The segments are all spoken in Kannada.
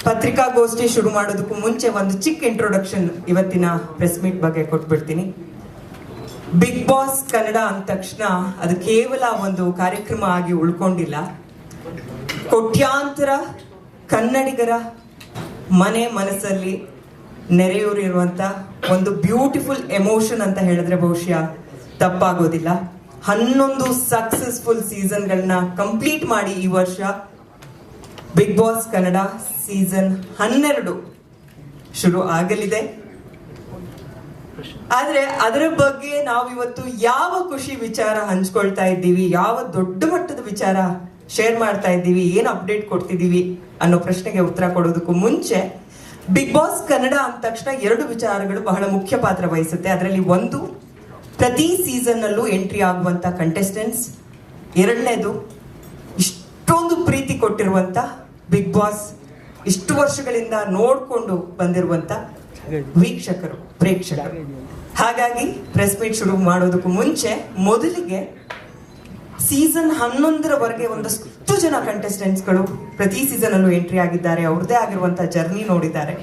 ಪತ್ರಿಕಾಗೋಷ್ಠಿ ಶುರು ಮಾಡೋದಕ್ಕೂ ಮುಂಚೆ ಒಂದು ಚಿಕ್ಕ ಇಂಟ್ರೊಡಕ್ಷನ್ ಇವತ್ತಿನ ಪ್ರೆಸ್ ಮೀಟ್ ಬಗ್ಗೆ ಕೊಟ್ಬಿಡ್ತೀನಿ. ಬಿಗ್ ಬಾಸ್ ಕನ್ನಡ ಅಂದ ತಕ್ಷಣ ಅದು ಕೇವಲ ಒಂದು ಕಾರ್ಯಕ್ರಮ ಆಗಿ ಉಳ್ಕೊಂಡಿಲ್ಲ. ಕೋಟ್ಯಾಂತರ ಕನ್ನಡಿಗರ ಮನಸ್ಸಲ್ಲಿ ನೆರೆಯೂರಿರುವಂತ ಒಂದು ಬ್ಯೂಟಿಫುಲ್ ಎಮೋಷನ್ ಅಂತ ಹೇಳಿದ್ರೆ ಬಹುಶಃ ತಪ್ಪಾಗೋದಿಲ್ಲ. 11 ಸಕ್ಸಸ್ಫುಲ್ ಸೀಸನ್ಗಳನ್ನ ಕಂಪ್ಲೀಟ್ ಮಾಡಿ ಈ ವರ್ಷ ಬಿಗ್ ಬಾಸ್ ಕನ್ನಡ ಸೀಸನ್ 12 ಶುರು ಆಗಲಿದೆ. ಆದ್ರೆ ಅದರ ಬಗ್ಗೆ ನಾವಿವತ್ತು ಯಾವ ಖುಷಿ ವಿಚಾರ ಹಂಚ್ಕೊಳ್ತಾ ಇದ್ದೀವಿ, ಯಾವ ದೊಡ್ಡ ಮಟ್ಟದ ವಿಚಾರ ಶೇರ್ ಮಾಡ್ತಾ ಇದ್ದೀವಿ, ಏನ್ ಅಪ್ಡೇಟ್ ಕೊಡ್ತಿದ್ದೀವಿ ಅನ್ನೋ ಪ್ರಶ್ನೆಗೆ ಉತ್ತರ ಕೊಡೋದಕ್ಕೂ ಮುಂಚೆ, ಬಿಗ್ ಬಾಸ್ ಕನ್ನಡ ಅಂದ ತಕ್ಷಣ 2 ವಿಚಾರಗಳು ಬಹಳ ಮುಖ್ಯ ಪಾತ್ರ ವಹಿಸುತ್ತೆ. ಅದರಲ್ಲಿ ಒಂದು, ಪ್ರತಿ ಸೀಸನ್ ನಲ್ಲೂ ಎಂಟ್ರಿ ಆಗುವಂತ ಕಂಟೆಸ್ಟೆಂಟ್ಸ್. ಎರಡನೇದು, ಇಷ್ಟೊಂದು ಪ್ರೀತಿ ಕೊಟ್ಟಿರುವಂತ ಬಿಗ್ ಬಾಸ್ ಇಷ್ಟು ವರ್ಷಗಳಿಂದ ನೋಡ್ಕೊಂಡು ಬಂದಿರುವಂತ ವೀಕ್ಷಕರು, ಪ್ರೇಕ್ಷಕರು. ಹಾಗಾಗಿ ಪ್ರೆಸ್ ಮೀಟ್ ಶುರು ಮಾಡೋದಕ್ಕೂ ಮುಂಚೆ ಮೊದಲಿಗೆ ಸೀಸನ್ 11ರವರೆಗೆ ಒಂದಷ್ಟು ಜನ ಕಂಟೆಸ್ಟೆಂಟ್ಸ್ಗಳು ಪ್ರತಿ ಸೀಸನ್ ಅಲ್ಲೂ ಎಂಟ್ರಿ ಆಗಿದ್ದಾರೆ, ಅವ್ರದ್ದೇ ಆಗಿರುವಂತಹ ಜರ್ನಿ ನೋಡಿದ್ದಾರೆ.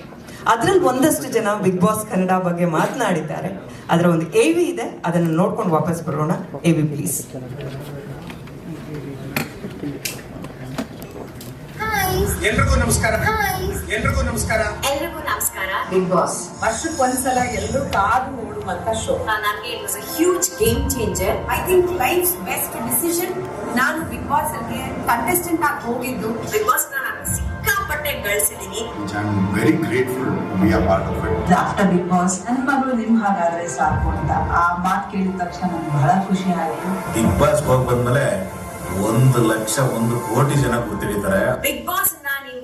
ಅದ್ರಲ್ಲಿ ಒಂದಷ್ಟು ಜನ ಬಿಗ್ ಬಾಸ್ ಕನ್ನಡ ಬಗ್ಗೆ ಮಾತನಾಡಿದ್ದಾರೆ. ಅದರ ಒಂದು AV ಇದೆ, ಅದನ್ನು ನೋಡ್ಕೊಂಡು ವಾಪಸ್ ಬರೋಣ. AV please. ಎಲ್ರಿಗೂ ನಮಸ್ಕಾರ. ಎಲ್ರಿಗೂ ನಮಸ್ಕಾರ. ಎಲ್ರಿಗೂ ನಮಸ್ಕಾರ. ಬಿಗ್ ಬಾಸ್ ವರ್ಷಕ್ಕೊಂದ್ಸಲ ಎಲ್ಲರೂ ಕಾದು ನೋಡುವಂತ ಶೋ. ನನಗೆ it was a huge game changer. I think life best decision. ನಾನು ಬಿಗ್ ಬಾಸ್ ಅಲ್ಲಿ ಕಂಟೆಸ್ಟೆಂಟ್ ಆಗಿ ಹೋಗಿದ್ದು. ಬಿಗ್ ಬಾಸ್ ನಾನು ಸಿಕ್ಕಾಪಟ್ಟೆ ಗಳಿಸಿದೀನಿ. I am very grateful to be a part of it. After Bigg Boss ನನ್ನ ಮಗಳು ನಿಮ್ ಹಾಗಾದ್ರೆ ಸಾಕು ಅಂತ ಆ ಮಾತು ಕೇಳಿದ ತಕ್ಷಣ ನನಗೆ ಬಹಳ ಖುಷಿ ಆಯಿತು. ಬಿಗ್ ಬಾಸ್ ಹೋಗಿ ಬಂದ್ಮೇಲೆ 1 ಲಕ್ಷ 1 ಕೋಟಿ ಜನ ಗೊತ್ತಿರ್ತಾರೆ. ಬಿಗ್ ಬಾಸ್ ನೀವು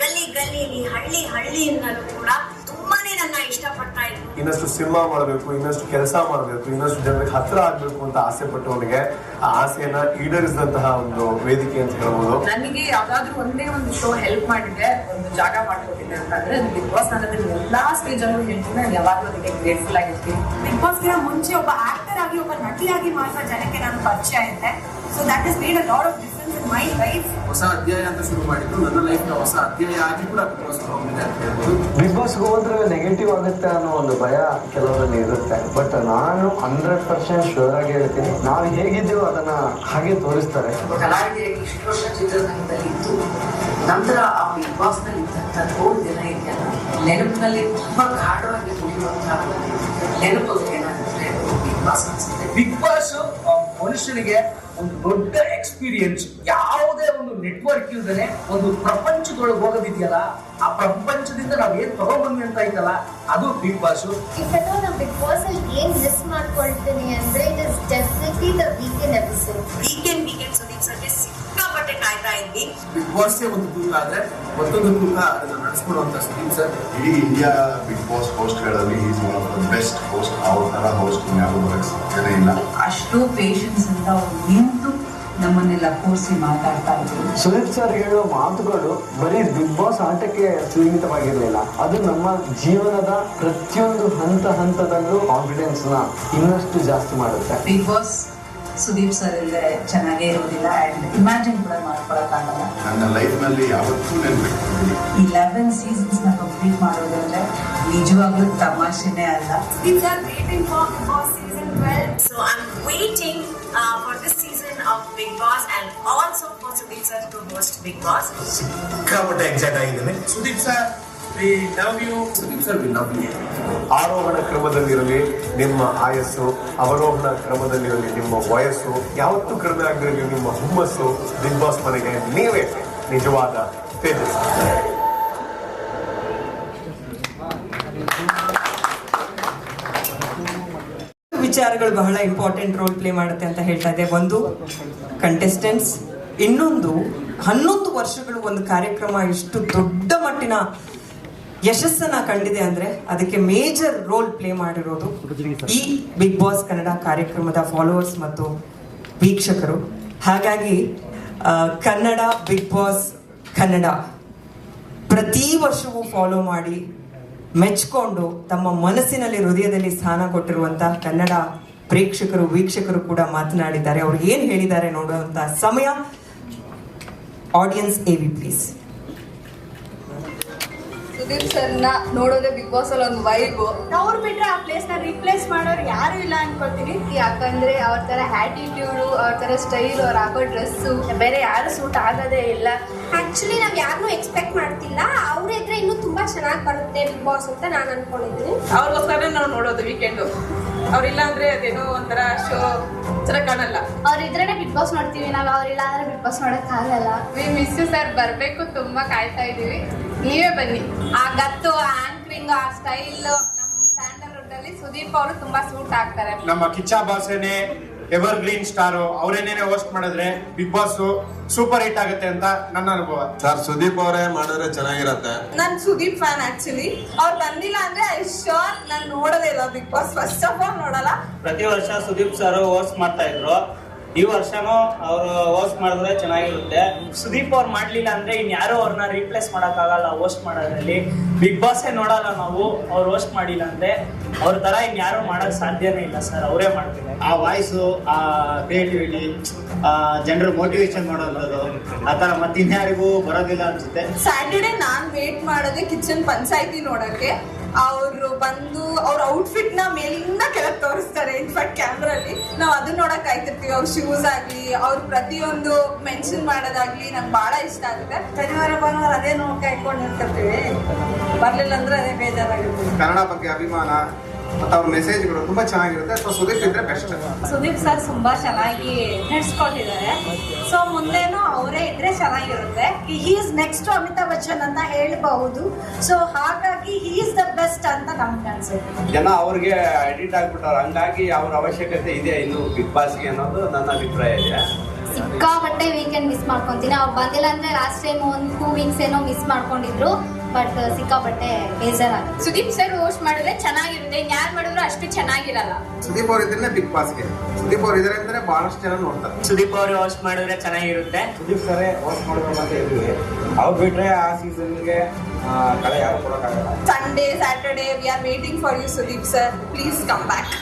ಗಲ್ಲಿ ಗಲ್ಲಿ ಹಳ್ಳಿಯಿಂದಲೂ ಕೂಡ ತುಂಬಾನೇ ನನ್ನ ಇಷ್ಟಪಡ್ತಾ ಇದ್ರು. ಇನ್ನಷ್ಟು ಸಿನಿಮಾ ಮಾಡಬೇಕು, ಇನ್ನಷ್ಟು ಕೆಲಸ ಮಾಡಬೇಕು, ಇನ್ನಷ್ಟು ಜನರಿಗೆ ಹತ್ರ ಆಗ್ಬೇಕು ಅಂತ ಆಸೆ ಪಟ್ಟವನಿಗೆ ಆ ಆಸೆಯನ್ನ ಈಡೇರಿಸಿದಂತಹ ಒಂದು ವೇದಿಕೆ ಅಂತ ಹೇಳ್ಬೋದು. ನನಗೆ ಯಾವ್ದಾದ್ರು ಒಂದೇ ಒಂದು ಶೋ ಹೆಲ್ಪ್ ಮಾಡಿದೆ, ಒಂದು ಜಾಗ ಮಾಡ್ಕೊಟ್ಟಿದೆ ಅಂತಂದ್ರೆ ಅದು ಬಿಗ್ ಬಾಸ್. ನನ್ನ ಎಲ್ಲಾ ಸ್ಟೇಜ್ ಅಲ್ಲೂ ಹೇಳ್ತೀನಿ, ನಾನು ಯಾವಾಗಲೂ ಅದಕ್ಕೆ ಗ್ರೇಟ್ಫುಲ್ ಆಗಿರ್ತೀನಿ. ಬಿಗ್ ಬಾಸ್ಗೆ ಮುಂಚೆ ಒಬ್ಬ ಆಕ್ಟರ್ ಆಗಿ, ಒಬ್ಬ ನಟಿಯಾಗಿ ಮಾತ್ರ ಜನಕ್ಕೆ ನಾನು ಪರಿಚಯ ಇದ್ದೆ. So that is made a lot of difference in my life. ಹೊಸ ಅಧ್ಯಾಯ ಅಂತ ಶುರು ಮಾಡಿದ್ದು ನನ್ನ ಲೈಫ್ ನ ಹೊಸ ಅಧ್ಯಾಯ ಆಗಿ ಕೂಡ ಬಿಗ್ ಬಾಸ್ ಹೋಗಿದೆ ಅಂತ ಹೇಳ್ಬೋದು. ಬಿಗ್ ಬಾಸ್ ಹೋದ್ರೆ ನೆಗೆಟಿವ್ ಆಗುತ್ತೆ ಅನ್ನೋ ಒಂದು ಭಯ ಕೆಲವರಲ್ಲಿ ಇರುತ್ತೆ. ಬಟ್ ನಾನು 100% ಶೋರ್ ಆಗಿ ಹೇಳ್ತೀನಿ, ನಾವು ಹೇಗಿದ್ದೀವೋ ಅದನ್ನ ಹಾಗೆ ತೋರಿಸ್ತಾರೆ. ಕಲಾವಿದೆಯಾಗಿ ಇಷ್ಟು ವರ್ಷ ಚಿತ್ರರಂಗದಲ್ಲಿ ಇದ್ದು ನಂತರ ಆ ಬಿಗ್ ಬಾಸ್ ನಲ್ಲಿ ಇದ್ದಂತ ಹೋದ ದಿನ ಇದೆಯಲ್ಲ, ನೆನಪಿನಲ್ಲಿ ತುಂಬಾ ಗಾಢವಾಗಿ ಉಳಿಯುವಂತಹ ನೆನಪುಗಳು ಏನಾಗುತ್ತೆ ಬಿಗ್ ಬಾಸ್ ಅನ್ಸುತ್ತೆ. ಬಿಗ್ ಬಾಸ್ ಮನುಷ್ಯನಿಗೆ ಒಂದು ದೊಡ್ಡ ಎಕ್ಸ್ಪೀರಿಯನ್ಸ್. ಯಾವುದೇ ಒಂದು ನೆಟ್ವರ್ಕ್ ಇಲ್ದೇನೆ ಒಂದು ಪ್ರಪಂಚದೊಳಗೆ ಹೋಗೋದಿದೆಯಲ್ಲ, ಆ ಪ್ರಪಂಚದಿಂದ ನಾವ್ ಏನ್ ತಗೊಂಡ್ಬಂದ್ವಿ ಅಂತ ಐತಲ್ಲ, ಅದು ಬಿಗ್ ಬಾಸ್. ಇಫೆಲ್ಲೋ ನಾ ಬಿಗ್ ಬಾಸ್ ಅಲ್ಲಿ ಏನ್ ಮಿಸ್ ಮಾಡ್ಕೊಳ್ತೀನಿ ಅಂದ್ರೆ it is definitely the weekend episode. Weekend Sudeep ಸರ್ಗೆ ಸಿಕ್ಕಾಪಟ್ಟೆ ಕಾಯ್ತಾ ಇದ್ವಿ. ಬಿಗ್ ಬಾಸ್ ಒಂದು ತೂಕ ಆದ್ರೆ ಮತ್ತೊಂದು ತೂಕ ಅದನ್ನ ನಡೆಸ್ಕೊಡುವಂತ ಸುದೀಪ್ ಸರ್. ಇಡೀ ಇಂಡಿಯಾ ಬಿಗ್ ಬಾಸ್ ಹೋಸ್ಟ್ಗಳಲ್ಲಿ is one of the best host. ಅವ್ರ ತರ ಹೋಸ್ಟ್ ಯಾರು ಬರಕ್ ಇಲ್ಲ. ಅಷ್ಟು ಪೇಷನ್ಸ್ ಇಂದ ಅವ್ರು ನಿಂತು ನಮ್ಮನ್ನೆಲ್ಲ ಕೂರಿಸಿ ಮಾತಾಡ್ತಾ ಇದ್ರು. ಸುದೀಪ್ ಸರ್ ಹೇಳೋ ಮಾತುಗಳು ಬರೀ ಬಿಗ್ ಬಾಸ್ ಆಟಕ್ಕೆ ಸೀಮಿತವಾಗಿರ್ಲಿಲ್ಲ, ಅದು ನಮ್ಮ ಜೀವನದ ಪ್ರತಿಯೊಂದು ಹಂತದಲ್ಲೂ ಕಾನ್ಫಿಡೆನ್ಸ್ ನ ಇನ್ನಷ್ಟು ಜಾಸ್ತಿ ಮಾಡುತ್ತೆ. ಬಿಗ್ ಬಾಸ್ ಸುದೀಪ್ ಸರ್ ಇಲ್ಲದೆ ಚೆನ್ನಾಗೇ ಇರೋದಿಲ್ಲ, ಅಂಡ್ ಇಮ್ಯಾಜಿನ್ ಕೂಡ ಮಾಡ್ಕೊಳಕ್ಕಾಗಲ್ಲ. ನನ್ನ ಲೈಫ್ ನಲ್ಲಿ ಯಾವತ್ತೂ ನೆನ್ಪಿಟ್ಕೊಂಡಿದ್ದೀನಿ. 11 ಸೀಸನ್ಸ್ ನ ಕಂಪ್ಲೀಟ್ ಮಾಡೋದಂದ್ರೆ ನಿಜವಾಗ್ಲೂ ತಮಾಷೆನೇ ಅಲ್ಲ. These are waiting for Big Boss season 12. So I'm waiting for this season of Big Boss and also for Sudeep sir to host Big Boss. ಸಿಕ್ಕಾಪಟ್ಟೆ ಎಕ್ಸೈಟ್ ಆಗಿದ್ದೀನಿ. Sudeep sir, we love you. Sudeep sir we love you. ಆರೋಹಣ ಕ್ರಮದಲ್ಲಿರಲಿ ನಿಮ್ಮ ಆಯಸ್ಸು, ಅವರೋಹಣ ಕ್ರಮದಲ್ಲಿರಲಿ ನಿಮ್ಮ ವಯಸ್ಸು, ಯಾವತ್ತೂ ಕಡಿಮೆ ಆಗದಿರಲಿ ನಿಮ್ಮ ಹುಮ್ಮಸ್ಸು. ಬಿಗ್ ಬಾಸ್ ಮನೆಗೆ ನೀವೇ ನಿಜವಾದ ತೇಜಸ್. ವಿಚಾರಗಳು ಬಹಳ ಇಂಪಾರ್ಟೆಂಟ್ ರೋಲ್ ಪ್ಲೇ ಮಾಡುತ್ತೆ ಅಂತ ಹೇಳ್ತಾ ಇದೆ. ಒಂದು, ಕಂಟೆಸ್ಟೆಂಟ್ಸ್. ಇನ್ನೊಂದು, 11 ವರ್ಷಗಳು ಒಂದು ಕಾರ್ಯಕ್ರಮ ಇಷ್ಟು ದೊಡ್ಡ ಮಟ್ಟಿನ ಯಶಸ್ಸನ್ನ ಕಂಡಿದೆ ಅಂದ್ರೆ ಅದಕ್ಕೆ ಮೇಜರ್ ರೋಲ್ ಪ್ಲೇ ಮಾಡಿರೋದು ಈ ಬಿಗ್ ಬಾಸ್ ಕನ್ನಡ ಕಾರ್ಯಕ್ರಮದ ಫಾಲೋವರ್ಸ್ ಮತ್ತು ವೀಕ್ಷಕರು. ಹಾಗಾಗಿ ಕನ್ನಡ ಬಿಗ್ ಬಾಸ್ ಕನ್ನಡ ಪ್ರತಿ ವರ್ಷವೂ ಫಾಲೋ ಮಾಡಿ ಮೆಚ್ಕೊಂಡು ತಮ್ಮ ಮನಸ್ಸಿನಲ್ಲಿ, ಹೃದಯದಲ್ಲಿ ಸ್ಥಾನ ಕೊಟ್ಟಿರುವಂತಹ ಕನ್ನಡ ಪ್ರೇಕ್ಷಕರು, ವೀಕ್ಷಕರು ಕೂಡ ಮಾತನಾಡಿದ್ದಾರೆ. ಅವ್ರು ಏನ್ ಹೇಳಿದ್ದಾರೆ ನೋಡುವಂತ ಸಮಯ. Audience AV please. ಸುದೀಪ್ ಸರ್ನ ನೋಡೋದೇ ಬಿಗ್ ಬಾಸ್ ಅಲ್ಲಿ ಒಂದು ವೈಬು. ಅವ್ರು ಬಿಟ್ರೆ ಆ ಪ್ಲೇಸ್ ನ ರಿಪ್ಲೇಸ್ ಮಾಡೋರು ಯಾರು ಇಲ್ಲ ಅನ್ಕೊಳ್ತೀನಿ. ಯಾಕಂದ್ರೆ ಅವ್ರ ತರ ಆಟಿಟ್ಯೂಡು, ಅವ್ರ ತರ ಸ್ಟೈಲ್, ಅವ್ರು ಹಾಕೋ ಡ್ರೆಸ್ಸು ಬೇರೆ ಯಾರು ಸೂಟ್ ಆಗೋದೇ ಇಲ್ಲ. ಆಕ್ಚುಲಿ ನಾವ್ ಯಾರನ್ನೂ ಎಕ್ಸ್ಪೆಕ್ಟ್ ಮಾಡ್ತಿಲ್ಲ, ಅವ್ರ ಇದ್ರೆ ಇನ್ನೂ ತುಂಬಾ ಚೆನ್ನಾಗಿ ಬರುತ್ತೆ ಬಿಗ್ ಬಾಸ್ ಅಂತ ನಾನು ಅನ್ಕೊಂಡಿದ್ದೀನಿ. ಅವ್ರಿಗೋಸ್ಕರ ನಾವು ನೋಡೋದು ವೀಕೆಂಡು. ಅವ್ರಿಲ್ಲ ಅಂದ್ರೆ ಅದೇನೋ ಒಂಥರ ಶೋ ಚೆನ್ನಾಗಿ ಕಾಣಲ್ಲ. ಅವ್ರಿದ್ರೇನೆ ಬಿಗ್ ಬಾಸ್ ನೋಡ್ತೀವಿ ನಾವು, ಅವ್ರಿಲ್ಲ ಅಂದ್ರೆ ಬಿಗ್ ಬಾಸ್ ನೋಡಕ್ ಆಗಲ್ಲ. ಮಿಸ್ ಸರ್ ಬರ್ಬೇಕು, ತುಂಬಾ ಕಾಯ್ತಾ ಇದೀವಿ. ನೀವೇ ಬನ್ನಿ. ಆ ಗತ್ತು, ಆ ಆಂಕರಿಂಗ್, ಆ ಸ್ಟೈಲ್ ನಮ್ಮ ಸ್ಯಾಂಡಲ್ವುಡ್ ಅಲ್ಲಿ ಸುದೀಪ್ ಅವರು ತುಂಬಾ ಸೂಟ್ ಆಗ್ತಾರೆ. ನಮ್ಮ ಕಿಚ್ಚ ಬಾಸೇನೆ ಎವರ್ ಗ್ರೀನ್ ಸ್ಟಾರ್, ಅವರೇನೇನೆ ಹೋಸ್ಟ್ ಮಾಡಿದ್ರೆ ಬಿಗ್ ಬಾಸ್ ಸೂಪರ್ ಹಿಟ್ ಆಗುತ್ತೆ ಅಂತ ನನ್ನ ಅನುಭವ. ಸರ್ ಸುದೀಪ್ ಅವರೇ ಮಾಡಿದ್ರೆ ಚೆನ್ನಾಗಿರತ್ತೆ. ನಾನು ಸುದೀಪ್ ಫ್ಯಾನ್ ಆಕ್ಚುಲಿ. ಅವ್ರು ಬಂದಿಲ್ಲ ಅಂದ್ರೆ ಐ ಶೋರ್ ನಾನು ನೋಡೋದೇ ಇಲ್ಲ Big Boss. First of all ನೋಡಲ್ಲ. ಪ್ರತಿ ವರ್ಷ ಸುದೀಪ್ ಸರ್ ಹೋಸ್ಟ್ ಮಾಡ್ತಾ ಇದ್ರು, ಈ ವರ್ಷನೂ ಅವರು ಹೋಸ್ಟ್ ಮಾಡಿದ್ರೆ ಚೆನ್ನಾಗಿರುತ್ತೆ. ಸುದೀಪ್ ಅವ್ರು ಮಾಡ್ಲಿಲ್ಲ ಅಂದ್ರೆ ಇನ್ಯಾರು ಅವ್ರನ್ನ ರೀಪ್ಲೇಸ್ ಮಾಡಕ್ಕಾಗಲ್ಲ ಹೋಸ್ಟ್ ಮಾಡೋದ್ರಲ್ಲಿ. ಬಿಗ್ ಬಾಸೇ ನೋಡಲ್ಲ ನಾವು ಅವ್ರು ಹೋಸ್ಟ್ ಮಾಡಿಲ್ಲ ಅಂದ್ರೆ. ಅವ್ರ ತರ ಇನ್ಯಾರು ಮಾಡಕ್ ಸಾಧ್ಯನೇ ಇಲ್ಲ ಸರ್, ಅವರೇ ಮಾಡ್ತಾರೆ. ಆ ವಾಯ್ಸು, ಆ ಕ್ರಿಯೇಟಿವಿಟಿ, ಜನರು ಮೋಟಿವೇಶನ್ ಮಾಡೋದು ಆ ತರ ಮತ್ತೆ ಇನ್ಯಾರಿಗೂ ಬರೋದಿಲ್ಲ ಅನ್ಸುತ್ತೆ. ಸ್ಯಾಟರ್ಡೆ ನಾನ್ ವೇಟ್ ಮಾಡೋದೇ ಕಿಚನ್ ಪಂಚಾಯಿತಿ ನೋಡಕ್ಕೆ. ಅವರು ಬಂದು ಅವ್ರ ಔಟ್ಫಿಟ್ ನ ಮೇಲಿಂದ ಕೆಳಗೆ ತೋರಿಸ್ತಾರೆ. ಇನ್ಫ್ಯಾಕ್ಟ್ ಕ್ಯಾಮ್ರಲ್ಲಿ ನಾವು ಅದನ್ನ ನೋಡಕ್ ಆಯ್ತಿರ್ತೀವಿ. ಅವ್ರ ಶೂಸ್ ಆಗ್ಲಿ, ಅವ್ರ ಪ್ರತಿಯೊಂದು ಮೆನ್ಷನ್ ಮಾಡೋದಾಗ್ಲಿ ನಂಗೆ ಬಹಳ ಇಷ್ಟ ಆಗುತ್ತೆ. ಶನಿವಾರ ಭಾನುವಾರ ಅದೇ ನೋಡ್ಕೊಂಡು ಇಟ್ಕೊಂಡಿರ್ತಿರ್ತೀವಿ. ಬರ್ಲಿಲ್ಲ ಅಂದ್ರೆ ಅದೇ ಬೇಜಾರಾಗಿರ್ತೀವಿ. ಕನ್ನಡ ಬಗ್ಗೆ ಅಭಿಮಾನ ಮತ್ತು ಅವ್ರ ಮೆಸೇಜ್ಗಳು ತುಂಬಾ ಚೆನ್ನಾಗಿರುತ್ತೆ. ಸೊ ಸುದೀಪ್ ಇದ್ರೆ ಬೆಸ್ಟ್. ಸುದೀಪ್ ಸರ್ ತುಂಬಾ ಚೆನ್ನಾಗಿ ನಡೆಸ್ಕೊಟ್ಟಿದ್ದಾರೆ. ಸೊ ಮುಂದೇನು ಅವರೇ ಇದ್ರೆ ಚೆನ್ನಾಗಿರುತ್ತೆ. He is next Amitabh Bachchan ಅಂತ ಹೇಳ್ಬಹುದು. ಸೊ ಹಾಗಾಗಿ ಹಿ ಈಸ್ ದ ಬೆಸ್ಟ್ ಅಂತ ನಮ್ಗೆ ಅನ್ಸುತ್ತೆ. ಜನ ಅವ್ರಿಗೆ ಎಡಿಟ್ ಆಗ್ಬಿಟ್ಟಾರ, ಹಂಗಾಗಿ ಅವ್ರ ಅವಶ್ಯಕತೆ ಇದೆ ಇನ್ನು ಬಿಗ್ ಬಾಸ್ಗೆ ಅನ್ನೋದು ನನ್ನ ಅಭಿಪ್ರಾಯ ಇದೆ. ಸಿಕ್ಕಾಪಟ್ಟೆ ವೀಕೆಂಡ್ ಮಿಸ್ ಮಾಡ್ಕೊಂತೀನಿ. ಅವ್ರು ಬಂದಿಲ್ಲ ಅಂದ್ರೆ ಲಾಸ್ಟ್ ಟೈಮ್ ಒಂದು 2 ವೀಕ್ಸ್ ಏನೋ ಮಿಸ್ ಮಾಡ್ಕೊಂಡಿದ್ರು. ಬಟ್ ಸಿಕ್ಕಾಪಟ್ಟೆ ಬೇಜಾರಾಗುತ್ತೆ. ಸುದೀಪ್ ಸರ್ ಹೋಸ್ಟ್ ಮಾಡಿದ್ರೆ ಚೆನ್ನಾಗಿರುತ್ತೆ, ಯಾರು ಮಾಡಿದ್ರು ಅಷ್ಟು ಚೆನ್ನಾಗಿರಲ್ಲ. ಸುದೀಪ್ ಅವ್ರ ಇದ್ರೆ ಬಿಗ್ ಬಾಸ್ಗೆ, ಸುದೀಪ್ ಅವ್ರ ಇದ್ರೆ ಅಂದ್ರೆ ಬಹಳಷ್ಟು ಜನ ನೋಡ್ತಾರೆ. ಸುದೀಪ್ ಅವರು ಹೋಸ್ಟ್ ಮಾಡಿದ್ರೆ ಚೆನ್ನಾಗಿರುತ್ತೆ. ಸುದೀಪ್ ಸರೇ ಹೋಸ್ಟ್ ಮಾಡ್ಬೇಕು ಅಂತ ಇದ್ವಿ. ಅವ್ರು ಬಿಟ್ರೆ ಆ ಸೀಸನ್ಗೆ ಕಳೆ ಯಾರು ಕೊಡೋಕ್ಕಾಗಲ್ಲ. Sunday Saturday we are waiting for you Sudeep sir, please come back.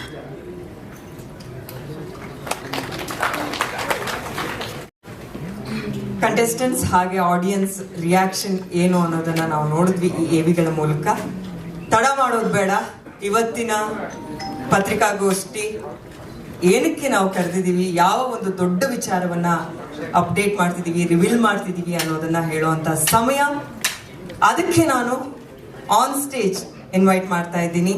ಕಂಟೆಸ್ಟೆಂಟ್ಸ್ ಹಾಗೆ ಆಡಿಯನ್ಸ್ ರಿಯಾಕ್ಷನ್ ಏನು ಅನ್ನೋದನ್ನ ನಾವು ನೋಡಿದ್ವಿ ಈ ಎವಿಗಳ ಮೂಲಕ. ತಡ ಮಾಡೋದು ಬೇಡ, ಇವತ್ತಿನ ಪತ್ರಿಕಾಗೋಷ್ಠಿ ಏನಕ್ಕೆ ನಾವು ಕರೆದಿದ್ದೀವಿ, ಯಾವ ಒಂದು ದೊಡ್ಡ ವಿಚಾರವನ್ನ ಅಪ್ಡೇಟ್ ಮಾಡ್ತಿದ್ದೀವಿ, ರಿವೀಲ್ ಮಾಡ್ತಿದ್ದೀವಿ ಅನ್ನೋದನ್ನ ಹೇಳುವಂತ ಸಮಯ. ಅದಕ್ಕೆ ನಾನು ಆನ್ ಸ್ಟೇಜ್ ಇನ್ವೈಟ್ ಮಾಡ್ತಾ ಇದ್ದೀನಿ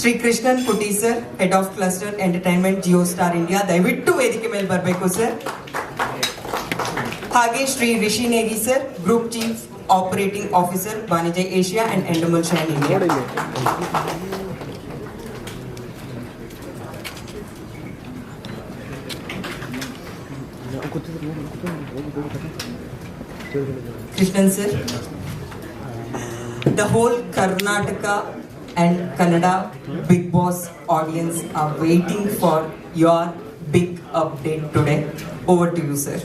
Shri Krishnan Kutty sir, head of cluster entertainment, Jio star India. ದಯವಿಟ್ಟು ವೇದಿಕೆ ಮೇಲೆ ಬರಬೇಕು ಸರ್. ಹಾಗೆ Shri Rishi Negi sir, group chief operating officer, Banijay Asia and Endemol Shine India. Krishnan sir, the whole Karnataka and Kannada Big Boss audience are waiting for your big update today. Over to you, sir.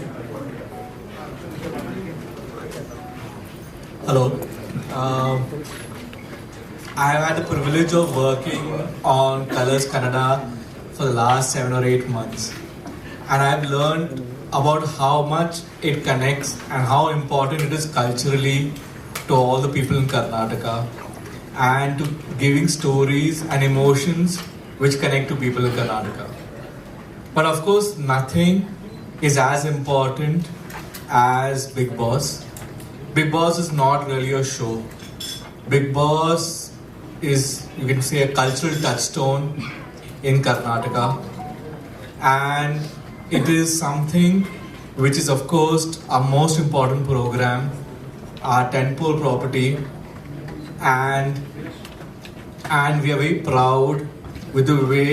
Hello. I have had the privilege of working on Colors Kannada for the last 7 or 8 months, and I have learned about how much it connects and how important it is culturally to all the people in Karnataka, and to giving stories and emotions which connect to people in Karnataka. But of course, nothing is as important as Big Boss. Big Boss is not really a show. Big Boss is, you can say, a cultural touchstone in Karnataka, and it is something which is, of course, our most important program, our tentpole property, and we are very proud with the way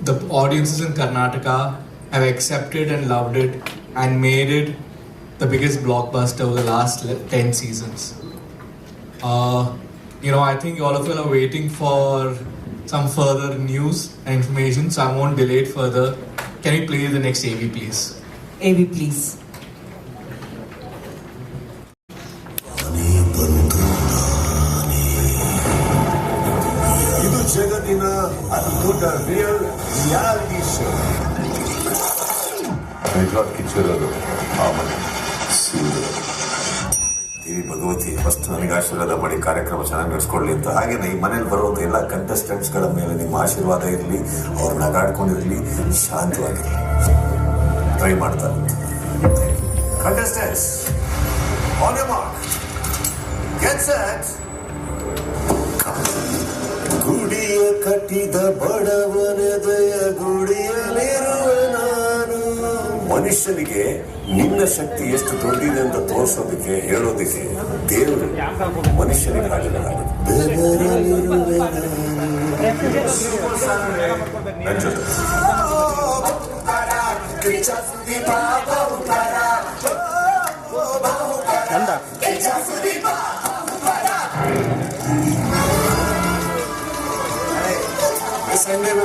the audiences in Karnataka have accepted and loved it and made it the biggest blockbuster over the last 10 seasons. I think all of you are waiting for some further news and information, so I won't delay it further. Can you play the next AV, please? AV, please. ಇದು ಜಗತ್ತಿನ ಅದ್ಭುತ ರಿಯಲ್ ರಿಯಾಲಿಟಿ ಶೋ. ನಿಜವಾಗಿ ಕಿಚ್ಚಿರೋದು ಆಮೇಲೆ ದೇವಿ ಭಗವತಿ ಫಸ್ಟ್ ನನಗೆ ಆಶೀರ್ವಾದ ಮಾಡಿ ಕಾರ್ಯಕ್ರಮ ಚೆನ್ನಾಗಿ ನಡೆಸ್ಕೊಳ್ಳಿ ಅಂತ. ಹಾಗೇನೆ ಈ ಮನೇಲಿ ಬರುವಂಥ ಎಲ್ಲ ಕಂಟೆಸ್ಟೆಂಟ್ಸ್ಗಳ ಮೇಲೆ ನಿಮ್ಮ ಆಶೀರ್ವಾದ ಇರಲಿ, ಅವ್ರು ನಗಾಡ್ಕೊಂಡಿರಲಿ, ಶಾಂತವಾಗಿರಲಿ, ಟ್ರೈ ಮಾಡ್ತಾರೆ. Contestants on your mark, get set. ಗುಡಿಯ ಕಟ್ಟಿದ ಬಡವನದಯ ಗುಡಿಯಲ್ಲಿರುವ ನಾನು. ಮನುಷ್ಯನಿಗೆ ನಿನ್ನ ಶಕ್ತಿ ಎಷ್ಟು ದೊಡ್ಡಿದೆ ಅಂತ ತೋರಿಸೋದಕ್ಕೆ ಹೇಳೋದಕ್ಕೆ ದೇವರು ಮನುಷ್ಯನಿಗೆ ಹಾಡಿದ್ದಾಗುತ್ತೆ. ನನ್ನ ಜೊತೆ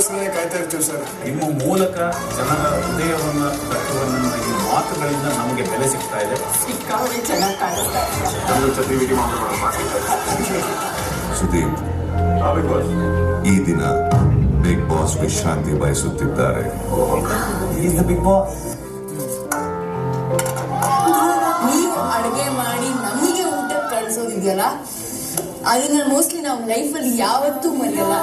ಸಂಡೇ ಕಾಯ್ತಾ ಇರ್ತೀವಿ ಸರ್. ನಿಮ್ಮ ಮೂಲಕ ಜನರ ಹೃದಯವನ್ನು ತಟ್ಟುವನ್ನು ಈ ಮಾತುಗಳಿಂದ ನಮಗೆ ಬೆಲೆ ಸಿಗ್ತಾ ಇದೆ. ಸುದೀಪ್, ಈ ದಿನ ಬಿಗ್ ಬಾಸ್ ವಿಶ್ರಾಂತಿ ಬಯಸುತ್ತಿದ್ದಾರೆ. ಬಿಗ್ ಬಾಸ್ ನೀವು ಅಡುಗೆ ಮಾಡಿ ನಮಗೆ ಊಟ ಕಳಿಸೋದಿದೆಯಲ್ಲ, ಅದನ್ನ ಮೋಸ್ಟ್ಲಿ ನಾವು ಲೈಫಲ್ಲಿ ಯಾವತ್ತೂ ಮರೆಯಲ್ಲ.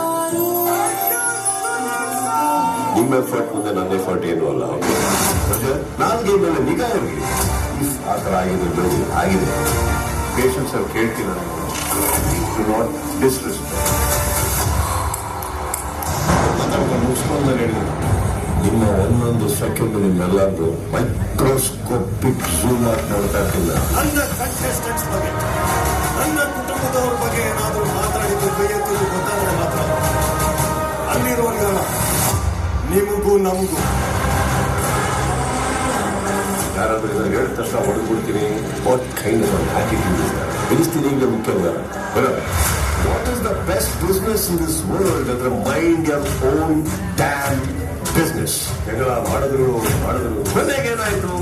ನಿಮ್ಮ ಎಫರ್ಟ್ ಮುಂದೆ ನನ್ನ ಎಫರ್ಟ್ ಏನು ಅಲ್ಲ. ನಾಲ್ಗೆ ಮೇಲೆ ನಿಗಾ ಇರಲಿ. ಆ ಥರ ಆಗಿದೆ ಬೆಳೆದಿ ಆಗಿದೆ. ಪೇಷನ್ಸ್ ಅವ್ರು ಕೇಳ್ತೀನಿ ನನಗೆ, ನಾಟ್ ಡಿಸ್ರೆಸ್ಪೆಕ್ಟ್. ಮುಗಿಸ್ಕೊಂಡ್ಮೇಲೆ ಹೇಳಿದ್ರು, ನಿಮ್ಮ ಒಂದೊಂದು ಸೆಕೆಂಡ್ ನಿಮ್ಮೆಲ್ಲರೂ ಮೈಕ್ರೋಸ್ಕೋಪಿಕ್ ಝೂಮ್ ಆಗಿ ನೋಡ್ತಾ ಇರ್ತಿಲ್ಲ. ನನ್ನ ಕಂಟೆಸ್ಟೆಂಟ್ಸ್ ಬಗ್ಗೆ, ನನ್ನ ಕುಟುಂಬದವ್ರ ಬಗ್ಗೆ ಏನಾದರೂ ಮಾತಾಡಿದ್ದು ಕೈಯೆತ್ತಿದ್ದು ಗೊತ್ತಾದ್ರೆ ಮಾತ್ರ ಅಲ್ಲಿರೋರ್ಗಲ್ಲ, ನಿಮಗೂ ನಮಗೂ. ಯಾರಾದ್ರೂ ಇದನ್ನು ಹೇಳಿದ ತಕ್ಷಣ ಹೊಡೆದ್ಬಿಡ್ತೀನಿ. What kind of attitude is that? ಬೆಳೆಸ್ತೀನಿ ಈಗ ಮುಖ್ಯವಲ್ಲ. What is the best business in this world ಅಂದ್ರೆ mind your own damn business. ಜಗಳ ಮಾಡಿದ್ರು ಮನೆಗೆ ಏನಾಯ್ತು,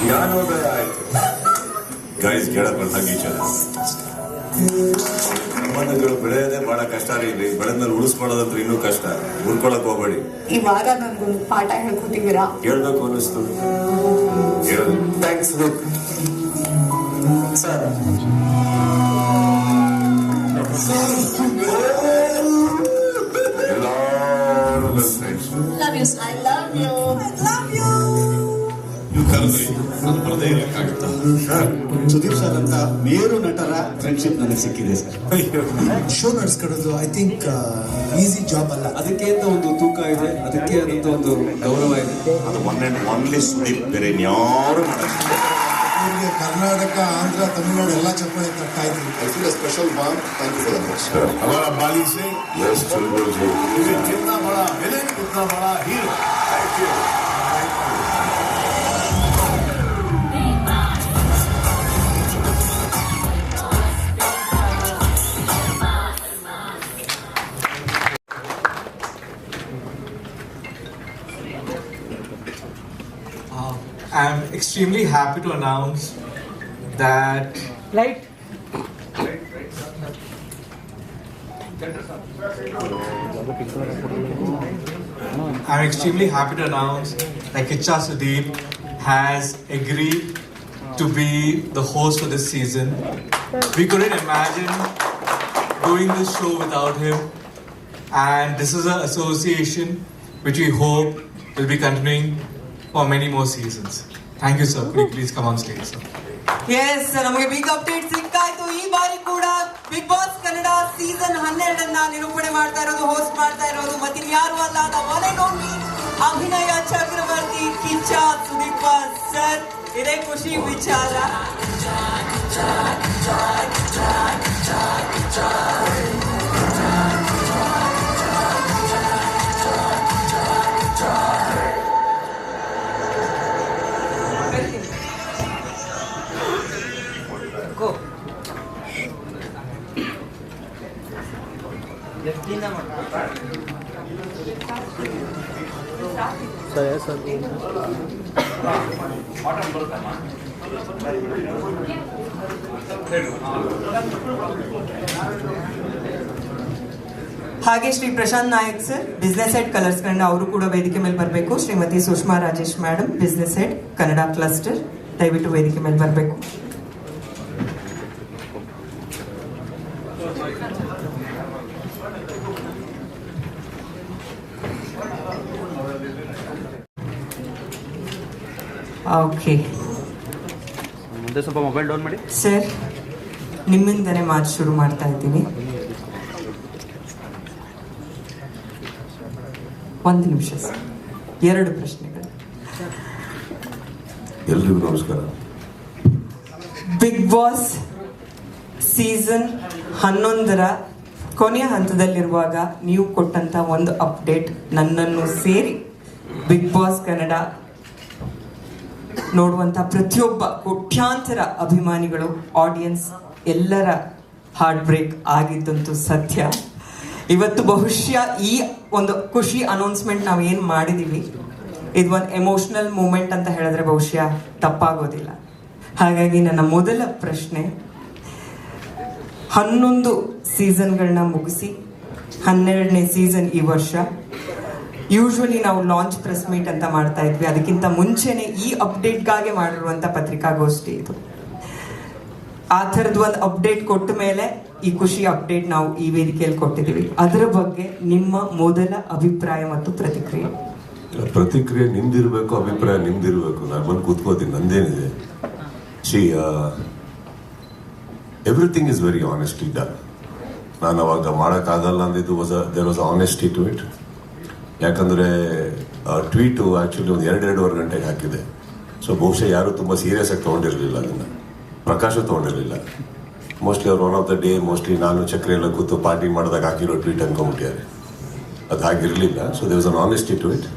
ಜ್ಞಾನೋದಯ ಆಯ್ತು. ಗೈಸ್ ಕೇಳಕ್ ಬಂದಾಗ ಈಚೆ ಸಂಬಂಧಗಳು ಬೆಳೆಯೋದೇ ಬಹಳ ಕಷ್ಟ ರೀ. ಬೆಳೆದ್ಮೇಲೆ ಉಳಿಸ್ಕೊಳ್ಳೋದಂದ್ರೆ ಇನ್ನೂ ಕಷ್ಟ. ಉಳ್ಕೊಳಕ್ ಹೋಗ್ಬೇಡಿ. ಈ ವಾರ ನನ್ಗೊಂದು ಪಾಠ ಹೇಳ್ಕೊಟ್ಟಿದ್ದೀರಾ? ಹೇಳ್ಬೇಕು ಅನ್ನಿಸ್ತು, ಹೇಳೋದು. Thanks sir. ಎಲ್ಲರೂ ಫ್ರೆಂಡ್ಸ್. ನೀವು ಕರೆದ್ರಿ, ನಾನು ಬರದೇ ಇರಕ್ಕಾಗುತ್ತಾ ಸರ್? ಸುದೀಪ್ ಸರ್ ಅಂತ ಮೇರು ನಟರ ಫ್ರೆಂಡ್ಶಿಪ್ ನನಗೆ ಸಿಕ್ಕಿದೆ ಸರ್. ಶೋ ನಡೆಸ್ಕೊಡೋದು ಐ ಥಿಂಕ್ ಈಸಿ ಜಾಬ್ ಅಲ್ಲ. ಅದಕ್ಕೆ ಅಂತ ಒಂದು ತೂಕ ಇದೆ, ಅದಕ್ಕೆ ಆದಂತ ಒಂದು ಗೌರವ ಇದೆ. ಅದು ಒನ್ ಅಂಡ್ ಓನ್ಲಿ ಸುದೀಪ್, ಬೇರೆ ಯಾರು ಮಾಡೋದು. ಇವ್ರಿಗೆ ಕರ್ನಾಟಕ, ಆಂಧ್ರ, ತಮಿಳುನಾಡು ಎಲ್ಲ ಚಪ್ಪಾಳೆ ತಟ್ತಾ ಇದ್ರು. I feel a special bond. Thank you for that. Sir, हमारा बाली से यस चुलबुल जी, जितना बड़ा विलेन उतना बड़ा hero. Thank you. I'm extremely happy to announce that Kicha Sudeep has agreed to be the host for this season. We couldn't imagine doing this show without him, and this is an association which we hope will be continuing for many more seasons. Thank you, sir. Could you please come on stage, sir? Yes, ನಮಗೆ ಬಿಗ್ ಅಪ್ಡೇಟ್ ಸಿಕ್ಕಾಯ್ತು. ಈ ಬಾರಿ ಕೂಡ ಬಿಗ್ ಬಾಸ್ ಕನ್ನಡ ಸೀಸನ್ 12 ನಿರೂಪಣೆ ಮಾಡ್ತಾ ಇರೋದು, ಹೋಸ್ಟ್ ಮಾಡ್ತಾ ಇರೋದು ಮತ್ತಿನ್ಯಾರು ಅಲ್ಲ, ಅಭಿನಯ ಚಕ್ರವರ್ತಿ ಕಿಚ್ಚ ಸುದೀಪ್ ಸರ್. ಇದೇ ಖುಷಿ ವಿಚಾರ. ಹಾಗೆ Shri Prashant Nayak sir, business head Colors Kannada, ಅವರು ಕೂಡ ವೇದಿಕೆ ಮೇಲೆ ಬರಬೇಕು. Shrimati Sushma Rajesh madam, business head Kannada cluster, ದಯವಿಟ್ಟು ವೇದಿಕೆ ಮೇಲೆ ಬರಬೇಕು. ಓಕೆ ಮುಂದೆ ಸ್ವಲ್ಪ ಮೊಬೈಲ್ ಡೌನ್ ಮಾಡಿ ಸರ್, ನಿಮ್ಮಿಂದನೇ ಮಾತು ಶುರು ಮಾಡ್ತಾ ಇದ್ದೀನಿ. 1 ನಿಮಿಷ ಸರ್, 2 ಪ್ರಶ್ನೆಗಳು. ಎಲ್ರಿಗೂ ನಮಸ್ಕಾರ. ಬಿಗ್ ಬಾಸ್ ಸೀಸನ್ 11ರ ಕೊನೆಯ ಹಂತದಲ್ಲಿರುವಾಗ ನೀವು ಕೊಟ್ಟಂತ ಒಂದು ಅಪ್ಡೇಟ್ ನನ್ನನ್ನು ಸೇರಿ ಬಿಗ್ ಬಾಸ್ ಕನ್ನಡ ನೋಡುವಂತ ಪ್ರತಿಯೊಬ್ಬ ಕೋಟ್ಯಾಂತರ ಅಭಿಮಾನಿಗಳು, ಆಡಿಯನ್ಸ್ ಎಲ್ಲರ ಹಾರ್ಟ್ ಬ್ರೇಕ್ ಆಗಿದ್ದಂತೂ ಸತ್ಯ. ಇವತ್ತು ಬಹುಶಃ ಈ ಒಂದು ಖುಷಿ ಅನೌನ್ಸ್ಮೆಂಟ್ ನಾವು ಏನು ಮಾಡಿದೀವಿ, ಇದು ಒಂದು ಎಮೋಷನಲ್ ಮೂಮೆಂಟ್ ಅಂತ ಹೇಳಿದ್ರೆ ಬಹುಶಃ ತಪ್ಪಾಗೋದಿಲ್ಲ. ಹಾಗಾಗಿ ನನ್ನ ಮೊದಲ ಪ್ರಶ್ನೆ, 11 ಸೀಸನ್ಗಳನ್ನ ಮುಗಿಸಿ 12ನೇ ಸೀಸನ್ ಈ ವರ್ಷ. ಯೂಶ್ವಲಿ ನಾವು ಲಾಂಚ್ ಪ್ರೆಸ್ ಮೀಟ್ ಅಂತ ಮಾಡ್ತಾ ಇದ್ವಿ, ಅದಕ್ಕಿಂತ ಮುಂಚೆನೆ ಈ ಅಪ್ಡೇಟ್ಗಾಗಿ ಮಾಡಿರುವಂಥ ಪತ್ರಿಕಾಗೋಷ್ಠಿ ಇದು. ಆ ಥರದ್ದು ಒಂದು ಅಪ್ಡೇಟ್ ಕೊಟ್ಟ ಮೇಲೆ ಈ ಖುಷಿ ಅಪ್ಡೇಟ್ ನಾವು ಈ ವೇದಿಕೆಯಲ್ಲಿ ಕೊಟ್ಟಿದ್ದೀವಿ. ಅದರ ಬಗ್ಗೆ ನಿಮ್ಮ ಮೊದಲ ಅಭಿಪ್ರಾಯ ಮತ್ತು ಪ್ರತಿಕ್ರಿಯೆ. ಪ್ರತಿಕ್ರಿಯೆ ನಿಮ್ದಿರ್ಬೇಕು, ಅಭಿಪ್ರಾಯ ನಿಮ್ದಿರ್ಬೇಕು. ನಾನು ಬಂದು ಕೂತ್ಕೋತೀನಿ, ನಂದೇನಿದೆ. Everything is very honestly done. ನಾನು ಅವಾಗ ಮಾಡೋಕ್ಕಾಗಲ್ಲ ಅಂದಿದ್ದು there was honesty to it. ಯಾಕಂದರೆ ಟ್ವೀಟು ಆ್ಯಕ್ಚುಲಿ ಒಂದು 2-2.5 ಗಂಟೆಗೆ ಹಾಕಿದೆ. ಸೊ ಬಹುಶಃ ಯಾರು ತುಂಬ ಸೀರಿಯಸ್ ಆಗಿ ತೊಗೊಂಡಿರಲಿಲ್ಲ ಅದನ್ನು. ಪ್ರಕಾಶ ತೊಗೊಂಡಿರಲಿಲ್ಲ. ಮೋಸ್ಟ್ಲಿ ಅವ್ರು one of the day mostly ನಾನು ಚಕ್ರೆ ಎಲ್ಲ ಕೂತು ಪಾರ್ಟಿ ಮಾಡಿದಾಗ ಹಾಕಿರೋ ಟ್ವೀಟ್ ಅನ್ಕೊಂಬಿಟ್ಟಿದ್ದಾರೆ. ಅದು ಹಾಗಿರಲಿಲ್ಲ. So there was an honesty to it.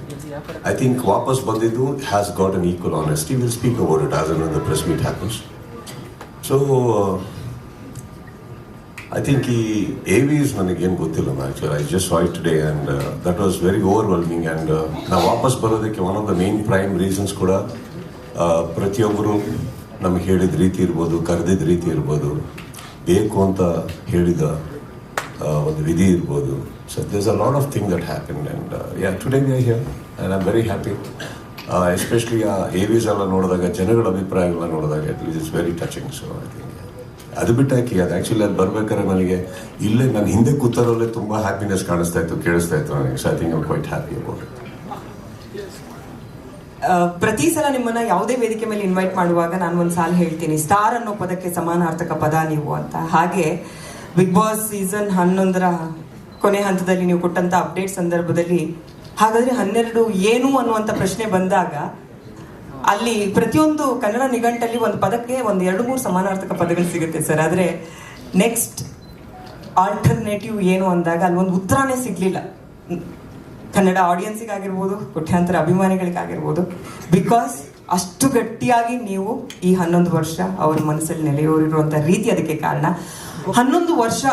I think ವಾಪಸ್ ಬಂದಿದ್ದು has got an equal honesty. We'll speak about it as and when the press meet happens. So, I think ಈ AVs ನನಗೇನು ಗೊತ್ತಿಲ್ಲ actually. I just saw it today and that was very overwhelming. And ನಾವು ವಾಪಸ್ ಬರೋದಕ್ಕೆ one of the main prime reasons ಕೂಡ ಪ್ರತಿಯೊಬ್ಬರು ನಮಗೆ ಹೇಳಿದ ರೀತಿ ಇರ್ಬೋದು, ಕರೆದಿದ್ದ ರೀತಿ ಇರ್ಬೋದು, ಬೇಕು ಅಂತ ಹೇಳಿದ ಒಂದು ವಿಧಿ ಇರ್ಬೋದು. So there's a lot of things that happened and yeah, today we are here and I'm very happy. Especially AVs ಎಲ್ಲ ನೋಡಿದಾಗ, ಜನಗಳ ಅಭಿಪ್ರಾಯಗಳನ್ನ ನೋಡಿದಾಗ it's very touching. So I think ಅದು ಬಿಟ್ಟಾಕಿ ಅದು ಆ್ಯಕ್ಚುಲಿ ಅಲ್ಲಿ ಬರ್ಬೇಕಾದ್ರೆ ನನಗೆ ಇಲ್ಲೇ ನಾನು ಹಿಂದೆ ಕೂತಾರಲ್ಲೇ ತುಂಬ ಹ್ಯಾಪಿನೆಸ್ ಕಾಣಿಸ್ತಾ ಇತ್ತು, ಕೇಳಿಸ್ತಾ ಇತ್ತು ನನಗೆ. So I think I am quite happy about it. ಪ್ರತಿ ಸಲ ನಿಮ್ಮನ್ನ ಯಾವುದೇ ವೇದಿಕೆ ಮೇಲೆ ಇನ್ವೈಟ್ ಮಾಡುವಾಗ ನಾನು ಒಂದು ಸಾಲ ಹೇಳ್ತೀನಿ, ಸ್ಟಾರ್ ಅನ್ನೋ ಪದಕ್ಕೆ ಸಮಾನಾರ್ಥಕ ಪದ ನೀವು ಅಂತ. ಹಾಗೆ ಬಿಗ್ ಬಾಸ್ ಸೀಸನ್ 11ರ ಕೊನೆ ಹಂತದಲ್ಲಿ ನೀವು ಕೊಟ್ಟಂತ ಅಪ್ಡೇಟ್ ಸಂದರ್ಭದಲ್ಲಿ ಹಾಗಾದ್ರೆ 12 ಏನು ಅನ್ನುವಂಥ ಪ್ರಶ್ನೆ ಬಂದಾಗ ಅಲ್ಲಿ ಪ್ರತಿಯೊಂದು ಕನ್ನಡ ನಿಘಂಟಲ್ಲಿ ಒಂದು ಪದಕ್ಕೆ ಒಂದು 2-3 ಸಮಾನಾರ್ಥಕ ಪದಗಳು ಸಿಗುತ್ತೆ ಸರ್. ಆದರೆ ನೆಕ್ಸ್ಟ್ ಆಲ್ಟರ್ನೇಟಿವ್ ಏನು ಅಂದಾಗ ಅಲ್ಲಿ ಒಂದು ಉತ್ತರನೇ ಸಿಗ್ಲಿಲ್ಲ ಕನ್ನಡ ಆಡಿಯನ್ಸಿಗಾಗಿರ್ಬೋದು, ಕೋಟ್ಯಾಂತರ ಅಭಿಮಾನಿಗಳಿಗಾಗಿರ್ಬೋದು. ಬಿಕಾಸ್ ಅಷ್ಟು ಗಟ್ಟಿಯಾಗಿ ನೀವು ಈ 11 ವರ್ಷ ಅವ್ರ ಮನಸ್ಸಲ್ಲಿ ನೆಲೆಯೂರಿರುವಂಥ ರೀತಿ ಅದಕ್ಕೆ ಕಾರಣ. 11 ವರ್ಷ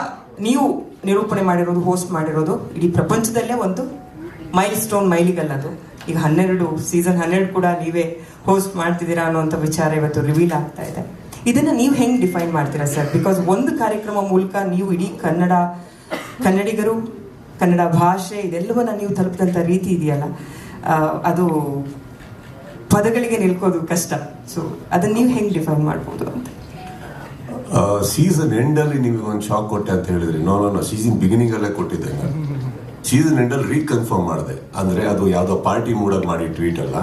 ನೀವು ನಿರೂಪಣೆ ಮಾಡಿರೋದು, ಹೋಸ್ಟ್ ಮಾಡಿರೋದು ಇಡೀ ಪ್ರಪಂಚದಲ್ಲೇ ಒಂದು ಮೈಲ್ ಸ್ಟೋನ್, ಮೈಲಿಗಲ್ಲದು. ಈಗ ಸೀಸನ್ 12 ಕೂಡ ನೀವೇ ಹೋಸ್ಟ್ ಮಾಡ್ತಿದ್ದೀರಾ ಅನ್ನುವಂಥ ವಿಚಾರ ಇವತ್ತು ರಿವೀಲ್ ಆಗ್ತಾ ಇದೆ. ಇದನ್ನ ನೀವು ಹೆಂಗೆ ಡಿಫೈನ್ ಮಾಡ್ತೀರಾ ಸರ್? ಬಿಕಾಸ್ ಒಂದು ಕಾರ್ಯಕ್ರಮ ಮೂಲಕ ನೀವು ಇಡೀ ಕನ್ನಡಿಗರು, ಕನ್ನಡ ಭಾಷೆ ಇದೆಲ್ಲವನ್ನ ನೀವು ತಲುಪಿದಂಥ ರೀತಿ ಇದೆಯಲ್ಲ, ಅದು ಪದಗಳಿಗೆ ನಿಲ್ಕೋದು ಕಷ್ಟ. ಸೊ ಅದನ್ನ ನೀವು ಹೆಂಗೆ ಡಿಫೈನ್ ಮಾಡ್ಬೋದು ಅಂತ. ಸೀಸನ್ ಎಂಡಲ್ಲಿ ನಿಮಗೆ ಒಂದು ಶಾಕ್ ಕೊಟ್ಟೆ ಅಂತ ಹೇಳಿದ್ರಿ. ನೋ ಸೀಸನ್ ಬಿಗಿನಿಂಗ್ ಅಲ್ಲೇ ಕೊಟ್ಟಿದ್ದೆ. ನಾನು ಸೀಸನ್ ಎಂಡಲ್ಲಿ ರೀಕನ್ಫರ್ಮ್ ಮಾಡಿದೆ. ಅಂದರೆ ಅದು ಯಾವುದೋ ಪಾರ್ಟಿ ಮೂಡಲ್ಲಿ ಮಾಡಿ ಟ್ವೀಟ್ ಅಲ್ಲ,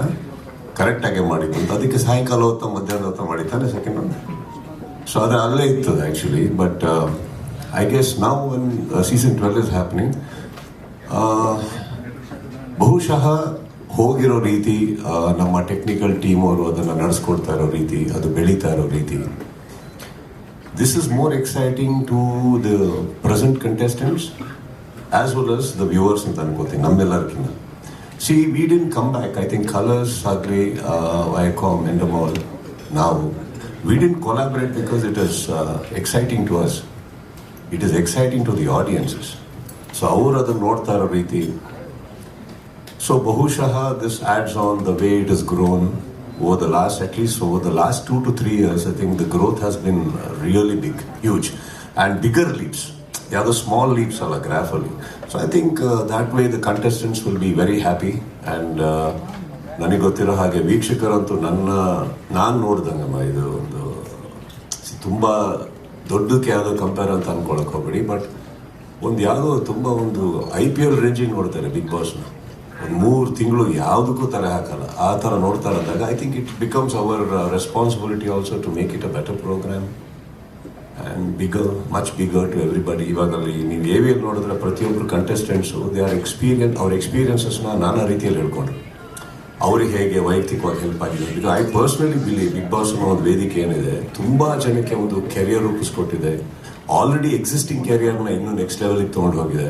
ಕರೆಕ್ಟಾಗೆ ಮಾಡಿದ್ದು ಅಂತ. ಅದಕ್ಕೆ ಸಾಯಂಕಾಲ ಹೊತ್ತು ಮಧ್ಯಾಹ್ನ ಹೊತ್ತು ಮಾಡಿದ್ದಾನೆ ಸೆಕೆಂಡ್ ಒನ್. ಸೊ ಅದು ಅಲ್ಲೇ ಇತ್ತು ಆ್ಯಕ್ಚುಲಿ. ಬಟ್ ಐ ಗೆಸ್ ನಾವು ಒನ್ ಸೀಸನ್ 12 ಇಸ್ ಹ್ಯಾಪ್ನಿಂಗ್. ಬಹುಶಃ ಹೋಗಿರೋ ರೀತಿ, ನಮ್ಮ ಟೆಕ್ನಿಕಲ್ ಟೀಮ್ ಅವರು ಅದನ್ನು ನಡೆಸ್ಕೊಡ್ತಾ ಇರೋ ರೀತಿ, ಅದು ಬೆಳೀತಾ ಇರೋ ರೀತಿ, this is more exciting to the present contestants as well as the viewers ಅಂತ ಅನ್ಕೋತೀನಿ, ನಮ್ಮೆಲ್ಲರಿಗಿಂತ. See, we didn't come back. I think Colors, Sagli, Viacom, Endemol, now, we didn't collaborate because it is exciting to us. It is exciting to the audiences. So, ಅವರು ಅದನ್ನು ನೋಡ್ತಾ ಇರೋ ರೀತಿ. So, ಬಹುಶಃ this adds on the way it has grown over the last 2 to 3 years. I think the growth has been really big, huge, and bigger leaps. Yeah, small leaps are like graphically. So I think that way the contestants will be very happy. And ನನಗೆ ಗೊತ್ತಿರೋ ಹಾಗೆ ವೀಕ್ಷಕರಂತೂ ನಾನು ನೋಡ್ದಂಗಮ್ಮ ಇದು ಒಂದು ತುಂಬ ದೊಡ್ಡಕ್ಕೆ ಯಾವುದೋ ಕಂಪೇರ್ ಅಂತ ಅನ್ಕೊಳಕ್ಕೆ ಹೋಗ್ಬೇಡಿ. ಬಟ್ ಒಂದು ಯಾವುದೋ ತುಂಬ ಒಂದು IPL ರೇಂಜಿಗೆ ನೋಡ್ತಾರೆ ಬಿಗ್ ಬಾಸ್ನ. 3 ತಿಂಗಳು ಯಾವುದಕ್ಕೂ ತಲೆ ಹಾಕಲ್ಲ. ಆ ಥರ ನೋಡ್ತಾ ಇದ್ದಾಗ I think it becomes our responsibility also to make it a better program and bigger, much bigger to everybody. ಇವಾಗಲ್ಲಿ ನೀವು AVL ನೋಡಿದ್ರೆ ಪ್ರತಿಯೊಬ್ಬರು ಕಂಟೆಸ್ಟೆಂಟ್ಸು ದೇ ಆರ್ ಅವ್ರ ಎಕ್ಸ್ಪೀರಿಯನ್ಸಸ್ನ ನಾನಾ ರೀತಿಯಲ್ಲಿ ಹೇಳ್ಕೊಂಡ್ರು. ಅವ್ರಿಗೆ ಹೇಗೆ ವೈಯಕ್ತಿಕವಾಗಿ ಹೆಲ್ಪ್ ಆಗಿದೆ. Because I personally believe Big Boss ಅನ್ನೋ ಒಂದು ವೇದಿಕೆ ಏನಿದೆ ತುಂಬ ಜನಕ್ಕೆ ಒಂದು ಕೆರಿಯರ್ ರೂಪಿಸ್ಕೊಟ್ಟಿದೆ. ಆಲ್ರೆಡಿ ಎಕ್ಸಿಸ್ಟಿಂಗ್ ಕೆರಿಯರ್ನ ಇನ್ನೂ ನೆಕ್ಸ್ಟ್ ಲೆವೆಲಿಗೆ ತೊಗೊಂಡು ಹೋಗಿದೆ.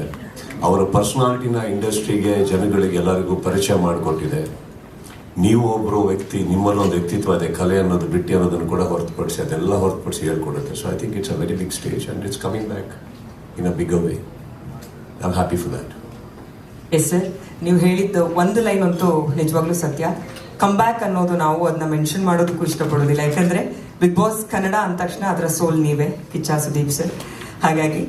ಅವರ ಪರ್ಸನಾಲಿಟಿನ ಇಂಡಸ್ಟ್ರಿಗೆ, ಜನಗಳಿಗೆ ಎಲ್ಲರಿಗೂ ಪರಿಚಯ ಮಾಡಿಕೊಟ್ಟಿದೆ. ನೀವು ಒಬ್ಬರು ವ್ಯಕ್ತಿ, ನಿಮ್ಮಲ್ಲೊಂದು ವ್ಯಕ್ತಿತ್ವ ಇದೆ, ಕಲೆ ಅನ್ನೋದು ಬಿಟ್ಟು ಅನ್ನೋದನ್ನು ಕೂಡ ಹೊರತುಪಡಿಸಿ ಅದೆಲ್ಲ ಹೊರತುಪಡಿಸಿ ಹೇಳ್ಕೊಡುತ್ತೆ. So I think it's a very big stage and it's coming back in a big way. I am happy for that. Yes sir, ನೀವು ಹೇಳಿದ್ದು ಒಂದು ಲೈನ್ ಅಂತೂ ನಿಜವಾಗ್ಲೂ ಸತ್ಯ. ಕಮ್ ಬ್ಯಾಕ್ ಅನ್ನೋದು ನಾವು ಅದನ್ನ ಮೆನ್ಷನ್ ಮಾಡೋದಕ್ಕೂ ಇಷ್ಟಪಡೋದಿಲ್ಲ. ಯಾಕಂದ್ರೆ ಬಿಗ್ ಬಾಸ್ ಕನ್ನಡ ಅಂದ ತಕ್ಷಣ ಅದರ ಸೋಲ್ ನೀವೇ, ಕಿಚ್ಚ ಸುದೀಪ್ ಸರ್. ಹಾಗಾಗಿ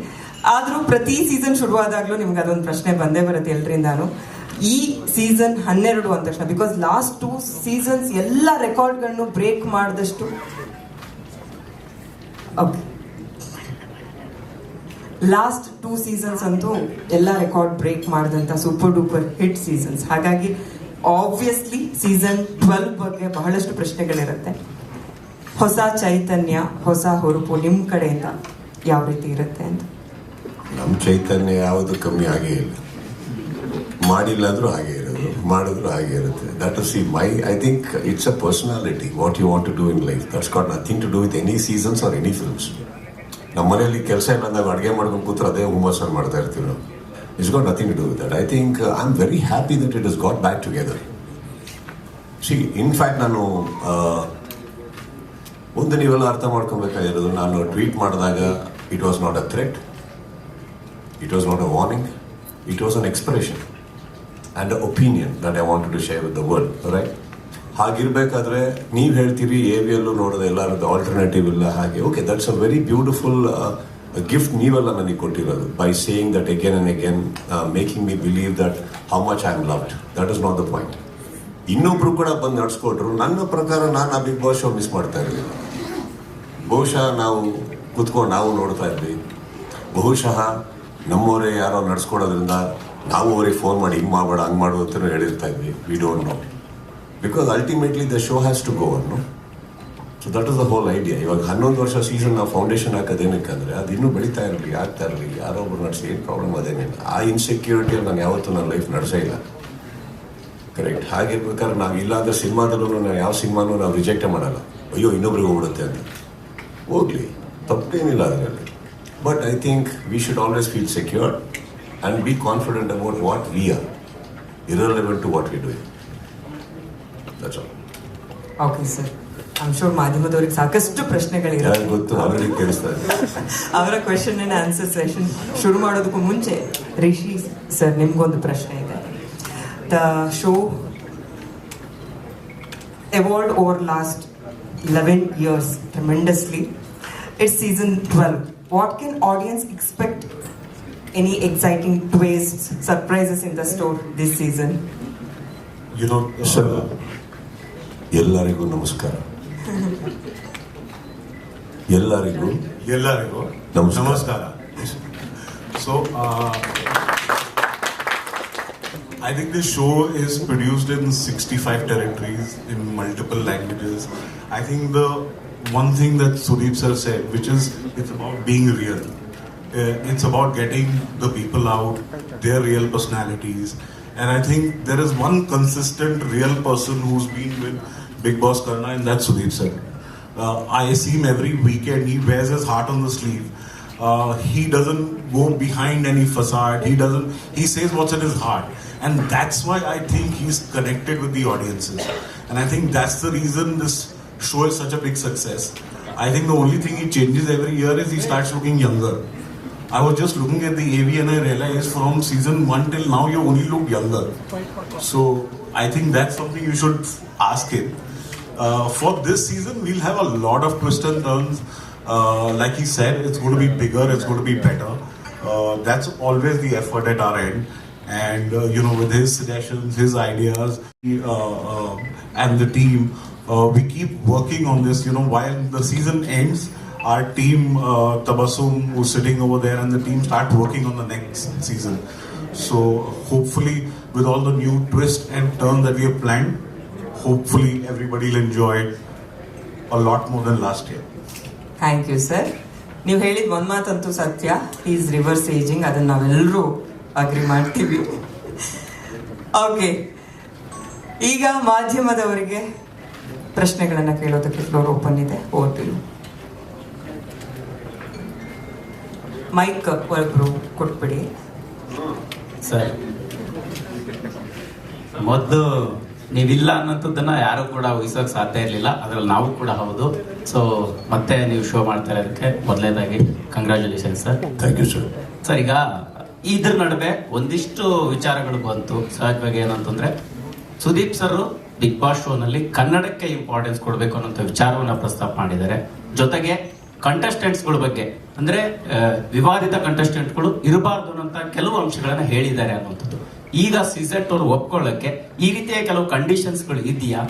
ಆದರೂ ಪ್ರತಿ ಸೀಸನ್ ಶುರುವಾದಾಗಲೂ ನಿಮ್ಗೆ ಅದೊಂದು ಪ್ರಶ್ನೆ ಬಂದೇ ಬರುತ್ತೆ ಎಲ್ಲರಿಂದಾನು. ಈ ಸೀಸನ್ 12 ಅಂದ ತಕ್ಷಣ, ಬಿಕಾಸ್ ಲಾಸ್ಟ್ 2 ಸೀಸನ್ಸ್ ಎಲ್ಲ ರೆಕಾರ್ಡ್ಗಳನ್ನು ಬ್ರೇಕ್ ಮಾಡಿದಷ್ಟು, ಓಕೆ, ಲಾಸ್ಟ್ 2 ಸೀಸನ್ಸ್ ಅಂತೂ ಎಲ್ಲ ರೆಕಾರ್ಡ್ ಬ್ರೇಕ್ ಮಾಡಿದಂಥ ಸೂಪರ್ ಡೂಪರ್ ಹಿಟ್ ಸೀಸನ್ಸ್. ಹಾಗಾಗಿ ಆಬ್ವಿಯಸ್ಲಿ ಸೀಸನ್ 12 ಬಗ್ಗೆ ಬಹಳಷ್ಟು ಪ್ರಶ್ನೆಗಳಿರುತ್ತೆ. ಹೊಸ ಚೈತನ್ಯ, ಹೊಸ ಹುರುಪು ನಿಮ್ಮ ಕಡೆಯಿಂದ ಯಾವ ರೀತಿ ಇರುತ್ತೆ ಅಂತ? ನಮ್ಮ ಚೈತನ್ಯ ಯಾವುದು ಕಮ್ಮಿ ಆಗೇ ಇಲ್ಲ. ಮಾಡಿಲ್ಲ ಅಂದ್ರೂ ಹಾಗೆ ಇರೋದು, ಮಾಡಿದ್ರು ಹಾಗೆ ಇರುತ್ತೆ. That is I think it's a personality, what you want to do in life. That's got nothing to do with any seasons or any films. ನಮ್ಮ ಮನೆಯಲ್ಲಿ ಕೆಲಸ ಇಲ್ಲ ಅಂದಾಗ ಅಡುಗೆ ಮಾಡ್ಕೊಂಡು ಕೂತ್ರೆ ಅದೇ ಹುಮ್ಮಸ್ಸಲ್ಲಿ ಮಾಡ್ತಾ ಇರ್ತೀವಿ ನಾವು. It's got nothing to do with that. I think I am very happy that it is got back together. In fact ನಾನು ಒಂದು ನೀವೆಲ್ಲ ಅರ್ಥ ಮಾಡ್ಕೊಬೇಕಾಗಿರೋದು, ನಾನು ಟ್ವೀಟ್ ಮಾಡಿದಾಗ it was not a threat, it was not a warning, it was an expression and a opinion that I wanted to share with the world, right? ಹಾಗಿರ್ಬೇಕಾದ್ರೆ ನೀವು ಹೇಳ್ತೀರಿ AVL ನೋಡೋದು ಎಲ್ಲರದ್ದು ಆಲ್ಟರ್ನೇಟಿವ್ ಇಲ್ಲ ಹಾಗೆ. Okay, that's a very beautiful gift ನೀವೆಲ್ಲ ನನಗೆ ಕೊಟ್ಟಿರೋದು, by saying that again and again, making me believe that how much I am loved. That is not the point. ಇನ್ನೊಬ್ರು ಕೂಡ ಬಂದು ನಡ್ಸ್ಕೊಟ್ರು. ನನ್ನ ಪ್ರಕಾರ ನಾನು ಆ ಬಿಗ್ ಬಾಸ್ ಶೋ ಮಿಸ್ ಮಾಡ್ತಾ ಇರಲಿಲ್ಲ. ಬಹುಶಃ ನಾವು ಕುತ್ಕೊಂಡು ನಾವು ನೋಡ್ತಾ ಇದ್ವಿ. ಬಹುಶಃ ನಮ್ಮವರೇ ಯಾರೋ ನಡ್ಸ್ಕೊಡೋದ್ರಿಂದ ನಾವು ಅವ್ರಿಗೆ ಫೋನ್ ಮಾಡಿ ಹಿಂಗೆ ಮಾಡಬೇಡ ಹಂಗೆ ಮಾಡು ಅಂತಲೂ ಹೇಳಿರ್ತಾ ಇದ್ವಿ. We don't know, because ultimately the show has to go on. So that is the whole idea. ಇವಾಗ 11 ವರ್ಷ ಸೀಸನ್ ನಾವು ಫೌಂಡೇಶನ್ ಹಾಕೋದೇನಕ್ಕಂದ್ರೆ ಅದು ಇನ್ನೂ ಬೆಳೀತಾ ಇರಲಿ, ಆಗ್ತಾ ಇರಲಿ, ಯಾರೊಬ್ರು ನಡೆಸಿ ಏನು ಪ್ರಾಬ್ಲಮ್ ಅದೇನಿಲ್ಲ. ಆ ಇನ್ಸೆಕ್ಯೂರಿಟಿಯಲ್ಲಿ ನಾನು ಯಾವತ್ತೂ ನನ್ನ ಲೈಫ್ ನಡೆಸೇ ಇಲ್ಲ. ಕರೆಕ್ಟ್. ಹಾಗಿರ್ಬೇಕಾದ್ರೆ ನಾವು ಇಲ್ಲಾಂದ್ರೆ ಸಿನಿಮಾದಲ್ಲೂ ನಾವು ಯಾವ ಸಿನಿಮಾನೂ ನಾವು ರಿಜೆಕ್ಟೇ ಮಾಡಲ್ಲ. ಅಯ್ಯೋ ಇನ್ನೊಬ್ರಿಗೆ ಹೋಗ್ಬಿಡುತ್ತೆ ಅಂತ. ಹೋಗ್ಲಿ, ತಪ್ಪೇನಿಲ್ಲ ಅದರಲ್ಲಿ. But I think we should always feel secured and be confident about what we are, irrelevant to what we doing. That's all. Okay sir, I'm sure ಮಾಧ್ಯಮದವ್ರಿಗೆ ಸಾಕಷ್ಟು ಪ್ರಶ್ನೆಗಳಿರುತ್ತೆ. ಗೊತ್ತು, ಆಲ್ರೆಡಿ ಕೇಳಿಸ್ತಾ ಇದೆ. ಅವರ ಕ್ವೆಶನ್ ಆ್ಯಂಡ್ ಆನ್ಸರ್ ಸೆಷನ್ ಶುರು ಮಾಡೋದಕ್ಕೂ ಮುಂಚೆ ರಿಷಿ ಸರ್ ನಿಮ್ಗೊಂದು ಪ್ರಶ್ನೆ ಇದೆ. The show evolved over last 11 years tremendously. It's season 12. What can audience expect? Any exciting twists, surprises in the store this season? You know, sir, ಎಲ್ಲರಿಗೂ ನಮಸ್ಕಾರ. ಎಲ್ಲರಿಗೂ ನಮಸ್ಕಾರ. So, I think this show is produced in 65 territories in multiple languages. I think the one thing that Sudeep sir said, which is it's about being real. It's about getting the people out, their real personalities. And I think there is one consistent real person who's been with Bigg Boss Karna, and that's Sudeep sir. I see him every weekend. He wears his heart on the sleeve. He doesn't go behind any facade. He says what's in his heart. And that's why I think he's connected with the audiences. And I think that's the reason this show is such a big success. I think the only thing he changes every year is he starts looking younger. I was just looking at the AV and I realized from season 1 till now you only look younger. So I think that's something you should ask him. For this season, we'll have a lot of twists and turns. Like he said, it's going to be bigger, it's going to be better. That's always the effort at our end. And with his suggestions, his ideas, and the team, we keep working on this. While the season ends, our team, Tabassum, who's sitting over there, and the team start working on the next season. So hopefully, with all the new twists and turns that we have planned, hopefully everybody will enjoy it a lot more than last year. Thank you sir. ನೀವು ಹೇಳಿದ ಒಂದು ಮಾತಂತೂ ಸತ್ಯ, ಈಸ್ ರಿವರ್ಸ್ ಏಜಿಂಗ್, ಅದನ್ನು ನಾವೆಲ್ಲರೂ ಅಗ್ರಿ ಮಾಡ್ತೀವಿ. ಓಕೆ, ಈಗ ಮಾಧ್ಯಮದವರಿಗೆ ಪ್ರಶ್ನೆಗಳನ್ನು ಕೇಳೋದಕ್ಕೆ ಫ್ಲೋರ್ ಓಪನ್ ಇದೆ. ಓದ್ತೀವಿ. ಮೈಕ್ ಒಬ್ಬರು ಕೊಟ್ಬಿಡಿ ಸರ್. ಮೊದಲು ನೀವಿಲ್ಲ ಅನ್ನೋಂಥದ್ದನ್ನ ಯಾರು ಕೂಡ ಊಹಿಸೋಕೆ ಸಾಧ್ಯ ಇರಲಿಲ್ಲ, ಅದ್ರಲ್ಲಿ ನಾವು ಕೂಡ ಹೌದು. ಸೊ ಮತ್ತೆ ನೀವು ಶೋ ಮಾಡ್ತಾ ಇರೋದಕ್ಕೆ ಮೊದಲನೇದಾಗಿ congratulation sir. Thank you sir. Sir, ಈಗ ಇದ್ರ ನಡುವೆ ಒಂದಿಷ್ಟು ವಿಚಾರಗಳು ಬಂತು. ಸಹಜವಾಗಿ ಏನಂತಂದ್ರೆ, ಸುದೀಪ್ ಸರ್ ಬಿಗ್ ಬಾಸ್ ಶೋನಲ್ಲಿ ಕನ್ನಡಕ್ಕೆ ಇಂಪಾರ್ಟೆನ್ಸ್ ಕೊಡಬೇಕು ಅನ್ನೋ ವಿಚಾರವನ್ನ ಪ್ರಸ್ತಾಪ ಮಾಡಿದ್ದಾರೆ. ಜೊತೆಗೆ ಕಂಟೆಸ್ಟೆಂಟ್ಸ್ಗಳ ಬಗ್ಗೆ, ಅಂದ್ರೆ ವಿವಾದಿತ ಕಂಟೆಸ್ಟೆಂಟ್ಗಳು ಇರಬಾರ್ದು ಅನ್ನೋಂಥ ಕೆಲವು ಅಂಶಗಳನ್ನ ಹೇಳಿದ್ದಾರೆ ಅನ್ನುವಂಥದ್ದು. ಈಗ ಸೀಸನ್ 2 ಒಪ್ಕೊಳ್ಳಕ್ಕೆ ಈ ರೀತಿಯ ಕೆಲವು ಕಂಡೀಷನ್ಸ್ಗಳು ಇದೆಯಾ?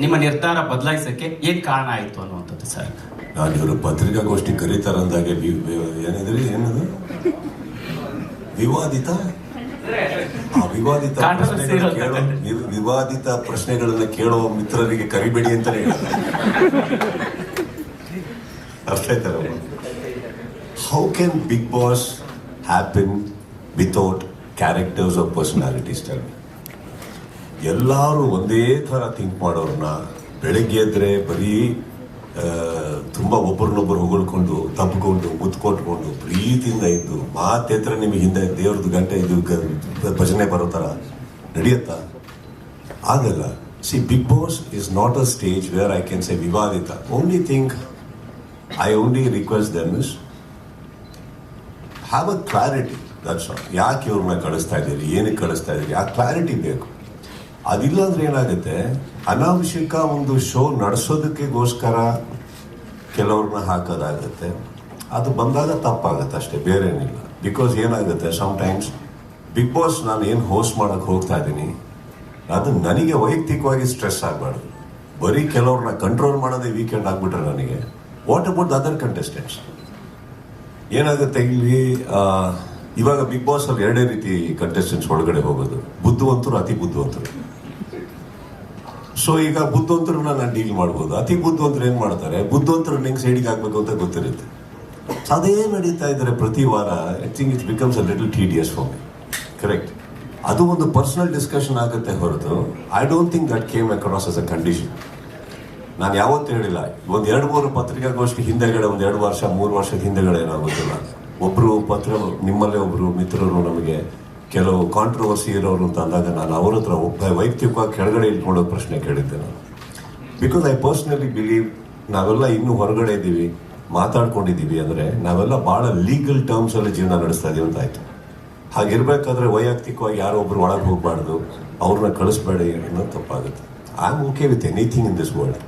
ನಿಮ್ಮ ನಿರ್ಧಾರ ಬದಲಾಯಿಸಕ್ಕೆ ಏನ್ ಕಾರಣ ಆಯ್ತು ಅನ್ನುವಂಥದ್ದು ಸರ್? ನಾನು ಇವರು ಪತ್ರಿಕಾಗೋಷ್ಠಿ ಕರೀತಾರಂದಾಗೆ ಏನಿದ್ರಿ ಏನದು ವಿವಾದಿತ ವಿವಾದಿತ ಪ್ರಶ್ನೆಗಳನ್ನ ಕೇಳೋ ಮಿತ್ರರಿಗೆ ಕರಿಬೇಡಿ ಅಂತಾನೆ ಅರ್ಥ ಆಯ್ತಾರ? How can Bigg Boss happen without characters of personalities? ಎಲ್ಲರೂ ಒಂದೇ ಥರ ಥಿಂಕ್ ಮಾಡೋರನ್ನ ಬೆಳಗ್ಗೆ ಎದ್ರೆ ಬರೀ ತುಂಬ ಒಬ್ಬರನ್ನೊಬ್ಬರು ಹೊಗಳ್ಕೊಂಡು ತಬ್ಕೊಂಡು ಮುತ್ಕೊಟ್ಕೊಂಡು ಪ್ರೀತಿಯಿಂದ ಇದ್ದು ಮಾತೆತ್ರ ನಿಮಗೆ ಹಿಂದೆ ದೇವ್ರದ್ದು ಗಂಟೆ ಇದು ಭಜನೆ ಬರೋ ಥರ ನಡೆಯುತ್ತಾ? ಆಗಲ್ಲ. See, Bigg Boss is not a stage where I can say ವಿವಾದಿತ. Only thing I only request them is have a clarity. That's all. ಯಾಕೆ ಇವ್ರನ್ನ ಕಳಿಸ್ತಾ ಇದ್ದೀರಿ, ಏನಕ್ಕೆ ಕಳಿಸ್ತಾ ಇದ್ದೀರಿ, ಆ ಕ್ಲಾರಿಟಿ ಬೇಕು. ಅದಿಲ್ಲ ಅಂದ್ರೆ ಏನಾಗುತ್ತೆ, ಅನಾವಶ್ಯಕ ಒಂದು ಶೋ ನಡೆಸೋದಕ್ಕೆಗೋಸ್ಕರ ಕೆಲವ್ರನ್ನ ಹಾಕೋದಾಗುತ್ತೆ. ಅದು ಬಂದಾಗ ತಪ್ಪಾಗುತ್ತೆ ಅಷ್ಟೇ, ಬೇರೆ ಏನಿಲ್ಲ. ಬಿಕಾಸ್ ಏನಾಗುತ್ತೆ, ಸಮ್ಟೈಮ್ಸ್ ಬಿಗ್ ಬಾಸ್ ನಾನು ಏನು ಹೋಸ್ಟ್ ಮಾಡೋಕ್ಕೆ ಹೋಗ್ತಾ ಇದ್ದೀನಿ, ಅದು ನನಗೆ ವೈಯಕ್ತಿಕವಾಗಿ ಸ್ಟ್ರೆಸ್ ಆಗಬಾರ್ದು. ಬರೀ ಕೆಲವ್ರನ್ನ ಕಂಟ್ರೋಲ್ ಮಾಡೋದೇ ವೀಕೆಂಡ್ ಆಗ್ಬಿಟ್ರೆ ನನಗೆ, what about the other contestants? ಏನಾಗುತ್ತೆ ಇಲ್ಲಿ, ಇವಾಗ ಬಿಗ್ ಬಾಸ್ ಅಲ್ಲಿ ಎರಡೇ ರೀತಿ ಕಂಟೆಸ್ಟೆಂಟ್ಸ್ ಒಳಗಡೆ ಹೋಗೋದು, ಬುದ್ಧಿವಂತರು, ಅತಿ ಬುದ್ಧಿವಂತರು. ಸೊ ಈಗ ಬುದ್ಧಿವಂತರನ್ನ ನಾನು ಡೀಲ್ ಮಾಡ್ಬೋದು. ಅತಿ ಬುದ್ಧಿವಂತರು ಏನ್ ಮಾಡ್ತಾರೆ, ಬುದ್ಧಿವಂತರನ್ನ ಹೆಂಗ್ ಸೈಡಿಗೆ ಹಾಕ್ಬೇಕು ಅಂತ ಗೊತ್ತಿರುತ್ತೆ. ಅದೇ ನಡೀತಾ ಇದ್ದಾರೆ ಪ್ರತಿ ವಾರ. I think it becomes a little tedious for me. Correct. ಅದು ಒಂದು ಪರ್ಸನಲ್ ಡಿಸ್ಕಷನ್ ಆಗುತ್ತೆ ಹೊರತು I don't think that came across as a condition. ನಾನು ಯಾವತ್ತೂ ಹೇಳಿಲ್ಲ. ಒಂದು 2-3 ಪತ್ರಿಕಾಗೋಷ್ಠಿ ಹಿಂದೆಗಡೆ, ಒಂದು 2 ವರ್ಷ 3 ವರ್ಷದ ಹಿಂದೆಗಡೆ ಏನಾಗುತ್ತಿಲ್ಲ, ಒಬ್ರು ನಿಮ್ಮಲ್ಲೇ ಒಬ್ರು ಮಿತ್ರರು ನಮಗೆ ಕೆಲವು ಕಾಂಟ್ರವರ್ಸಿ ಇರೋರು ಅಂತ ಅಂದಾಗ ನಾನು ಅವ್ರ ಹತ್ರ ವೈಯಕ್ತಿಕವಾಗಿ ಕೆಳಗಡೆ ಇಟ್ಕೊಳ್ಳೋ ಪ್ರಶ್ನೆ ಕೇಳಿದ್ದೆ ನಾನು. ಬಿಕಾಸ್ ಐ ಪರ್ಸನಲಿ ಬಿಲೀವ್ ನಾವೆಲ್ಲ ಇನ್ನೂ ಹೊರಗಡೆ ಇದ್ದೀವಿ, ಮಾತಾಡ್ಕೊಂಡಿದ್ದೀವಿ ಅಂದರೆ ನಾವೆಲ್ಲ ಭಾಳ ಲೀಗಲ್ ಟರ್ಮ್ಸ್ ಅಲ್ಲಿ ಜೀವನ ನಡೆಸ್ತಾ ಇದೀವಿ ಅಂತ ಆಯ್ತು. ಹಾಗಿರ್ಬೇಕಾದ್ರೆ ವೈಯಕ್ತಿಕವಾಗಿ ಯಾರೋ ಒಬ್ರು ಒಳಗೆ ಹೋಗ್ಬಾರ್ದು, ಅವ್ರನ್ನ ಕಳಿಸ್ಬೇಡಿ ಅನ್ನೋದು ತಪ್ಪಾಗುತ್ತೆ. I am okay with anything in this world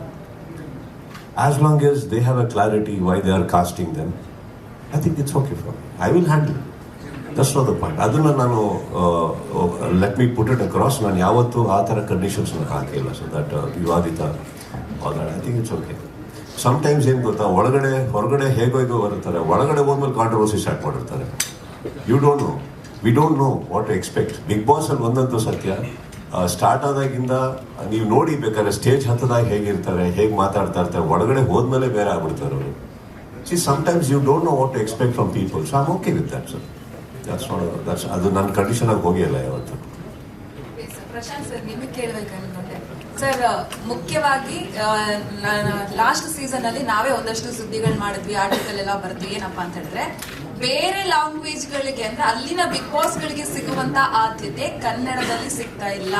as long as they have a clarity why they are casting them. I think it's okay for me. I will handle. That's not the point. ಅದನ್ನು ನಾನು let me put it across. ನಾನು ಯಾವತ್ತೂ ಆ ಥರ ಕಂಡೀಷನ್ಸ್ನ ಹಾಕಿಲ್ಲ. ಸೊ ದಟ್ ವಿವಾದಿತ I think it's okay. Sometimes ಏನು ಗೊತ್ತಾ, ಹೊರಗಡೆ ಹೇಗೋ ಬರುತ್ತಾರೆ, ಒಳಗಡೆ ಹೋದ್ಮೇಲೆ ಕಾಂಟ್ರವರ್ಸಿ ಸ್ಟಾರ್ಟ್ ಮಾಡಿರ್ತಾರೆ. We don't know what to expect. Big Boss ಅಲ್ಲಿ ಒಂದಂತೂ ಸತ್ಯ, ಸ್ಟಾರ್ಟ್ ಆದಾಗಿಂದ ನೀವು ನೋಡಿ ಬೇಕಾದ್ರೆ ಸ್ಟೇಜ್ ಹತ್ತದಾಗ ಹೇಗಿರ್ತಾರೆ, ಹೇಗೆ ಮಾತಾಡ್ತಾ ಇರ್ತಾರೆ, ಒಳಗಡೆ ಹೋದ್ಮೇಲೆ ಬೇರೆ ಆಗ್ಬಿಡ್ತಾರೆ ಅವರು. See, sometimes you don't know what to expect from people. So I am okay with that sir. ಅದು ನನ್ನ ಕಂಡೀಷನ್ ಆಗಿ ಹೋಗಿಲ್ಲ ಯಾವತ್ತು. ಪ್ರಶಾಂತ್ ಸರ್, ನಿಮಗೆ ಕೇಳಬೇಕಂದ್ರೆ ಸರ್, ಮುಖ್ಯವಾಗಿ ಲಾಸ್ಟ್ ಸೀಸನ್ ಅಲ್ಲಿ ನಾವೇ ಒಂದಷ್ಟು ಸುದ್ದಿಗಳು ಮಾಡಿದ್ವಿ, ಆರ್ಟಿಕಲ್ ಎಲ್ಲ ಬರ್ತೀವಿ. ಏನಪ್ಪಾ ಅಂತ ಹೇಳಿದ್ರೆ, ಬೇರೆ ಲ್ಯಾಂಗ್ವೇಜ್ ಗಳಿಗೆ ಅಂದ್ರೆ ಅಲ್ಲಿನ ಬಿಗ್ ಬಾಸ್ ಗಳಿಗೆ ಸಿಗುವಂತ ಆದ್ಯತೆ ಕನ್ನಡದಲ್ಲಿ ಸಿಗ್ತಾ ಇಲ್ಲ.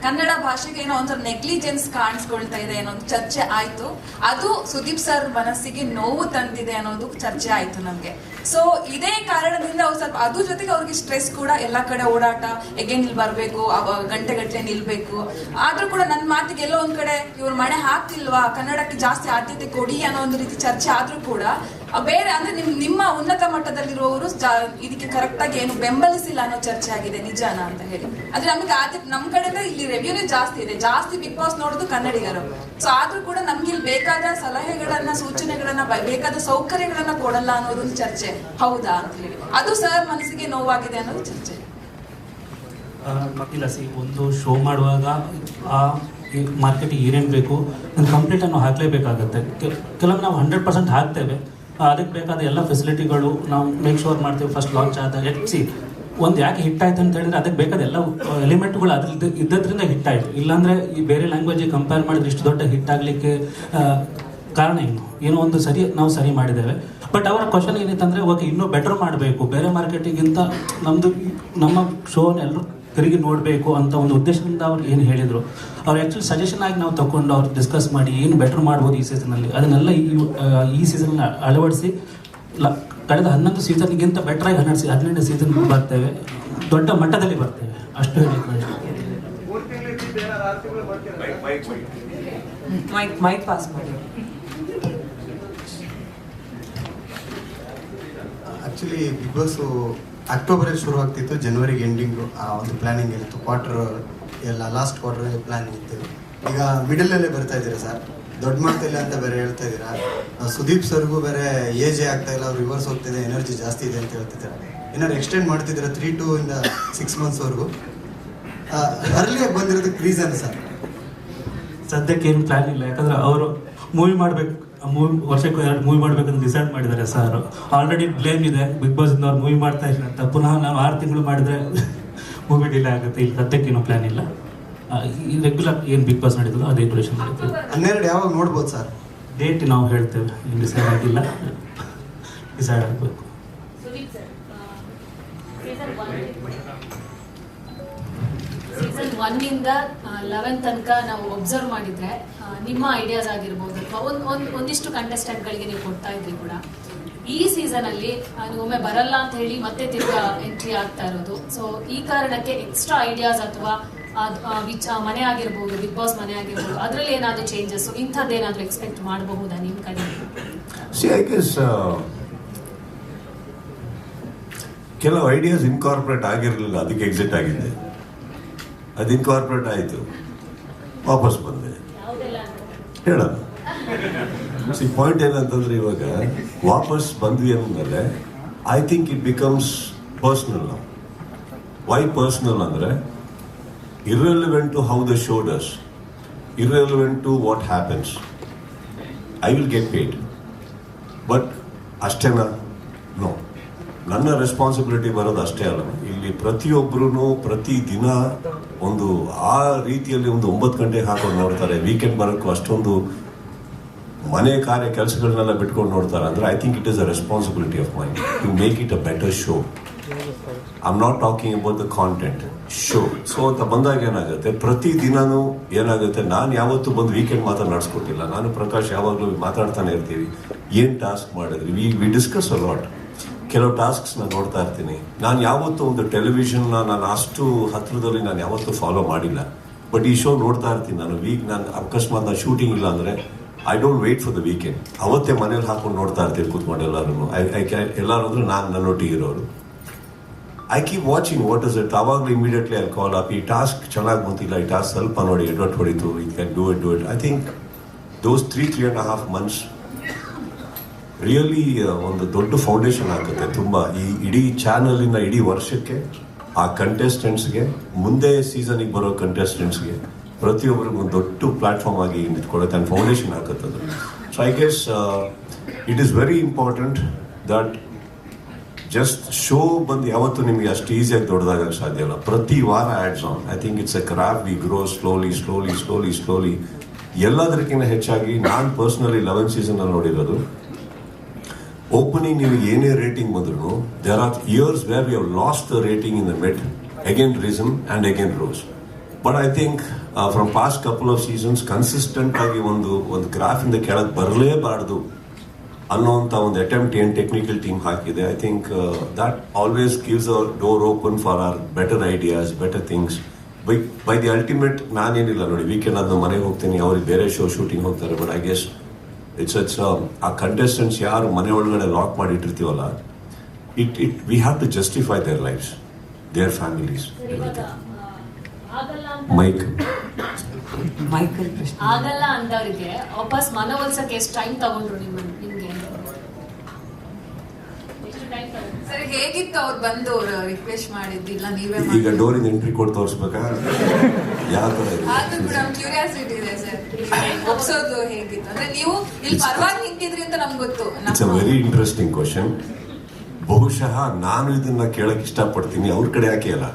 ಕನ್ನಡ ಭಾಷೆಗೆ ಏನೋ ಒಂಥರ ನೆಗ್ಲಿಜೆನ್ಸ್ ಕಾಣಿಸ್ಕೊಳ್ತಾ ಇದೆ ಅನ್ನೋ ಒಂದು ಚರ್ಚೆ ಆಯ್ತು. ಅದು ಸುದೀಪ್ ಸರ್ ಮನಸ್ಸಿಗೆ ನೋವು ತಂದಿದೆ ಅನ್ನೋದು ಚರ್ಚೆ ಆಯ್ತು ನಮ್ಗೆ. ಸೊ ಇದೇ ಕಾರಣದಿಂದ ಅವ್ರು ಸ್ವಲ್ಪ, ಅದ್ರ ಜೊತೆಗೆ ಅವ್ರಿಗೆ ಸ್ಟ್ರೆಸ್ ಕೂಡ, ಎಲ್ಲ ಕಡೆ ಓಡಾಟ, ಎಗೇನ್ ಇಲ್ಲಿ ಬರ್ಬೇಕು, ಗಂಟೆ ನಿಲ್ಬೇಕು. ಆದ್ರೂ ಕೂಡ ನನ್ನ ಮಾತಿಗೆ ಎಲ್ಲೋ ಒಂದ್ ಕಡೆ ಇವ್ರು ಮಣೆ ಹಾಕ್ತಿಲ್ವಾ, ಕನ್ನಡಕ್ಕೆ ಜಾಸ್ತಿ ಆದ್ಯತೆ ಕೊಡಿ ಅನ್ನೋ ಒಂದು ರೀತಿ ಚರ್ಚೆ ಆದ್ರೂ ಕೂಡ ಬೇರೆ ಅಂದ್ರೆ ನಿಮ್ಮ ಉನ್ನತ ಮಟ್ಟದಲ್ಲಿರುವವರು ಇದಕ್ಕೆ ಕರೆಕ್ಟ್ ಆಗಿ ಏನು ಬೆಂಬಲಿಸಿಲ್ಲ ಅನ್ನೋ ಚರ್ಚೆ ಆಗಿದೆ. ನಿಜಾನ ಅಂತ ಹೇಳಿ, ಆದ್ರೆ ನಮ್ಗೆ ಆದ್ಯತೆ ನಮ್ ಕಡೆಯಿಂದ ಇಲ್ಲಿ ರೆವ್ಯೂನೇ ಜಾಸ್ತಿ ಇದೆ, ಜಾಸ್ತಿ ಬಿಗ್ ಬಾಸ್ ನೋಡೋದು ಕನ್ನಡಿಗರು. ಸೊ ಆದ್ರೂ ಕೂಡ ನಮ್ಗೆ ಇಲ್ಲಿ ಬೇಕಾದ ಸಲಹೆಗಳನ್ನ, ಸೂಚನೆಗಳನ್ನ, ಬೇಕಾದ ಸೌಕರ್ಯಗಳನ್ನ ಕೊಡಲ್ಲ ಅನ್ನೋದೊಂದು ಚರ್ಚೆ. ಹೌದಾ ಅಂತ ಹೇಳಿ, ಅದು ಸರ್ ಮನಸ್ಸಿಗೆ ನೋವಾಗಿದೆ ಅನ್ನೋದು ಚರ್ಚೆ. ಇಲ್ಲ ಒಂದು ಶೋ ಮಾಡುವಾಗ ಆ ಮಾರ್ಕೆಟಿಗೆ ಏನೇನು ಬೇಕು ನಾನು ಕಂಪ್ಲೀಟ್ ನಾವು ಹಾಕಲೇಬೇಕಾಗತ್ತೆ. ಕೆಲವೊಮ್ಮೆ ನಾವು 100% ಹಾಕ್ತೇವೆ, ಅದಕ್ಕೆ ಬೇಕಾದ ಎಲ್ಲ ಫೆಸಿಲಿಟಿಗಳು ನಾವು ಮೇಕ್ ಶೋರ್ ಮಾಡ್ತೇವೆ. ಫಸ್ಟ್ ಲಾಂಚ್ ಆದಾಗ ಒಂದು ಯಾಕೆ ಹಿಟ್ ಆಯ್ತು ಅಂತ ಹೇಳಿದ್ರೆ ಅದಕ್ಕೆ ಬೇಕಾದ ಎಲ್ಲ ಎಲಿಮೆಂಟ್ಗಳು ಅದ್ರದ್ದು ಇದ್ದದ್ರಿಂದ ಹಿಟ್ ಆಯಿತು. ಇಲ್ಲಾಂದರೆ ಈ ಬೇರೆ ಲ್ಯಾಂಗ್ವೇಜಿಗೆ ಕಂಪೇರ್ ಮಾಡಿದ್ರೆ ಇಷ್ಟು ದೊಡ್ಡ ಹಿಟ್ ಆಗಲಿಕ್ಕೆ ಕಾರಣ ಏನೋ ಒಂದು ನಾವು ಸರಿ ಮಾಡಿದ್ದೇವೆ. ಬಟ್ ಅವರ ಕ್ವಶನ್ ಏನಿತ್ತಂದರೆ ಓಕೆ ಇನ್ನೂ ಬೆಟರ್ ಮಾಡಬೇಕು, ಬೇರೆ ಮಾರ್ಕೆಟಿಗಿಂತ ನಮ್ಮ ಶೋನ ಎಲ್ಲರೂ ತಿರುಗಿ ನೋಡಬೇಕು ಅಂತ ಒಂದು ಉದ್ದೇಶದಿಂದ ಅವ್ರು ಏನು ಹೇಳಿದರು, ಅವ್ರು ಆ್ಯಕ್ಚುಲಿ ಸಜೆಷನ್ ಆಗಿ ನಾವು ತಗೊಂಡು ಅವ್ರು ಡಿಸ್ಕಸ್ ಮಾಡಿ ಏನು ಬೆಟರ್ ಮಾಡ್ಬೋದು ಈ ಸೀಸನಲ್ಲಿ, ಅದನ್ನೆಲ್ಲ ಈ ಸೀಸನ್ ಅಳವಡಿಸಿ ಕಳೆದ 11 ಸೀಸನ್ಗಿಂತ ಬೆಟರಾಗಿ 12 ಸೀಸನ್ ಬರ್ತೇವೆ, ದೊಡ್ಡ ಮಟ್ಟದಲ್ಲಿ ಬರ್ತೇವೆ. ಅಷ್ಟು ಹೇಳಿ ಮೈಕ್ ಪಾಸ್ ಮಾಡಿ. ಆ್ಯಕ್ಚುಲಿ ಬಿಗ್ ಬಾಸು ಅಕ್ಟೋಬರಲ್ಲಿ ಶುರು ಆಗ್ತಿತ್ತು, ಜನವರಿಗೆ ಎಂಡಿಂಗು ಆ ಒಂದು ಪ್ಲ್ಯಾನಿಂಗ್ ಇತ್ತು. ಲಾಸ್ಟ್ ಕ್ವಾರ್ಟರ್ ಪ್ಲ್ಯಾನಿಂಗ್ ಇತ್ತು. ಈಗ ಮಿಡಲಲ್ಲೇ ಬರ್ತಾ ಇದ್ದೀರಾ ಸರ್, ದೊಡ್ಡ ಮಾಡ್ತಿಲ್ಲ ಅಂತ ಬೇರೆ ಹೇಳ್ತಾ ಇದ್ದೀರಾ. ಸುದೀಪ್ ಸರ್ಗೂ ಬೇರೆ ಏಜೇ ಆಗ್ತಾ ಇಲ್ಲ, ಅವ್ರು ರಿವರ್ಸ್ ಹೋಗ್ತಿದೆ, ಎನರ್ಜಿ ಜಾಸ್ತಿ ಇದೆ ಅಂತ ಹೇಳ್ತಿದ್ದಾರೆ. ಏನಾದ್ರು ಎಕ್ಸ್ಟೆಂಡ್ ಮಾಡ್ತಿದ್ದೀರಾ 3 to 6 ಮಂತ್ಸ್ವರೆಗೂ? ಅರ್ಲಿಯಾಗಿ ಬಂದಿರೋದಕ್ಕೆ ರೀಸನ್ ಸರ್? ಸದ್ಯಕ್ಕೆ ಏನು ಪ್ಲ್ಯಾನ್ ಇಲ್ಲ, ಯಾಕಂದರೆ ಅವರು ಮೂವಿ ಮಾಡಬೇಕು, ವರ್ಷಕ್ಕೆ 2 ಮೂವಿ ಮಾಡ್ಬೇಕಂತ ಡಿಸೈಡ್ ಮಾಡಿದ್ದಾರೆ ಸರ್. ಆಲ್ರೆಡಿ ಬ್ಲೇಮ್ ಇದೆ ಬಿಗ್ ಬಾಸಿಂದ ಅವ್ರು ಮೂವಿ ಮಾಡ್ತಾ ಇಲ್ಲ ಅಂತ. ಪುನಃ ನಾವು 6 ತಿಂಗಳು ಮಾಡಿದರೆ ಮೂವಿ ಡಿಲೇ ಆಗುತ್ತೆ. ಇಲ್ಲಿ ಸದ್ಯಕ್ಕೇನು ಪ್ಲ್ಯಾನ್ ಇಲ್ಲ. ಈ ರೆಗ್ಯುಲರ್ ಏನು ಬಿಗ್ ಬಾಸ್ ನಡೀತದೋ ಅದೇ ಡ್ಯೂರೇಷನ್ ನಡೀತದೆ. 12 ಯಾವಾಗ ನೋಡ್ಬೋದು ಸರ್? ಡೇಟ್ ನಾವು ಹೇಳ್ತೇವೆ, ಏನು ಡಿಸೈಡ್ ಆಗಿಲ್ಲ, ಡಿಸೈಡ್ ಆಗಬೇಕು. ಸೀಸನ್ 1 ಇಂದ 11 ತನಕ ನಾವು ಒಬ್ಸರ್ವ್ ಮಾಡಿದ್ರೆ ನಿಮ್ಮ ಐಡಿಯಾಸ್ ಆಗಿರ್ಬೋದು ಅಥವಾ ಒಂದಿಷ್ಟು ಕಂಟೆಸ್ಟೆಂಟ್ಗಳಿಗೆ ನೀವು ಕೊಡ್ತಾ ಇದ್ರಿ ಕೂಡ. ಈ ಸೀಸನ್ ಅಲ್ಲಿ ಒಮ್ಮೆ ಬರಲ್ಲ ಅಂತ ಹೇಳಿ ಮತ್ತೆ ತಿರ್ಗಾ ಎಂಟ್ರಿ ಆಗ್ತಾ ಇರೋದು. ಸೊ ಈ ಕಾರಣಕ್ಕೆ ಎಕ್ಸ್ಟ್ರಾ ಐಡಿಯಾಸ್ ಅಥವಾ ಮನೆ ಆಗಿರ್ಬೋದು, ಬಿಗ್ ಬಾಸ್ ಮನೆ ಆಗಿರ್ಬೋದು, ಅದರಲ್ಲಿ ಏನಾದರೂ ಚೇಂಜಸ್ ಇಂಥದ್ದೇನಾದರೂ ಎಕ್ಸ್ಪೆಕ್ಟ್ ಮಾಡಬಹುದಾ ನಿಮ್ಮ ಕಡೆ? ಕೆಲವು ಐಡಿಯಾಸ್ ಇನ್ಕಾರ್ಪೊರೇಟ್ ಆಗಿರಲಿಲ್ಲ, ಅದಕ್ಕೆ ಎಕ್ಸಿಟ್ ಆಗಿದ್ದೆ. ಅದು ಇನ್ಕಾರ್ಪೊರೇಟ್ ಆಯಿತು, ವಾಪಸ್ ಬಂದೆ. ಹೇಳೋಣ ಪಾಯಿಂಟ್ ಏನಂತಂದ್ರೆ, ಇವಾಗ ವಾಪಸ್ ಬಂದ್ವಿ ಅಂದಮೇಲೆ I think it becomes personal. Why personal ಅಂದರೆ irrelevant to how the show does, irrelevant to what happens. I will get paid. But ಅಷ್ಟೇನಾ? ನೋ. ನನ್ನ ರೆಸ್ಪಾನ್ಸಿಬಿಲಿಟಿ ಬರೋದು ಅಷ್ಟೇ ಅಲ್ಲ. ಇಲ್ಲಿ ಪ್ರತಿಯೊಬ್ಬರೂ ಪ್ರತಿ ದಿನ ಒಂದು ಆ ರೀತಿಯಲ್ಲಿ ಒಂದು 9 ಗಂಟೆಗೆ ಹಾಕೊಂಡು ನೋಡ್ತಾರೆ. ವೀಕೆಂಡ್ ಬರೋಕ್ಕೂ ಅಷ್ಟೊಂದು ಮನೆ ಕಾರ್ಯ ಕೆಲಸಗಳನ್ನೆಲ್ಲ ಬಿಟ್ಕೊಂಡು ನೋಡ್ತಾರೆ. ಅಂದರೆ I think it is a responsibility of mind to make it a better show. I am not talking about the content, show. So ಅಂತ ಬಂದಾಗ ಏನಾಗುತ್ತೆ, ಪ್ರತಿ ದಿನನೂ ಏನಾಗುತ್ತೆ, ನಾನು ಯಾವತ್ತೂ ಬಂದು ವೀಕೆಂಡ್ ಮಾತ್ರ ನಡೆಸ್ಕೊಟ್ಟಿಲ್ಲ. ನಾನು ಪ್ರಕಾಶ್ ಯಾವಾಗಲೂ ಮಾತಾಡ್ತಾನೆ ಇರ್ತೀವಿ, ಏನು ಟಾಸ್ಕ್ ಮಾಡಿದ್ರಿ, ವಿ ಡಿಸ್ಕಸ್ ಅ ಲಾಟ್. ಕೆಲವು ಟಾಸ್ಕ್ಸ್ ನಾನು ನೋಡ್ತಾ ಇರ್ತೀನಿ. ನಾನು ಯಾವತ್ತೂ ಒಂದು ಟೆಲಿವಿಷನ್ನ ನಾನು ಅಷ್ಟು ಹತ್ತಿರದಲ್ಲಿ ನಾನು ಯಾವತ್ತೂ ಫಾಲೋ ಮಾಡಿಲ್ಲ. ಬಟ್ ಈ ಶೋ ನೋಡ್ತಾ ಇರ್ತೀನಿ ನಾನು. ನಾನು ಅಕಸ್ಮಾತ್ ನಾನು ಶೂಟಿಂಗ್ ಇಲ್ಲ ಅಂದರೆ I don't wait for the weekend, ಅವತ್ತೇ ಮನೇಲಿ ಹಾಕೊಂಡು ನೋಡ್ತಾ ಇರ್ತೀನಿ ಕೂತ್ಕೊಂಡು ಎಲ್ಲರೂ. ಎಲ್ಲರೂ ಅಂದರೆ ನಾನು ನನ್ನೊಟ್ಟಿಗೆ ಇರೋರು. I keep watching what is it. ಅವಾಗಲೂ ಇಮಿಡಿಯೇಟ್ಲಿ ಐ ಕಾಲ್ ಅಪ್, ಈ ಟಾಸ್ಕ್ ಚೆನ್ನಾಗಿ ಬಂತಿಲ್ಲ, ಈ ಟಾಸ್ಕ್ ಸ್ವಲ್ಪ ನೋಡಿ, ಎಡವಟ್ ಹೊಡಿತು, it can do it. I think those 3.5 months really ಒಂದು ದೊಡ್ಡ ಫೌಂಡೇಶನ್ ಆಗುತ್ತೆ ತುಂಬ. ಈ ಇಡೀ ಚಾನಲಿನ ಇಡೀ ವರ್ಷಕ್ಕೆ, ಆ ಕಂಟೆಸ್ಟೆಂಟ್ಸ್ಗೆ, ಮುಂದೆ ಸೀಸನಿಗೆ ಬರೋ ಕಂಟೆಸ್ಟೆಂಟ್ಸ್ಗೆ, ಪ್ರತಿಯೊಬ್ಬರಿಗೂ ಒಂದು ದೊಡ್ಡ ಪ್ಲಾಟ್ಫಾರ್ಮ್ ಆಗಿ ನಿಂತ್ಕೊಳ್ಳುತ್ತೆ, ಆ್ಯಂಡ್ ಫೌಂಡೇಶನ್ ಆಗುತ್ತದು. So I guess it is very important that just show ಬಂದು ಯಾವತ್ತೂ ನಿಮಗೆ ಅಷ್ಟು ಈಸಿಯಾಗಿ ದೊಡ್ಡದಾಗಕ್ಕೆ ಸಾಧ್ಯ ಇಲ್ಲ. ಪ್ರತಿ ವಾರ ads on. I think it's A craft. We grow slowly. ಎಲ್ಲದಕ್ಕಿಂತ ಹೆಚ್ಚಾಗಿ ನಾನು ಪರ್ಸ್ನಲಿ 11 ಸೀಸನಲ್ಲಿ ನೋಡಿರೋದು, ಓಪನಿಂಗ್ ನೀವು ಏನೇ ರೇಟಿಂಗ್ ಬಂದ್ರು, there are years where we have lost the rating in the mid, again reason and again rose. But I think from past couple of seasons consistent ಆಗಿ ಒಂದು ಗ್ರಾಫಿಂದ ಕೆಳಗೆ ಬರಲೇಬಾರ್ದು ಅನ್ನೋಂಥ ಒಂದು ಅಟೆಂಪ್ಟ್ ಏನು ಟೆಕ್ನಿಕಲ್ ಟೀಮ್ ಹಾಕಿದೆ. I think that always gives a door open for our better ideas, better things. By the ultimate ನಾನೇನಿಲ್ಲ ನೋಡಿ, ವೀಕೆಂಡ್ ಅದನ್ನ ಮನೆಗೆ ಹೋಗ್ತೀನಿ, ಅವ್ರಿಗೆ ಬೇರೆ ಶೋ ಶೂಟಿಂಗ್ ಹೋಗ್ತಾರೆ. ಬಟ್ ಐ ಗೆಸ್ ಇಟ್ಸ್ ಆ ಕಂಟೆಸ್ಟೆಂಟ್ಸ್ ಯಾರು ಮನೆ ಒಳಗಡೆ ಲಾಕ್ ಮಾಡಿ ಇಟ್ಟಿರ್ತೀವಲ್ಲ, we have to justify their lives, their families. ಆಗಲ್ಲ ಅಂದವರಿಗೆ ವಾಪಸ್ ಮನವೊಲಿಸಕ್ಕೆ ಎಷ್ಟು ಟೈಮ್ ತಗೊಂಡ್ರು ನಿಮ್ಗೆ? ಎಷ್ಟು ಟೈಮ್ ತಗೊಂಡ್ರು? ಸರ್ ಹೇಗಿತ್ತು ಅವ್ರು ಬಂದು ರಿಕ್ವೆಸ್ಟ್ ಮಾಡಿದ್ದಿಲ್ಲ ನೀವೇ ಈಗ ಡೋರಿಂದ ಎಂಟ್ರಿ ಕೊಟ್ಟು ತೋರಿಸ್ಬೇಕಾ? ಯಾವ ತರ ಇದೆ? ಆದ್ರೂ ಕೂಡ ಕ್ಯೂರಿಯಾಸಿಟಿ ಇದೆ ಸರ್, ಒಪ್ಸೋದು ಹೇಗಿತ್ತು ಅಂದ್ರೆ ನೀವು ಇಲ್ಲಿ ಪರವಾಗಿ ನಿಂತಿದ್ರಿ ಅಂತ ನಮ್ಗೆ ಗೊತ್ತು. It's a very interesting question. ಬಹುಶಃ ನಾನು ಇದನ್ನ ಕೇಳಕ್ ಇಷ್ಟಪಡ್ತೀನಿ, ಅವ್ರ ಕಡೆ ಯಾಕೆ ಅಲ್ಲ,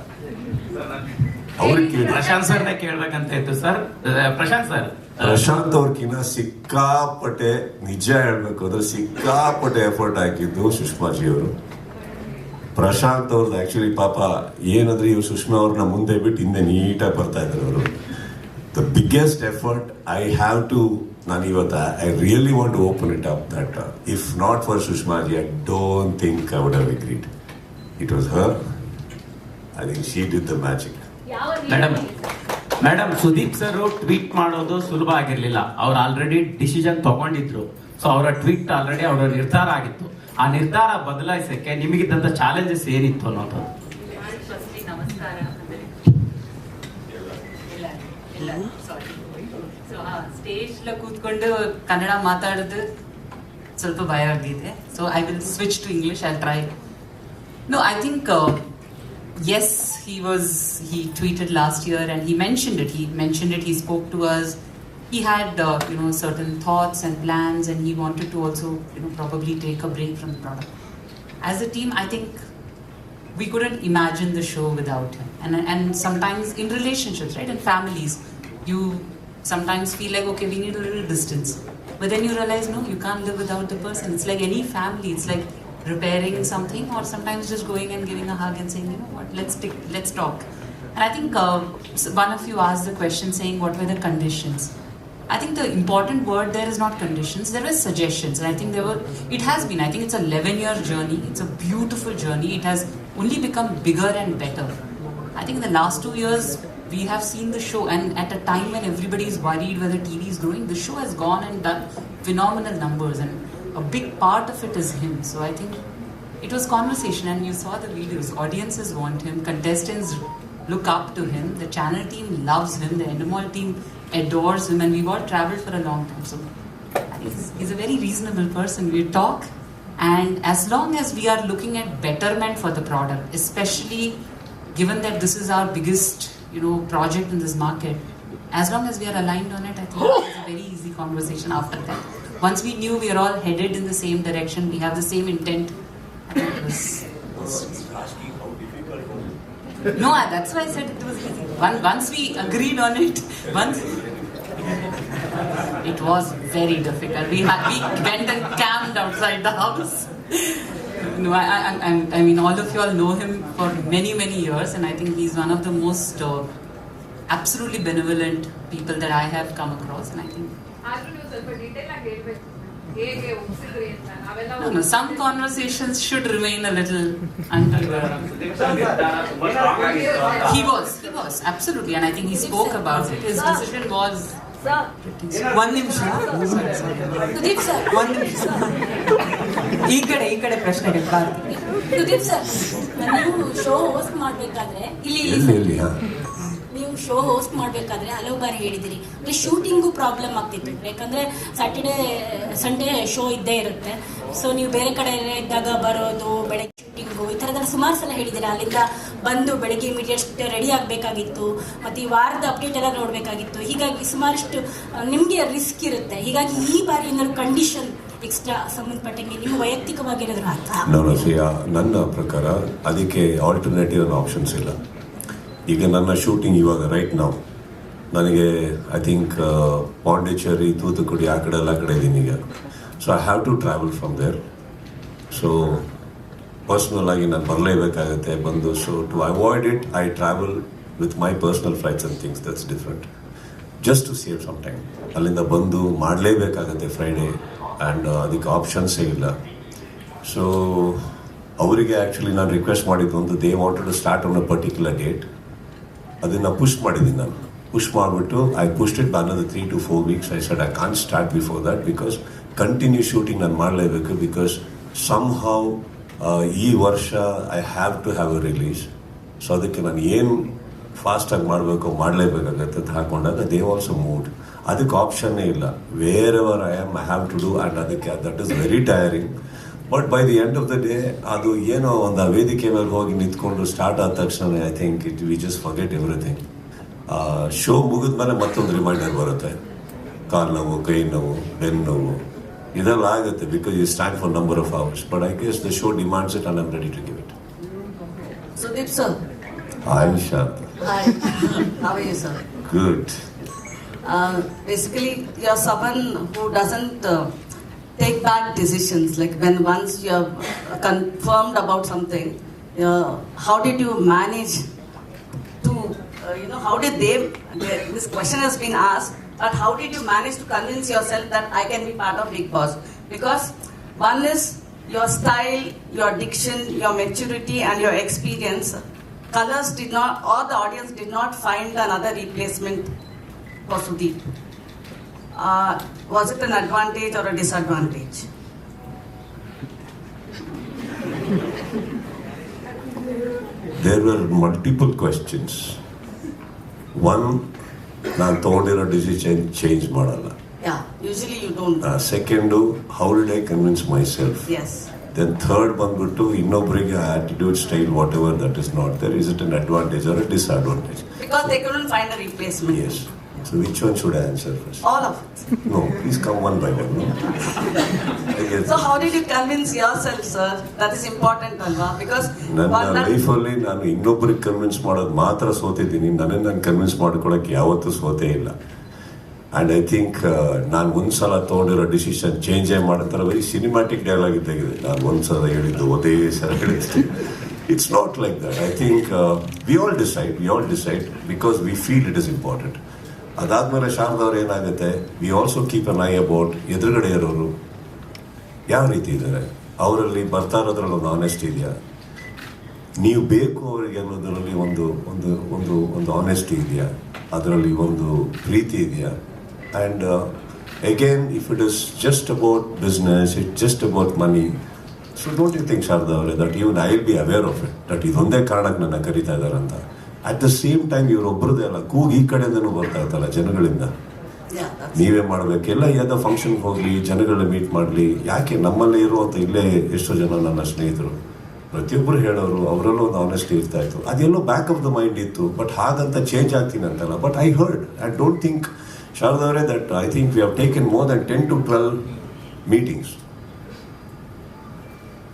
ಅವ್ರಿಗೆ ಕೇಳಿ. ಪ್ರಶಾಂತ್ ಸರ್ನೇ ಕೇಳ್ಬೇಕಂತ ಇತ್ತು ಸರ್. ಪ್ರಶಾಂತ್ ಅವ್ರಕಿನ್ನ ಸಿಕ್ಕಾಪಟ್ಟೆ, ನಿಜ ಹೇಳ್ಬೇಕು ಅಂದ್ರೆ ಸಿಕ್ಕಾಪಟ್ಟೆ ಎಫರ್ಟ್ ಹಾಕಿದ್ದು ಸುಷ್ಮಾಜಿ ಅವರು. ಪ್ರಶಾಂತ್ ಅವ್ರದ್ದು ಆಕ್ಚುಲಿ ಪಾಪ ಏನಂದ್ರೆ ಇವ್ರು ಸುಷ್ಮಾ ಅವ್ರನ್ನ ಮುಂದೆ ಬಿಟ್ಟು ಹಿಂದೆ ನೀಟಾಗಿ ಬರ್ತಾ ಇದ್ರು ಅವರು. The biggest effort I have to, ನಾನು ಇವತ್ತು I really want to open it up that if not for ಸುಷ್ಮಾಜಿ I don't think I would have agreed. It was her. I think she did the magic. Madam Sudeep sir tweet ಮಾಡೋದು ಸುಲಭ ಆಗಿರ್ಲಿಲ್ಲ. ಅವ್ರು ಆಲ್ರೆಡಿ ಡಿಸಿಷನ್ ತಗೊಂಡಿದ್ರು. ಸೊ ಅವರ ಟ್ವೀಟ್ ಆಲ್ರೆಡಿ ಅವರ ನಿರ್ಧಾರ ಆಗಿತ್ತು. ಆ ನಿರ್ಧಾರ ಬದಲಾಯಿಸಕ್ಕೆ ನಿಮಗಿದ್ದಂತ ಚಾಲೆಂಜಸ್ ಏನಿತ್ತು ಅನ್ನೋದು? ನಮಸ್ಕಾರ. ಸ್ಟೇಜ್ ಕೂತ್ಕೊಂಡು ಕನ್ನಡ ಮಾತಾಡೋದು ಸ್ವಲ್ಪ ಭಯ ಆಗಿದೆ. So I will switch to English. I try. No, I think yes, he tweeted last year and he mentioned it. He spoke to us. He had certain thoughts and plans, and he wanted to also probably take a break from the product. As a team, I think we couldn't imagine the show without him. And sometimes in relationships, right, in families, you sometimes feel like, okay, we need a little distance, but then you realize, no, you can't live without the person. It's like any family. It's like repairing something, or sometimes just going and giving a hug and saying, you know what, let's talk. And I think one of you asked the question saying what were the conditions. I think the important word there is not conditions, there were suggestions. And I think it has been, I think it's a 11-year journey. It's a beautiful journey. It has only become bigger and better. I think in the last 2 years we have seen the show, and at a time when everybody is worried whether TV is growing, the show has gone and done phenomenal numbers, and a big part of it is him. So I think it was conversation, and you saw the videos. Audiences want him, contestants look up to him, the channel team loves him, the Endemol team adores him, and we've all traveled for a long time. So I think he's a very reasonable person. We talk, and as long as we are looking at betterment for the product, especially given that this is our biggest project in this market, as long as we are aligned on it, I think it's a very easy conversation after that. Once we knew we are all headed in the same direction, we have the same intent, I think it was... No, that's why I said it was easy. Once we agreed on it, it was very difficult. We went and camped outside the house. No, I mean, all of you all know him for many, many years, and I think he's one of the most absolutely benevolent people that I have come across, and I think... No, some conversations should remain a little until he was absolutely, and I think he spoke about it. His decision was ಒಂದ್ ನಿಮಿಷ ಈ ಕಡೆ ಪ್ರಶ್ನೆಗೆ ಸುದೀಪ್ ಸರ್, ನೀವು ಶೋ ಹೋಸ್ಟ್ ಮಾಡ್ಬೇಕಾದ್ರೆ ಹಲವು ಬಾರಿ ಹೇಳಿದಿರಿ ಅಂದ್ರೆ ಶೂಟಿಂಗು ಪ್ರಾಬ್ಲಮ್ ಆಗ್ತಿತ್ತು. ಯಾಕಂದ್ರೆ ಸ್ಯಾಟರ್ಡೆ ಸಂಡೇ ಶೋ ಇದ್ದೇ ಇರುತ್ತೆ. ಸೊ ನೀವು ಬೇರೆ ಕಡೆ ಇದ್ದಾಗ ಬರೋದು, ಬೆಳಗ್ಗೆ ಶೂಟಿಂಗು, ಈ ಥರದೆಲ್ಲ ಸುಮಾರು ಸಲ ಹೇಳಿದ್ದೀರಾ. ಅಲ್ಲಿಂದ ಬಂದು ಬೆಳಗ್ಗೆ ಇಮಿಡಿಯೇಟ್ ರೆಡಿ ಆಗಬೇಕಾಗಿತ್ತು, ಮತ್ತು ಈ ವಾರದ ಅಪ್ಡೇಟ್ ಎಲ್ಲ ನೋಡಬೇಕಾಗಿತ್ತು. ಹೀಗಾಗಿ ಸುಮಾರಷ್ಟು ನಿಮಗೆ ರಿಸ್ಕ್ ಇರುತ್ತೆ. ಹೀಗಾಗಿ ಈ ಬಾರಿ ಏನಾದ್ರು ಕಂಡೀಷನ್ ಎಕ್ಸ್ಟ್ರಾ ಸಂಬಂಧಪಟ್ಟಂಗೆ ನಿಮ್ಮ ವೈಯಕ್ತಿಕವಾಗಿ ಏನಾದ್ರು ನನ್ನ ಪ್ರಕಾರ ಅದಕ್ಕೆ ಆಲ್ಟರ್ನೇಟಿವ್ ಆಪ್ಷನ್ಸ್ ಇಲ್ಲ. ಈಗ ನನ್ನ ಶೂಟಿಂಗ್ ಇವಾಗ ರೈಟ್ ನಾವು ನನಗೆ ಐ ಥಿಂಕ್ ಪಾಂಡಿಚೇರಿ, ತೂತುಕುಡಿ ಆ ಕಡೆ ಎಲ್ಲ ಕಡೆ ಇದ್ದೀನಿ ಈಗ. So I have to travel from there. So personal ಆಗಿ ನಾನು ಬರಲೇಬೇಕಾಗುತ್ತೆ ಬಂದು. So to avoid it I travel with my personal flights and things. That's different. Just to save some time. ಅಲ್ಲಿಂದ ಬಂದು ಮಾಡಲೇಬೇಕಾಗತ್ತೆ ಫ್ರೈಡೇ, ಆ್ಯಂಡ್ ಅದಕ್ಕೆ ಆಪ್ಷನ್ಸೇ ಇಲ್ಲ. ಸೊ ಅವರಿಗೆ ಆ್ಯಕ್ಚುಲಿ ನಾನು ರಿಕ್ವೆಸ್ಟ್ ಮಾಡಿದ್ದು ಒಂದು, they wanted to start on a particular date. ಅದನ್ನು ಪುಷ್ ಮಾಡಿದ್ದೀನಿ ನಾನು. ಪುಷ್ ಮಾಡಿಬಿಟ್ಟು ಐ ಪುಷ್ಡ್ ಇಟ್ ಅನ್ನೋದು 3 to 4 weeks. I said I can't start before that because continue shooting ನಾನು ಮಾಡಲೇಬೇಕು. ಬಿಕಾಸ್ ಸಮ್ ಹೌ ಈ ವರ್ಷ I have to have a release. So ಅದಕ್ಕೆ ನಾನು ಏನು ಫಾಸ್ಟಾಗಿ ಮಾಡಬೇಕು ಮಾಡಲೇಬೇಕಾಗತ್ತೆ ಅಂತ ಹಾಕೊಂಡಾಗ ದೇ ಆಲ್ಸೋ ಮೂಡ್. ಅದಕ್ಕೆ ಆಪ್ಷನ್ನೇ ಇಲ್ಲ. Wherever I have to do, and ಅದಕ್ಕೆ that is very tiring. But by the end of the day ಅದು ಏನೋ ಒಂದು ಆ ವೇದಿಕೆ ಮೇಲೆ ಹೋಗಿ ನಿಂತ್ಕೊಂಡು ಸ್ಟಾರ್ಟ್ ಆದ ತಕ್ಷಣ I think we just forget everything. Show ಮುಗಿದ್ಮೇಲೆ ಮತ್ತೊಂದು ರಿಮೈಂಡರ್ ಬರುತ್ತೆ, ಕಾಲು ನೋವು, ಕೈ ನೋವು, ಬೆನ್ನು ನೋವು, ಇದೆಲ್ಲ ಆಗುತ್ತೆ because you stand for number of hours. But I guess the show demands it and I am ready to give it. Sudeep sir. Hi Shant. Hi. How are you, sir? Good. Basically, you're someone who doesn't take bad decisions. Like when once you have confirmed about something, how did you manage to, how did this question has been asked, but how did you manage to convince yourself that I can be part of Bigg Boss? Because one is your style, your diction, your maturity and your experience. Colors did not, or the audience did not find another replacement for Sudeep. Was it an advantage or a disadvantage? There were multiple questions. One, ನಾನು ತಗೊಂಡಿರೋ ಡಿಸಿಷನ್ ಚೇಂಜ್ ಮಾಡಲ್ಲ. Yeah, usually you don't. Second, how did I convince myself? Yes. Then third ಬಂದ್ಬಿಟ್ಟು ಇನ್ನೊಬ್ಬರಿಗೆ attitude style whatever that is not there, is it an advantage or a disadvantage? Because they couldn't find a replacement. Yes. So which one should I answer first? All of it. No, please come one by one. No? So how did you convince yourself, sir? That is important, alva? Because ನನ್ನ ಲೈಫಲ್ಲಿ ನಾನು ಇನ್ನೊಬ್ಬರಿಗೆ ಕನ್ವಿನ್ಸ್ ಮಾಡೋದು ಮಾತ್ರ ಸೋತಿದ್ದೀನಿ. ನಾನು ಕನ್ವಿನ್ಸ್ ಮಾಡ್ಕೊಳಕ್ಕೆ ಯಾವತ್ತೂ ಸೋತೇ ಇಲ್ಲ. ಆ್ಯಂಡ್ ಐ ಥಿಂಕ್ ನಾನು ಒಂದ್ಸಲ ತೊಗೊಂಡಿರೋ ಡಿಸಿಷನ್ ಚೇಂಜೇ ಮಾಡ್ತಾರೆ. ವೆರಿ ಸಿನಿಮ್ಯಾಟಿಕ್ ಡೈಲಾಗ್ ಇದ್ದಾಗಿದೆ. ನಾನು ಒಂದ್ಸಲ ಹೇಳಿದ್ದು ಒಂದೇ ಸಲ ಹೇಳಿದ್ದೆ. It's not like that. I think we all decide because we feel it is important. ಅದಾದಮೇಲೆ ಶಾರದವ್ರು ಏನಾಗುತ್ತೆ, we also keep an eye about ಎದುರುಗಡೆ ಇರೋರು ಯಾವ ರೀತಿ ಇದ್ದಾರೆ, ಅವರಲ್ಲಿ ಬರ್ತಾ ಇರೋದ್ರಲ್ಲಿ ಒಂದು ಆನೆಸ್ಟ್ ಇದೆಯಾ, ನೀವು ಬೇಕು ಅವರಿಗೆ ಅನ್ನೋದರಲ್ಲಿ ಒಂದು ಆನೆಸ್ಟಿ ಇದೆಯಾ, ಅದರಲ್ಲಿ ಒಂದು ಪ್ರೀತಿ ಇದೆಯಾ. And again if it is just about business, it just about money, so don't you think Sharada ಅವರೇ that even I will be aware of it, that ಇದೊಂದೇ ಕಾರಣಕ್ಕೆ ನನ್ನ ಕರೀತಾ ಇದ್ದಾರಂತ. ಅಟ್ ದ ಸೇಮ್ ಟೈಮ್ ಇವರೊಬ್ಬರದೇ ಅಲ್ಲ, ಕೂಗು ಈ ಕಡೆಯಿಂದನೂ ಬರ್ತಾ ಇರ್ತಲ್ಲ ಜನಗಳಿಂದ, ನೀವೇ ಮಾಡಬೇಕೆಲ್ಲ. ಯಾವುದೋ ಫಂಕ್ಷನ್ಗೆ ಹೋಗಲಿ, ಜನಗಳನ್ನ ಮೀಟ್ ಮಾಡಲಿ, ಯಾಕೆ ನಮ್ಮಲ್ಲೇ ಇರುವಂಥ ಇಲ್ಲೇ ಎಷ್ಟೋ ಜನ ನನ್ನ ಸ್ನೇಹಿತರು ಪ್ರತಿಯೊಬ್ಬರು ಹೇಳೋರು, ಅವರಲ್ಲೂ ಒಂದು ಆನೆಸ್ಟಿ ಇರ್ತಾ ಇತ್ತು. ಅದೆಲ್ಲೋ ಬ್ಯಾಕ್ ಆಫ್ ದ ಮೈಂಡ್ ಇತ್ತು, ಬಟ್ ಹಾಗಂತ ಚೇಂಜ್ ಆಗ್ತೀನಿ ಅಂತಲ್ಲ. But I heard, I don't think ಶಾರದವರೇ that I think we have taken more than 10 to 12 meetings.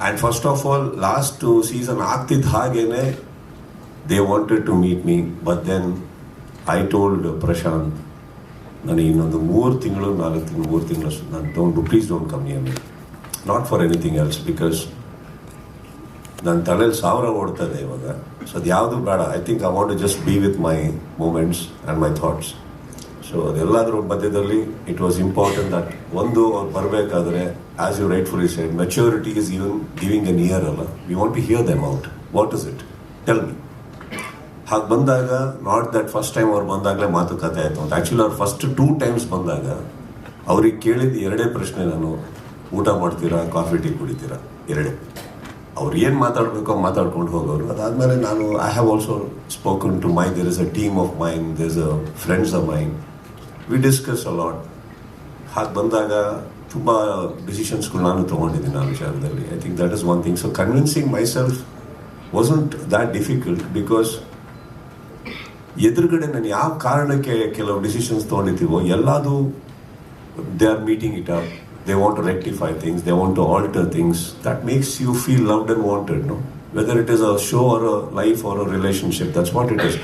And first of all last season ಆಗ್ತಿದ್ದ ಹಾಗೇನೆ they wanted to meet me, but then I told Prashant, ನನಗೆ ಇನ್ನೊಂದು 3 ತಿಂಗಳು ನಾನು please don't come near me, not for anything else, because ನನ್ನ ತಲೆಯಲ್ಲಿ 1000 ಓಡ್ತದೆ ಇವಾಗ. ಸೊ ಅದು ಯಾವುದು ಬೇಡ. I think I want to just be with my moments and my thoughts. So ಅದೆಲ್ಲದರ ಮಧ್ಯದಲ್ಲಿ ಇಟ್ ವಾಸ್ ಇಂಪಾರ್ಟೆಂಟ್ ದಟ್ ಅವ್ರು ಬರಬೇಕಾದ್ರೆ, as you rightfully said, maturity is even giving an ear ಅಲ್ಲ. We want to hear them out. What is it, tell me. ಹಾಗೆ ಬಂದಾಗ, ನಾಟ್ ದಟ್ ಫಸ್ಟ್ ಟೈಮ್ ಅವ್ರು ಬಂದಾಗಲೇ ಮಾತುಕತೆ ಆಯಿತು ಅಂತ. ಆ್ಯಕ್ಚುಲಿ ಅವ್ರು ಫಸ್ಟ್ 2 times ಬಂದಾಗ ಅವ್ರಿಗೆ ಕೇಳಿದ 2 ಪ್ರಶ್ನೆ ನಾನು, ಊಟ ಮಾಡ್ತೀರಾ, ಕಾಫಿ ಟೀ ಕುಡಿತೀರಾ, 2. ಅವ್ರು ಏನು ಮಾತಾಡಬೇಕೋ ಮಾತಾಡ್ಕೊಂಡು ಹೋಗೋರು. ಅದಾದಮೇಲೆ ನಾನು I have also spoken to my, there is a team of mine, there is a friends of mine, we discuss a lot. ಹಾಗೆ ಬಂದಾಗ ತುಂಬ ಡಿಸಿಷನ್ಸ್ಗಳು ನಾನು ತೊಗೊಂಡಿದ್ದೀನಿ ಆ ವಿಚಾರದಲ್ಲಿ. I think that is one thing. So convincing myself wasn't that difficult, because ಎದುರುಗಡೆ ನಾನು ಯಾವ ಕಾರಣಕ್ಕೆ ಕೆಲವು ಡಿಸಿಷನ್ಸ್ ತೊಗೊಂಡಿದ್ದೀವೋ ಎಲ್ಲದು they are meeting it up, they want to rectify things, they want to alter things, that makes you feel loved and wanted. No whether it is a show or a life or a relationship, that's what it is.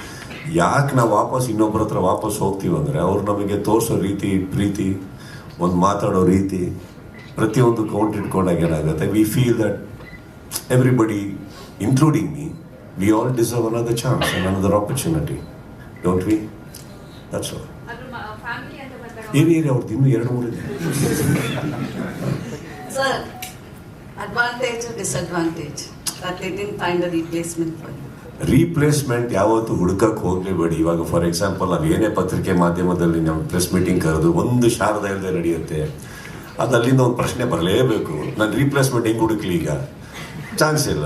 ಯಾಕೆ ನಾವು ಇನ್ನೊಬ್ಬರ ಹತ್ರ ವಾಪಸ್ ಹೋಗ್ತೀವಂದರೆ, ಅವ್ರು ನಮಗೆ ತೋರಿಸೋ ರೀತಿ, ಪ್ರೀತಿ, ಒಂದು ಮಾತಾಡೋ ರೀತಿ, ಪ್ರತಿಯೊಂದು ಕೌಂಟ್ ಇಟ್ಕೊಂಡಾಗ ಏನಾಗುತ್ತೆ, we feel that everybody including me, we all deserve another chance and another opportunity, don't we? That's all. ಅವ್ರದ್ದು ಇನ್ನೂ 2-3 ಇದೆ. Sir, advantage or disadvantage that they didn't find a replacement for you? Replacement ಯಾವತ್ತು ಹುಡುಕಕ್ಕೆ ಹೋಗಲೇಬೇಡಿ. ಇವಾಗ ಫಾರ್ ಎಕ್ಸಾಂಪಲ್ ನಾವು ಏನೇ ಪತ್ರಿಕೆ ಮಾಧ್ಯಮದಲ್ಲಿ ನಮ್ಮ ಪ್ರೆಸ್ ಮೀಟಿಂಗ್ ಕರೆದು ಒಂದು ಶಾರದಾ ಇಲ್ಲದೆ ನಡೆಯುತ್ತೆ, ಅದು ಅಲ್ಲಿಂದ ಒಂದು ಪ್ರಶ್ನೆ ಬರಲೇಬೇಕು, ನಾನು ರೀಪ್ಲೇಸ್ಮೆಂಟ್ ಹೆಂಗೆ ಹುಡುಕ್ಲಿ? ಈಗ ಚಾನ್ಸ್ ಇಲ್ಲ.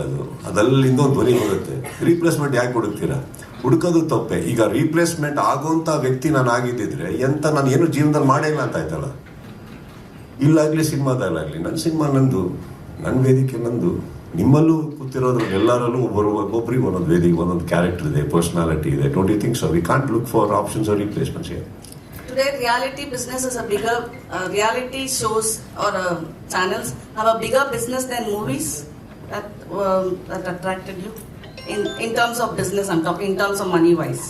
ಅದಲ್ಲಿಂದ ಒಂದು ಧ್ವನಿ ಹೋಗುತ್ತೆ, ರೀಪ್ಲೇಸ್ಮೆಂಟ್ ಯಾಕೆ ಹುಡುಕ್ತೀರಾ? ಹುಡುಕೋದು ತಪ್ಪೆ. ಈಗ ರೀಪ್ಲೇಸ್ಮೆಂಟ್ ಆಗುವಂಥ ವ್ಯಕ್ತಿ ನಾನು ಆಗಿದ್ದಿದ್ರೆ ನಾನು ಏನು ಜೀವನದಲ್ಲಿ ಮಾಡೇ ಇಲ್ಲ ಅಂತ ಆಯ್ತಲ್ಲ. ಇಲ್ಲಾಗಲಿ ಸಿನಿಮಾದಲ್ಲಾಗಲಿ, ನನ್ನ ಸಿನಿಮಾ ನಂದು, ನನ್ನ ವೇದಿಕೆ ನಂದು, ನಿಮ್ಮಲ್ಲೂ ಕೂತಿರೋದ್ರಲ್ಲಿ ಎಲ್ಲರಲ್ಲೂ ಒಬ್ಬೊಬ್ಬರಿಗೆ ಒಂದೊಂದು ವೇದಿಕೆ, ಒಂದೊಂದು ಕ್ಯಾರೆಕ್ಟರ್ ಇದೆ, ಪರ್ಸನಾಲಿಟಿ ಇದೆ. Don't you think so? We can't look for options or replacements here. Today, reality business is a bigger, reality shows or channels have a bigger business than movies. That attracted you in terms of business. I'm talking in terms of money wise.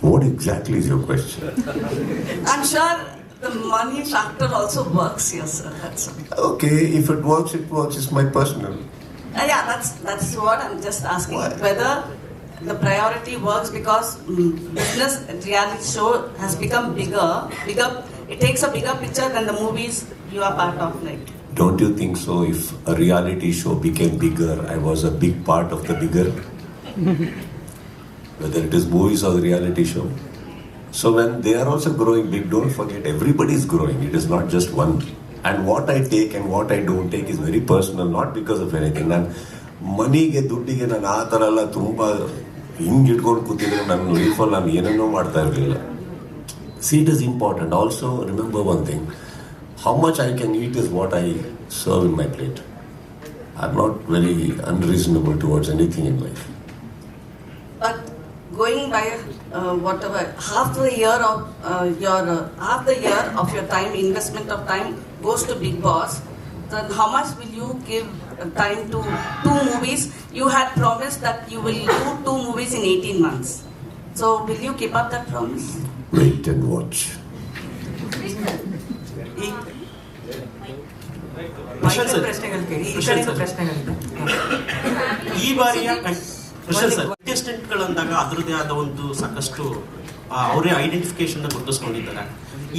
What exactly is your question? I'm sure the money factor also works here, sir. That's Okay, if it works, it works. It's my personal. yeah. That's what I'm just asking. Why? Whether the priority works because business reality show has become bigger. It takes a bigger picture than the movies you are part of. Like, Don't you think so? If a reality show became bigger, I was a big part of the bigger. Whether it is movies or the reality show. So when they are also growing big, don't forget everybody is growing. It is not just one. And what I take and what I don't take is very personal, not because of anything. ನಾನು ಮನಿಗೆ ದುಡ್ಡಿಗೆ ನಾನು ಆ ಥರ ಎಲ್ಲ ತುಂಬ ಹಿಂಗೆ ಇಟ್ಕೊಂಡು ಕೂತಿದ್ರೆ ನನ್ನ ಲೈಫಲ್ಲಿ ನಾನು ಏನೇನೋ ಮಾಡ್ತಾ ಇರಲಿಲ್ಲ. See, it is important. Also, remember one thing. How much I can eat is what I serve in my plate. I'm not very unreasonable towards anything in life. but going by whatever half the year of your time, investment of time goes to Bigg Boss, then how much will you give time to 2 movies? You had promised that you will do 2 movies in 18 months. So will you keep up that promise? Wait and watch. ಈ ಬಾರಿಯ ಕಂಟೆಸ್ಟೆಂಟ್ಗಳು ಅಂದಾಗ ಅದರದೇ ಆದ ಒಂದು ಸಾಕಷ್ಟು ಅವರೇ ಐಡೆಂಟಿಫಿಕೇಶನ್ ಗುರುತಿಸ್ಕೊಂಡಿದ್ದಾರೆ.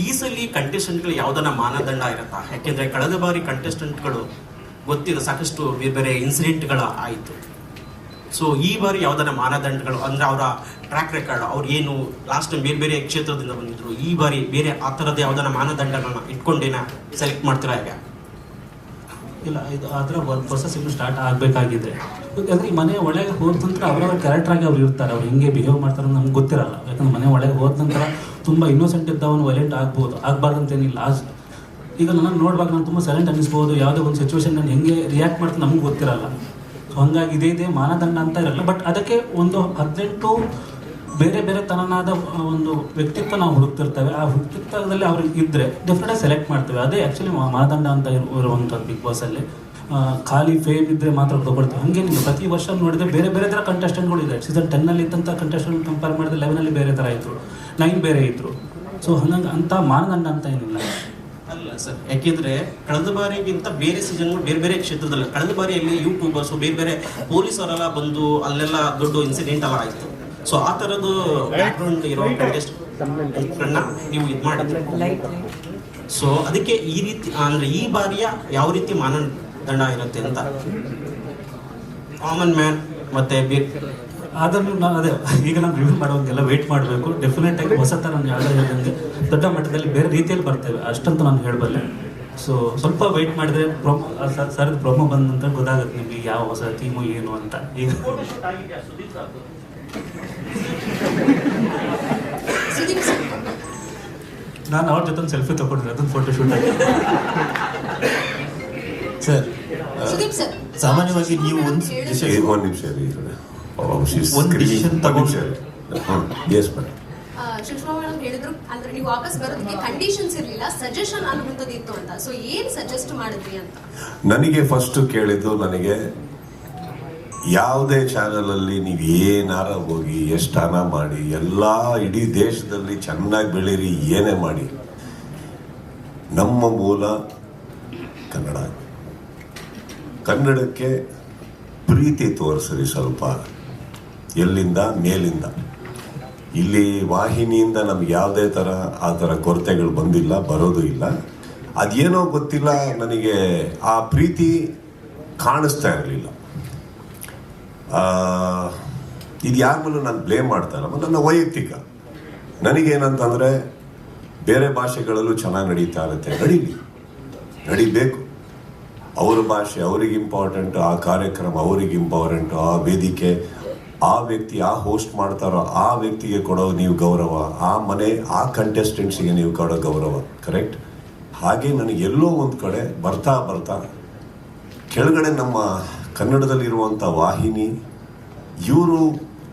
ಈ ಸಲ ಕಂಟೆಸ್ಟೆಂಟ್ಗಳು ಯಾವುದನ್ನ ಮಾನದಂಡ ಇರುತ್ತಾ? ಯಾಕೆಂದ್ರೆ ಕಳೆದ ಬಾರಿ ಕಂಟೆಸ್ಟೆಂಟ್ಗಳು ಗೊತ್ತಿದೆ ಸಾಕಷ್ಟು ಬೇರೆ ಬೇರೆ ಇನ್ಸಿಡೆಂಟ್ಗಳ ಆಯಿತು. ಸೊ ಈ ಬಾರಿ ಯಾವುದನ್ನ ಮಾನದಂಡಗಳು ಅಂದ್ರೆ ಅವರ ಟ್ರ್ಯಾಕ್ ರೆಕಾರ್ಡ್, ಅವ್ರು ಏನು ಲಾಸ್ಟ್ ಬೇರೆ ಬೇರೆ ಕ್ಷೇತ್ರದಿಂದ ಬಂದಿದ್ರು, ಈ ಬಾರಿ ಬೇರೆ ಆ ಥರದ ಯಾವುದನ್ನ ಮಾನದಂಡಗಳನ್ನ ಇಟ್ಕೊಂಡೇನ ಸೆಲೆಕ್ಟ್ ಮಾಡ್ತೀರಾ ಹೇಗೆ? ಇಲ್ಲ, ಇದು ಅದರ ಒಂದು ಪ್ರೊಸೆಸ್ ಇನ್ನೂ ಸ್ಟಾರ್ಟ್ ಆಗಬೇಕಾಗಿದೆ. ಯಾಕಂದರೆ ಈ ಮನೆ ಒಳಗೆ ಹೋದ ನಂತರ ಅವರವರ ಕ್ಯಾರೆಕ್ಟರ್ ಆಗಿ ಅವ್ರು ಇರ್ತಾರೆ. ಅವ್ರು ಹೆಂಗೆ ಬಿಹೇವ್ ಮಾಡ್ತಾರೆ ನಮ್ಗೆ ಗೊತ್ತಿರಲ್ಲ. ಯಾಕಂದ್ರೆ ಮನೆ ಒಳಗೆ ಹೋದ ನಂತರ ತುಂಬ ಇನ್ನೋಸೆಂಟ್ ಇದ್ದವನು ವೈಲೆಂಟ್ ಆಗ್ಬೋದು, ಆಗಬಾರ್ದಂತೇನಿಲ್ಲ. ಈಗ ನನ್ನ ನೋಡುವಾಗ ನಾನು ತುಂಬ ಸೈಲೆಂಟ್ ಅನ್ನಿಸ್ಬೋದು. ಯಾವುದೇ ಒಂದು ಸಿಚುವೇಶನ್ ನಾನು ಹೆಂಗೆ ರಿಯಾಕ್ಟ್ ಮಾಡ್ತೀನಿ ನಮ್ಗೆ ಗೊತ್ತಿರಲ್ಲ. ಸೊ ಹಾಗಾಗಿ ಇದೇ ಮಾನದಂಡ ಅಂತ ಇರಲ್ಲ. ಬಟ್ ಅದಕ್ಕೆ ಒಂದು 18 ಬೇರೆ ಬೇರೆ ತನನಾದ ಒಂದು ವ್ಯಕ್ತಿತ್ವ ನಾವು ಹುಡುಕ್ತಿರ್ತೇವೆ. ಆ ವ್ಯಕ್ತಿತ್ವದಲ್ಲಿ ಅವ್ರು ಇದ್ದರೆ ಡೆಫಿನೆಟಾಗಿ ಸೆಲೆಕ್ಟ್ ಮಾಡ್ತೇವೆ. ಅದೇ ಆ್ಯಕ್ಚುಲಿ ಮಾನದಂಡ ಅಂತ ಇರುವಂಥದ್ದು ಬಿಗ್ ಬಾಸಲ್ಲಿ. ಖಾಲಿ ಫೇಮ್ ಇದ್ದರೆ ಮಾತ್ರ ತಗೊಳ್ತೇವೆ ಹಂಗೇನಿಲ್ಲ. ಪ್ರತಿ ವರ್ಷ ನೋಡಿದರೆ ಬೇರೆ ಬೇರೆ ಥರ ಕಂಟೆಸ್ಟೆಂಟ್ಗಳು ಇದೆ. ಸೀಸನ್ 10ನಲ್ಲಿ ಇದ್ದಂಥ ಕಂಟೆಸ್ಟೆಂಟ್ ಕಂಪೇರ್ ಮಾಡಿದ್ರೆ 11ನಲ್ಲಿ ಬೇರೆ ಥರ ಇದ್ದರು, 9 ಬೇರೆ ಇದ್ದರು. ಸೊ ಹಂಗಾಗಿ ಅಂಥ ಮಾನದಂಡ ಅಂತ ಏನಿಲ್ಲ. ಅಲ್ಲ ಸರ್, ಯಾಕೆಂದ್ರೆ ಕಳೆದ ಬಾರಿಗಿಂತ ಬೇರೆ ಸೀಸನ್ಗಳು ಬೇರೆ ಬೇರೆ ಕ್ಷೇತ್ರದಲ್ಲಿ, ಕಳೆದ ಬಾರಿಯಲ್ಲಿ ಯೂಟ್ಯೂಬರ್ಸು ಬೇರೆ ಬೇರೆ ಪೊಲೀಸರೆಲ್ಲ ಬಂದು ಅಲ್ಲೆಲ್ಲ ದೊಡ್ಡ ಇನ್ಸಿಡೆಂಟ್ ಎಲ್ಲ ಆಯಿತು. ಸೊ ಆ ಥರದ್ದು ಬ್ಯಾಕ್ಗ್ರೌಂಡ್ ಇರೋ ಕಂಟೆಸ್ಟೆಂಟ್ಗಳನ್ನ ನೀವು ಇದು ಮಾಡಿದ್ರಿ. ಸೊ ಅದಕ್ಕೆ ಈ ರೀತಿ ಅಂದರೆ ಈ ಬಾರಿಯ ಯಾವ ರೀತಿ ಮಾನದಂಡ ಇರುತ್ತೆ ಅಂತ ಕಾಮನ್ ಮ್ಯಾನ್ ಮತ್ತೆ ಅದನ್ನು ನಾನು ಅದೇ ಈಗ ನಾನು ರಿವ್ಯೂ ಮಾಡೋಂಗೆಲ್ಲ ವೆಯ್ಟ್ ಮಾಡಬೇಕು. ಡೆಫಿನೆಟಾಗಿ ಹೊಸ ಥರ ನಾನು ಯಾವುದೇ ಹೇಳಿದಂಗೆ ದೊಡ್ಡ ಮಟ್ಟದಲ್ಲಿ ಬೇರೆ ರೀತಿಯಲ್ಲಿ ಬರ್ತೇವೆ ಅಷ್ಟಂತೂ ನಾನು ಹೇಳಬಲ್ಲೆ. ಸೊ ಸ್ವಲ್ಪ ವೆಯ್ಟ್ ಮಾಡಿದರೆ ಸರ್ ಪ್ರೊಮೋ ಬಂದ ನಂತರ ಗೊತ್ತಾಗುತ್ತೆ ನಿಮಗೆ ಯಾವ ಹೊಸ ಥೀಮು ಏನು ಅಂತ. ಈಗ ನಾನು ಅವ್ರ ಜೊತೆ ಒಂದು ಸೆಲ್ಫಿ ತಗೊಂಡಿದ್ದೆ, ಅದೊಂದು ಫೋಟೋ ಶೂಟ್ ಆಗಿ. ಸರ್, ಸಾಮಾನ್ಯವಾಗಿ ನೀವು ಒಂದು ಡಿಸಿಷನ್ ತಗೊಂಡು ಸುಷ್ಮಾ ಮೇಡಮ್ ಹೇಳಿದ್ರು ಅಂದ್ರೆ ನೀವು ವಾಪಸ್ ಬರೋದಕ್ಕೆ ಕಂಡೀಷನ್ಸ್ ಇರಲಿಲ್ಲ, ಸಜೆಷನ್ ಅನ್ನುವಂಥದ್ದು ಇತ್ತು ಅಂತ. ಸೊ ಏನ್ ಸಜೆಸ್ಟ್ ಮಾಡಿದ್ರಿ ಅಂತ ನನಗೆ ಫಸ್ಟ್ ಕೇಳಿದ್ದು, ನನಗೆ ಯಾವುದೇ ಚಾನಲಲ್ಲಿ ನೀವು ಏನಾರ ಹೋಗಿ ಎಷ್ಟು ಹಣ ಮಾಡಿ ಎಲ್ಲ ಇಡೀ ದೇಶದಲ್ಲಿ ಚೆನ್ನಾಗಿ ಬೆಳೀರಿ, ಏನೇ ಮಾಡಿ, ನಮ್ಮ ಮೂಲ ಕನ್ನಡ. ಕನ್ನಡಕ್ಕೆ ಪ್ರೀತಿ ತೋರಿಸ್ರಿ ಸ್ವಲ್ಪ, ಎಲ್ಲಿಂದ ಮೇಲಿಂದ. ಇಲ್ಲಿ ವಾಹಿನಿಯಿಂದ ನಮ್ಗೆ ಯಾವುದೇ ಥರ ಆ ಥರ ಕೊರತೆಗಳು ಬಂದಿಲ್ಲ, ಬರೋದು ಇಲ್ಲ. ಅದೇನೋ ಗೊತ್ತಿಲ್ಲ, ನನಗೆ ಆ ಪ್ರೀತಿ ಕಾಣಿಸ್ತಾ ಇರಲಿಲ್ಲ. ಇದು ಯಾರ ಮೇಲೂ ನಾನು ಬ್ಲೇಮ್ ಮಾಡ್ತಾ ಇಲ್ಲ, ನನ್ನ ವೈಯಕ್ತಿಕ. ನನಗೇನಂತಂದರೆ ಬೇರೆ ಭಾಷೆಗಳಲ್ಲೂ ಚೆನ್ನಾಗಿ ನಡೀತಾ ಇರುತ್ತೆ, ನಡಿಬೇಕು. ಅವ್ರ ಭಾಷೆ ಅವ್ರಿಗೆ ಇಂಪಾರ್ಟೆಂಟು, ಆ ಕಾರ್ಯಕ್ರಮ ಅವ್ರಿಗೆ ಇಂಪಾರ್ಟೆಂಟು, ಆ ವೇದಿಕೆ, ಆ ವ್ಯಕ್ತಿ ಆ ಹೋಸ್ಟ್ ಮಾಡ್ತಾರೋ ಆ ವ್ಯಕ್ತಿಗೆ ಕೊಡೋ ನೀವು ಗೌರವ, ಆ ಮನೆ ಆ ಕಂಟೆಸ್ಟೆಂಟ್ಸಿಗೆ ನೀವು ಕೊಡೋ ಗೌರವ, ಕರೆಕ್ಟ್? ಹಾಗೆ ನನಗೆ ಎಲ್ಲೋ ಒಂದು ಕಡೆ ಬರ್ತಾ ಬರ್ತಾ ಕೆಳಗಡೆ ನಮ್ಮ ಕನ್ನಡದಲ್ಲಿರುವಂಥ ವಾಹಿನಿ ಇವರು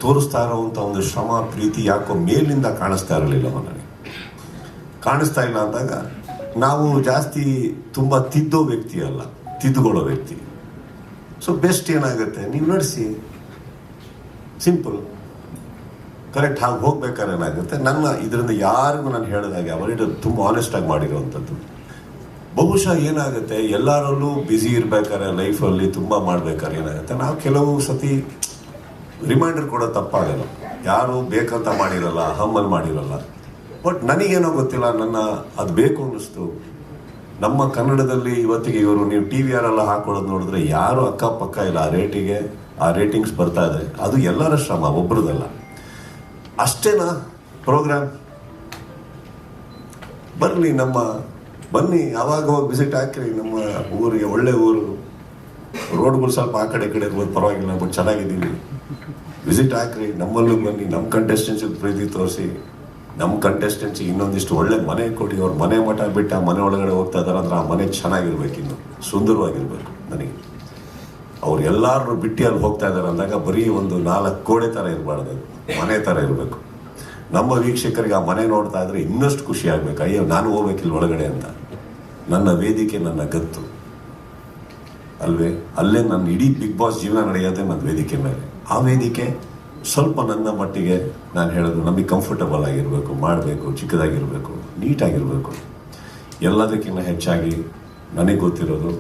ತೋರಿಸ್ತಾ ಇರೋವಂಥ ಒಂದು ಶ್ರಮ ಪ್ರೀತಿ ಯಾಕೋ ಮೇಲಿಂದ ಕಾಣಿಸ್ತಾ ಇರಲಿಲ್ಲ ನನಗೆ. ಕಾಣಿಸ್ತಾ ಇಲ್ಲ ಅಂದಾಗ ನಾವು ಜಾಸ್ತಿ ತುಂಬ ತಿದ್ದೋ ವ್ಯಕ್ತಿ ಅಲ್ಲ, ತಿದ್ದುಕೊಳ್ಳೋ ವ್ಯಕ್ತಿ. ಸೊ ಬೆಸ್ಟ್ ಏನಾಗುತ್ತೆ, ನೀವು ನಡೆಸಿ, ಸಿಂಪಲ್ ಕರೆಕ್ಟ್ ಹಾಗೆ ಹೋಗ್ಬೇಕಾದ್ರೆ ಏನಾಗುತ್ತೆ. ನನ್ನ ಇದರಿಂದ ಯಾರಿಗೂ ನಾನು ಹೇಳಿದಾಗೆ ಅವರಿಗೆ ತುಂಬ ಆನೆಸ್ಟಾಗಿ ಮಾಡಿರೋವಂಥದ್ದು. ಬಹುಶಃ ಏನಾಗುತ್ತೆ, ಎಲ್ಲರಲ್ಲೂ ಬ್ಯುಸಿ ಇರ್ಬೇಕಾದ್ರೆ ಲೈಫಲ್ಲಿ ತುಂಬ ಮಾಡ್ಬೇಕಾದ್ರೆ ಏನಾಗುತ್ತೆ, ನಾವು ಕೆಲವು ಸತಿ ರಿಮೈಂಡರ್ ಕೊಡೋ ತಪ್ಪಾಗಲ್ಲ. ಯಾರು ಬೇಕಂತ ಮಾಡಿರಲ್ಲ, ಹಮ್ಮಲ್ಲಿ ಮಾಡಿರಲ್ಲ. ಬಟ್ ನನಗೇನೋ ಗೊತ್ತಿಲ್ಲ, ಅದು ಬೇಕು ಅನ್ನಿಸ್ತು. ನಮ್ಮ ಕನ್ನಡದಲ್ಲಿ ಇವತ್ತಿಗೆ ಇವರು ನೀವು ಟಿ ವಿ ಆರೆಲ್ಲ ಹಾಕೊಳ್ಳೋದು ನೋಡಿದ್ರೆ ಯಾರು ಅಕ್ಕಪಕ್ಕ ಇಲ್ಲ. ಆ ರೇಟಿಂಗ್ಸ್ ಬರ್ತಾ ಇದೆ. ಅದು ಎಲ್ಲರ ಶ್ರಮ, ಒಬ್ರದಲ್ಲ. ಅಷ್ಟೇನಾ ಪ್ರೋಗ್ರಾಮ್? ಬನ್ನಿ ಆವಾಗ ಹೋಗಿ ವಿಸಿಟ್ ಹಾಕ್ರಿ ನಮ್ಮ ಊರಿಗೆ. ಒಳ್ಳೆ ಊರು, ರೋಡ್ಗಳು ಸ್ವಲ್ಪ ಆ ಕಡೆ ಇರ್ಬೋದು, ಪರವಾಗಿಲ್ಲ, ಬಟ್ ಚೆನ್ನಾಗಿದ್ದೀವಿ. ವಿಸಿಟ್ ಹಾಕ್ರಿ, ನಮ್ಮಲ್ಲೂ ಬನ್ನಿ, ನಮ್ಮ ಕಂಟೆಸ್ಟೆನ್ಸಿಗೆ ಪ್ರೀತಿ ತೋರಿಸಿ, ನಮ್ಮ ಕಂಟೆಸ್ಟೆನ್ಸಿಗೆ ಇನ್ನೊಂದಿಷ್ಟು ಒಳ್ಳೆ ಮನೆ ಕೊಡಿ. ಅವ್ರ ಮನೆ ಮಠ ಬಿಟ್ಟು ಆ ಮನೆ ಒಳಗಡೆ ಹೋಗ್ತಾ ಇದ್ದಾರೆ ಅಂದ್ರೆ ಆ ಮನೆ ಚೆನ್ನಾಗಿರ್ಬೇಕು, ಇನ್ನು ಸುಂದರವಾಗಿರ್ಬೇಕು. ನನಗೆ ಅವ್ರು ಎಲ್ಲರೂ ಬಿಟ್ಟು ಅಲ್ಲಿ ಹೋಗ್ತಾ ಇದ್ದಾರೆ ಅಂದಾಗ ಬರೀ ಒಂದು 4 ಗೋಡೆ ಥರ ಇರಬಾರ್ದು, ಅದು ಮನೆ ಥರ ಇರಬೇಕು. ನಮ್ಮ ವೀಕ್ಷಕರಿಗೆ ಆ ಮನೆ ನೋಡ್ತಾ ಇದ್ರೆ ಇನ್ನಷ್ಟು ಖುಷಿ ಆಗ್ಬೇಕು. ಅಯ್ಯೋ ನಾನು ಹೋಗ್ಬೇಕಿಲ್ಲ ಒಳಗಡೆ ಅಂತ. ನನ್ನ ವೇದಿಕೆ ನನ್ನ ಗತ್ತು ಅಲ್ವೇ, ಅಲ್ಲೇ ನನ್ನ ಇಡೀ ಬಿಗ್ ಬಾಸ್ ಜೀವನ ನಡೆಯೋದೇ ನನ್ನ ವೇದಿಕೆ ಮೇಲೆ. ಆ ವೇದಿಕೆ ಸ್ವಲ್ಪ ನನ್ನ ಮಟ್ಟಿಗೆ ನಾನು ಹೇಳೋದು ನಮಗೆ ಕಂಫರ್ಟಬಲ್ ಆಗಿರಬೇಕು, ಮಾಡಬೇಕು, ಚಿಕ್ಕದಾಗಿರಬೇಕು, ನೀಟಾಗಿರಬೇಕು. ಎಲ್ಲದಕ್ಕಿಂತ ಹೆಚ್ಚಾಗಿ ನನಗೆ ಗೊತ್ತಿರೋದು,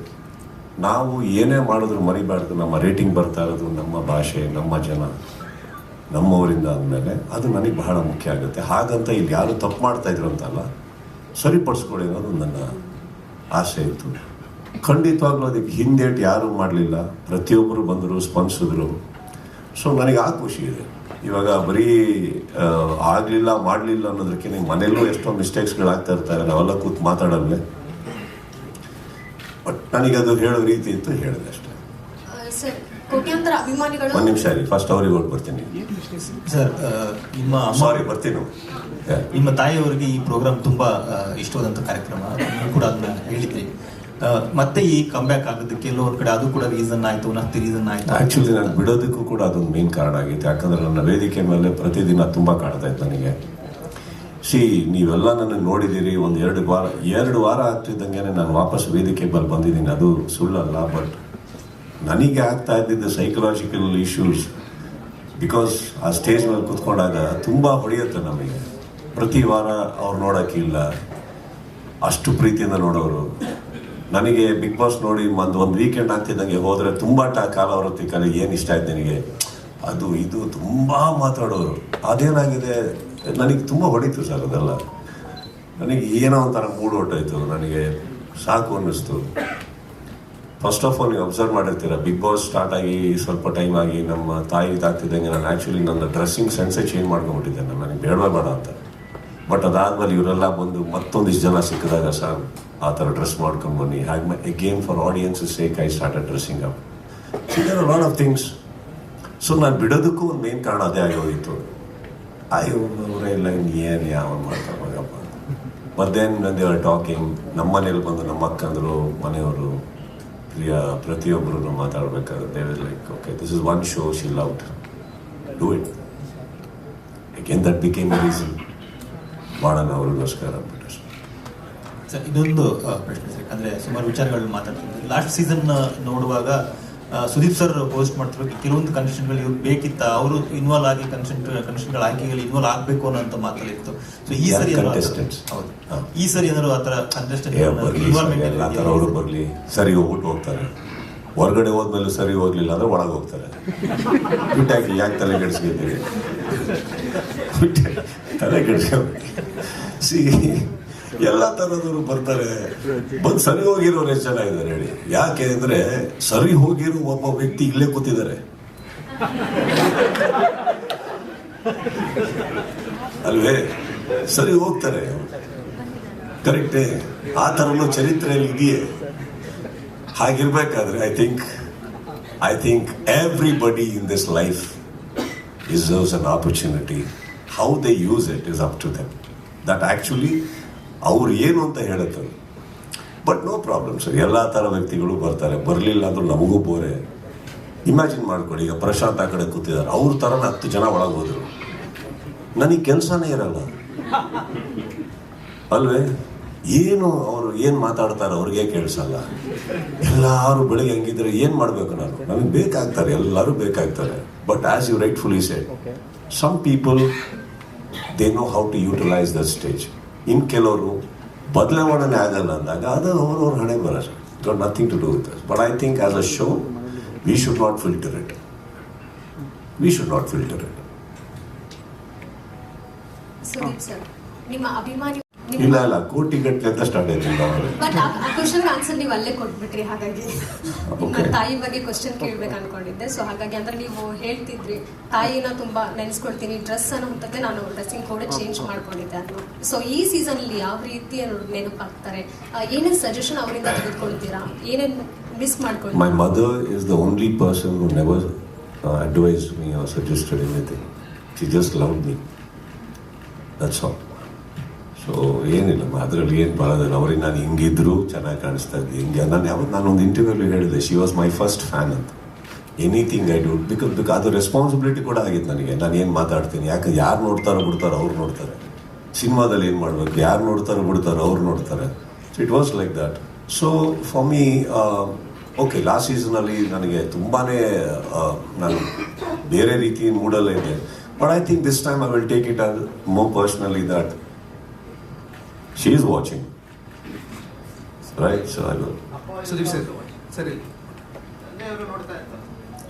ನಾವು ಏನೇ ಮಾಡಿದ್ರು ಮರಿಬಾರ್ದು, ನಮ್ಮ ರೇಟಿಂಗ್ ಬರ್ತಾ ಇರೋದು ನಮ್ಮ ಭಾಷೆ, ನಮ್ಮ ಜನ, ನಮ್ಮವರಿಂದ ಅಂದಮೇಲೆ ಅದು ನನಗೆ ಬಹಳ ಮುಖ್ಯ ಆಗುತ್ತೆ. ಹಾಗಂತ ಇಲ್ಲಿ ಯಾರು ತಪ್ಪು ಮಾಡ್ತಾಯಿದ್ರು ಅಂತಲ್ಲ, ಸರಿಪಡಿಸ್ಕೊಳ್ಳಿ ಅನ್ನೋದು ನನ್ನ ಆಸೆ ಇತ್ತು. ಖಂಡಿತವಾಗ್ಲೂ ಅದಕ್ಕೆ ಹಿಂದೇಟು ಯಾರೂ ಮಾಡಲಿಲ್ಲ, ಪ್ರತಿಯೊಬ್ಬರು ಬಂದರು, ಸ್ಪಂದಿಸಿದ್ರು. ಸೊ ನನಗೆ ಆ ಖುಷಿ ಇದೆ. ಇವಾಗ ಬರೀ ಆಗಲಿಲ್ಲ ಮಾಡಲಿಲ್ಲ ಅನ್ನೋದಕ್ಕಿಂತ ಮನೆಯಲ್ಲೂ ಎಷ್ಟೋ ಮಿಸ್ಟೇಕ್ಸ್ಗಳಾಗ್ತಾ ಇರ್ತಾರೆ, ನಾವೆಲ್ಲ ಕೂತು ಮಾತಾಡಲ್ವೇ. ಬಟ್ ನನಗದು ಹೇಳೋ ರೀತಿ ಇತ್ತು, ಹೇಳಿದೆ ಅಷ್ಟೇ. ಸರ್, ಕೋಟ್ಯಾಂತರ ಅಭಿಮಾನಿಗಳು. ಒಂದು ನಿಮಿಷ ರೀ, ಫಸ್ಟ್ ಅವ್ರಿಗೆ ಹೊಟ್ಟು ಬರ್ತೀನಿ ಸರ್. ಬರ್ತೀನಿ. ನಿಮ್ಮ ತಾಯಿಯವರಿಗೆ ಈ ಪ್ರೋಗ್ರಾಮ್ ತುಂಬ ಇಷ್ಟವಾದಂಥ ಕಾರ್ಯಕ್ರಮ, ನೀವು ಕೂಡ ಅದನ್ನ ಹೇಳಿದ್ರಿ. ಮತ್ತೆ ಈ ಕಂಬ್ಯಾಕ್ ಆಗೋದಕ್ಕೆ ಕೆಲವೊಂದು ಕಡೆ ಅದು ಕೂಡ ರೀಸನ್ ಆಯಿತು, ರೀಸನ್ ಆಯಿತು. ಆ್ಯಕ್ಚುಲಿ ನಾನು ಬಿಡೋದಕ್ಕೂ ಕೂಡ ಅದೊಂದು ಮೇನ್ ಕಾರಣ ಆಗಿತ್ತು. ಯಾಕಂದರೆ ನನ್ನ ವೇದಿಕೆ ಮೇಲೆ ಪ್ರತಿದಿನ ತುಂಬ ಕಾಣ್ತಾ ಇತ್ತು ನನಗೆ. ನೀವೆಲ್ಲ ನನಗೆ ನೋಡಿದ್ದೀರಿ, ಒಂದು 2 ವಾರ ಆಗ್ತಿದ್ದಂಗೆ ನಾನು ವಾಪಸ್ ವೇದಿಕೆ ಮೇಲೆ ಬಂದಿದ್ದೀನಿ. ಅದು ಸುಳ್ಳಲ್ಲ. ಬಟ್ ನನಗೆ ಆಗ್ತಾ ಇದ್ದಿದ್ದು ಸೈಕಲಾಜಿಕಲ್ ಇಶ್ಯೂಸ್. ಬಿಕಾಸ್ ಆ ಸ್ಟೇಜ್ ಮೇಲೆ ಕೂತ್ಕೊಂಡಾಗ ತುಂಬ ಹೊಡೆಯುತ್ತೆ ನಮಗೆ. ಪ್ರತಿ ವಾರ ಅವ್ರು ನೋಡೋಕ್ಕಿಲ್ಲ, ಅಷ್ಟು ಪ್ರೀತಿಯಿಂದ ನೋಡೋರು. ನನಗೆ ಬಿಗ್ ಬಾಸ್ ನೋಡಿ ಒಂದು ವೀಕೆಂಡ್ ಆಗ್ತಿದ್ದಂಗೆ ಹೋದರೆ ತುಂಬ ಕಾಲಾವೃತ್ತಿ ಕಲೆ ಏನು ಇಷ್ಟ ಆಯ್ತು ನಿನಗೆ, ಅದು ಇದು ತುಂಬ ಮಾತಾಡೋರು. ಅದೇನಾಗಿದೆ, ನನಗೆ ತುಂಬ ಹೊಡಿತು ಸರ್ ಅದೆಲ್ಲ. ನನಗೆ ಏನೋ ಒಂಥರ ಮೂಡ್ ಹೊಟ್ಟೋಯ್ತು, ನನಗೆ ಸಾಕು ಅನ್ನಿಸ್ತು. ಫಸ್ಟ್ ಆಫ್ ಆಲ್ ನೀವು ಅಬ್ಸರ್ವ್ ಮಾಡಿರ್ತೀರ, ಬಿಗ್ ಬಾಸ್ ಸ್ಟಾರ್ಟ್ ಆಗಿ ಸ್ವಲ್ಪ ಟೈಮ್ ಆಗಿ ನಮ್ಮ ತಾಯಿ ಇದಾಗ್ತಿದ್ದಂಗೆ ನಾನು ಆ್ಯಕ್ಚುಲಿ ನನ್ನ ಡ್ರೆಸ್ಸಿಂಗ್ ಸೆನ್ಸೇ ಚೇಂಜ್ ಮಾಡ್ಕೊಂಡ್ಬಿಟ್ಟಿದ್ದೆ. ನನಗೆ ಬೇಡ ಅಂತ. ಬಟ್ ಅದಾದಮೇಲೆ ಇವರೆಲ್ಲ ಬಂದು ಮತ್ತೊಂದಿಷ್ಟು ಜನ ಸಿಕ್ಕಿದಾಗ ಸರ್ ಆ ಥರ ಡ್ರೆಸ್ ಮಾಡ್ಕೊಂಡು ಬನ್ನಿ, ಹಾಗೆ again for audience sake I started dressing up. There are lot of things. So ನಾನು ಬಿಡೋದಕ್ಕೂ ಒಂದು ಮೇನ್ ಕಾರಣ ಅದೇ ಆಗೋಗಿತ್ತು. ಅವರೇ ಇಲ್ಲ, ಏನು ಯಾವ ಮಾಡ್ತಾರಪ್ಪ. But then they are talking. ನಮ್ಮ ಮನೇಲಿ ಬಂದು ನಮ್ಮ ಅಕ್ಕಂದರು, ಮನೆಯವರು, ಪ್ರತಿಯೊಬ್ಬರು ಮಾತಾಡಬೇಕಾದ್ರೆ they was like, okay this is one show she loved, do it. Again that became a reason, ಮಾಡೋಣ ಅವ್ರಿಗೋಸ್ಕರ ಅಂದ್ಬಿಟ್ಟು. ಸರ್, ಇದೊಂದು ಪ್ರಶ್ನೆ ಸರ್, ಅಂದರೆ ಸುಮಾರು ವಿಚಾರಗಳನ್ನ ಮಾತಾಡ್ತಿದ್ವಿ. ಲಾಸ್ಟ್ ಸೀಸನ್ ನೋಡುವಾಗ ಸುದೀಪ್ ಸರ್ ಹೋಸ್ಟ್ ಮಾಡ್ತಿರೋ ಕೆಲವೊಂದು ಕನ್ಸೆಷನ್ಗಳು ಇವ್ರು ಬೇಕಿತ್ತ, ಅವರು ಇನ್ವಾಲ್ವ್ ಆಗಿ ಕನ್ಸೆಷನ್ಗಳ ಆಯ್ಕೆಗಳು ಇನ್ವಾಲ್ವ್ ಆಗಬೇಕು ಅನ್ನೋ ಮಾತಲ್ಲಿತ್ತು. ಸೊ ಈ ಸರಿ ಹೌದು, ಈ ಸರಿ ಏನಾದ್ರು ಆ ಥರ ಎಲ್ಲ ಥರ ಅವರು ಬರಲಿ, ಸರಿ ಹೋಗ್ಬಿಟ್ಟು ಹೋಗ್ತಾರೆ. ಹೊರಗಡೆ ಹೋದ್ಮೇಲೆ ಸರಿ ಹೋಗ್ಲಿಲ್ಲ ಅಂದ್ರೆ ಒಳಗೆ ಹೋಗ್ತಾರೆ. ಬಿಟ್ಟಾಕಿ ಯಾಕೆ ತಲೆ ಕೆಡಿಸ್ಕೊತೀವಿ, ತಲೆ ಕೆಡಿಸ್ಕೊಬೇಕು. ಎಲ್ಲ ಥರದವರು ಬರ್ತಾರೆ. ಬಂದು ಸರಿ ಹೋಗಿರೋರು ಎಷ್ಟು ಚೆನ್ನಾಗಿದ್ದಾರೆ ಹೇಳಿ. ಯಾಕೆ ಅಂದರೆ ಸರಿ ಹೋಗಿರೋ ಒಬ್ಬ ವ್ಯಕ್ತಿ ಇಲ್ಲೇ ಕೂತಿದ್ದಾರೆ ಅಲ್ವೇ, ಸರಿ ಹೋಗ್ತಾರೆ. ಕರೆಕ್ಟೇ, ಆ ಥರನೂ ಚರಿತ್ರೆಯಲ್ಲಿ ಇದೆಯೇ. ಹಾಗಿರ್ಬೇಕಾದ್ರೆ I think everybody in this life deserves an opportunity. How they use it is up to them. That actually ಅವ್ರು ಏನು ಅಂತ ಹೇಳುತ್ತೆ. ಬಟ್ ನೋ ಪ್ರಾಬ್ಲಮ್ ಸರ್, ಎಲ್ಲ ಥರ ವ್ಯಕ್ತಿಗಳು ಬರ್ತಾರೆ. ಬರಲಿಲ್ಲ ಅಂದ್ರೂ ನಮಗೂ ಬೋರೆ. ಇಮ್ಯಾಜಿನ್ ಮಾಡ್ಕೊಳ್ಳಿ, ಈಗ ಪ್ರಶಾಂತ್ ಆ ಕಡೆ ಕೂತಿದ್ದಾರೆ, ಅವ್ರ ಥರನ 10 ಜನ ಒಳಗೆ ಹೋದ್ರು, ನನಗೆ ಕೆಲಸನೇ ಇರಲ್ಲ ಅಲ್ವೇ? ಏನು ಅವರು ಏನು ಮಾತಾಡ್ತಾರೆ ಅವ್ರಿಗೆ ಕೇಳಿಸಲ್ಲ. ಎಲ್ಲರೂ ಬೆಳಿಗ್ಗೆ ಹಂಗಿದ್ರೆ ಏನು ಮಾಡಬೇಕು ನಾನು? ನನಗೆ ಬೇಕಾಗ್ತಾರೆ, ಎಲ್ಲರೂ ಬೇಕಾಗ್ತಾರೆ. But as you rightfully said, some people they know how to utilise the stage. ಇನ್ನು ಕೆಲವರು ಬದಲಾವಣೆ ಆಗಲ್ಲ ಅಂದಾಗ ಅದು ಅವ್ರವ್ರ ಹಣೆ ಬರ, got nothing to do with us. But I think as a show we should not filter it. We should not filter it. Sudeep sir, ನಿಮ್ಮ ಅಭಿಮಾನಿ ಇಲ್ಲ ಕೋಟಿಗಟ್ಟಲೆ ಅಂತ ಸ್ಟಾರ್ಟ್ ಆಯ್ತು. ಬಟ್ ಆ ಕ್ವಶನ್ ಆನ್ಸರ್ ನೀವು ಅಲ್ಲೇ ಕೊಟ್ಬಿಟ್ರಿ. ಹಾಗಾಗಿ ನಿಮ್ಮ ತಾಯಿ ಬಗ್ಗೆ ಕ್ವಶನ್ ಕೇಳ್ಬೇಕು ಅನ್ಕೊಂಡಿದ್ದೆ. ಸೊ ಹಾಗಾಗಿ ಅಂದ್ರೆ ನೀವು ಹೇಳ್ತಿದ್ರಿ ತಾಯಿನ ತುಂಬಾ ನೆನೆಸ್ಕೊಳ್ತೀನಿ, ಡ್ರೆಸ್ ಅನ್ನೋಂಥದ್ದೇ ನಾನು ಡ್ರೆಸ್ಸಿಂಗ್ ಕೋಡ್ ಚೇಂಜ್ ಮಾಡ್ಕೊಂಡಿದ್ದೆ ಅನ್ನೋ. ಸೊ ಈ ಸೀಸನ್ ಅಲ್ಲಿ ಯಾವ ರೀತಿ ನೆನಪಾಗ್ತಾರೆ? ಏನೇನು ಸಜೆಷನ್ ಅವರಿಂದ ತೆಗೆದುಕೊಳ್ತೀರಾ? ಏನೇನು miss ಮಾಡ್ಕೊಳ್ತೀರಾ? My mother is the only person who never advised me or suggested anything. She just loved me. That's all. So ಏನಿಲ್ಲ, ಅದರಲ್ಲಿ ಏನು ಬರೋದಿಲ್ಲ. ಅವ್ರಿಗೆ ನಾನು ಹಿಂಗಿದ್ರು ಚೆನ್ನಾಗಿ ಕಾಣಿಸ್ತಾ ಇದ್ದೆ, ಹಿಂಗೆ ನಾನೊಂದು ಇಂಟರ್ವ್ಯೂಲಿ ಹೇಳಿದೆ, she was my first fan ಅಂತ. ಎನಿಥಿಂಗ್ ಐ ಡೂ ಬಿಕಾಸ್ ಅದು ರೆಸ್ಪಾನ್ಸಿಬಿಲಿಟಿ ಕೂಡ ಆಗಿತ್ತು ನನಗೆ. ನಾನು ಏನು ಮಾತಾಡ್ತೀನಿ, ಯಾಕೆ ಯಾರು ನೋಡ್ತಾರೋ ಬಿಡ್ತಾರೋ ಅವ್ರು ನೋಡ್ತಾರೆ. ಸಿನಿಮಾದಲ್ಲಿ ಏನು ಮಾಡಬೇಕು, ಯಾರು ನೋಡ್ತಾರೋ ಬಿಡ್ತಾರೋ ಅವ್ರು ನೋಡ್ತಾರೆ. So it was like that. So for me okay, last ಸೀಸನಲ್ಲಿ ನನಗೆ ತುಂಬಾ ನಾನು ಬೇರೆ ರೀತಿ ಮೂಡಲ್ಲೇ ಇದೆ. But I think this time I will take it as more personally that she is watching, right? So I will. Sudeep sir, sorry.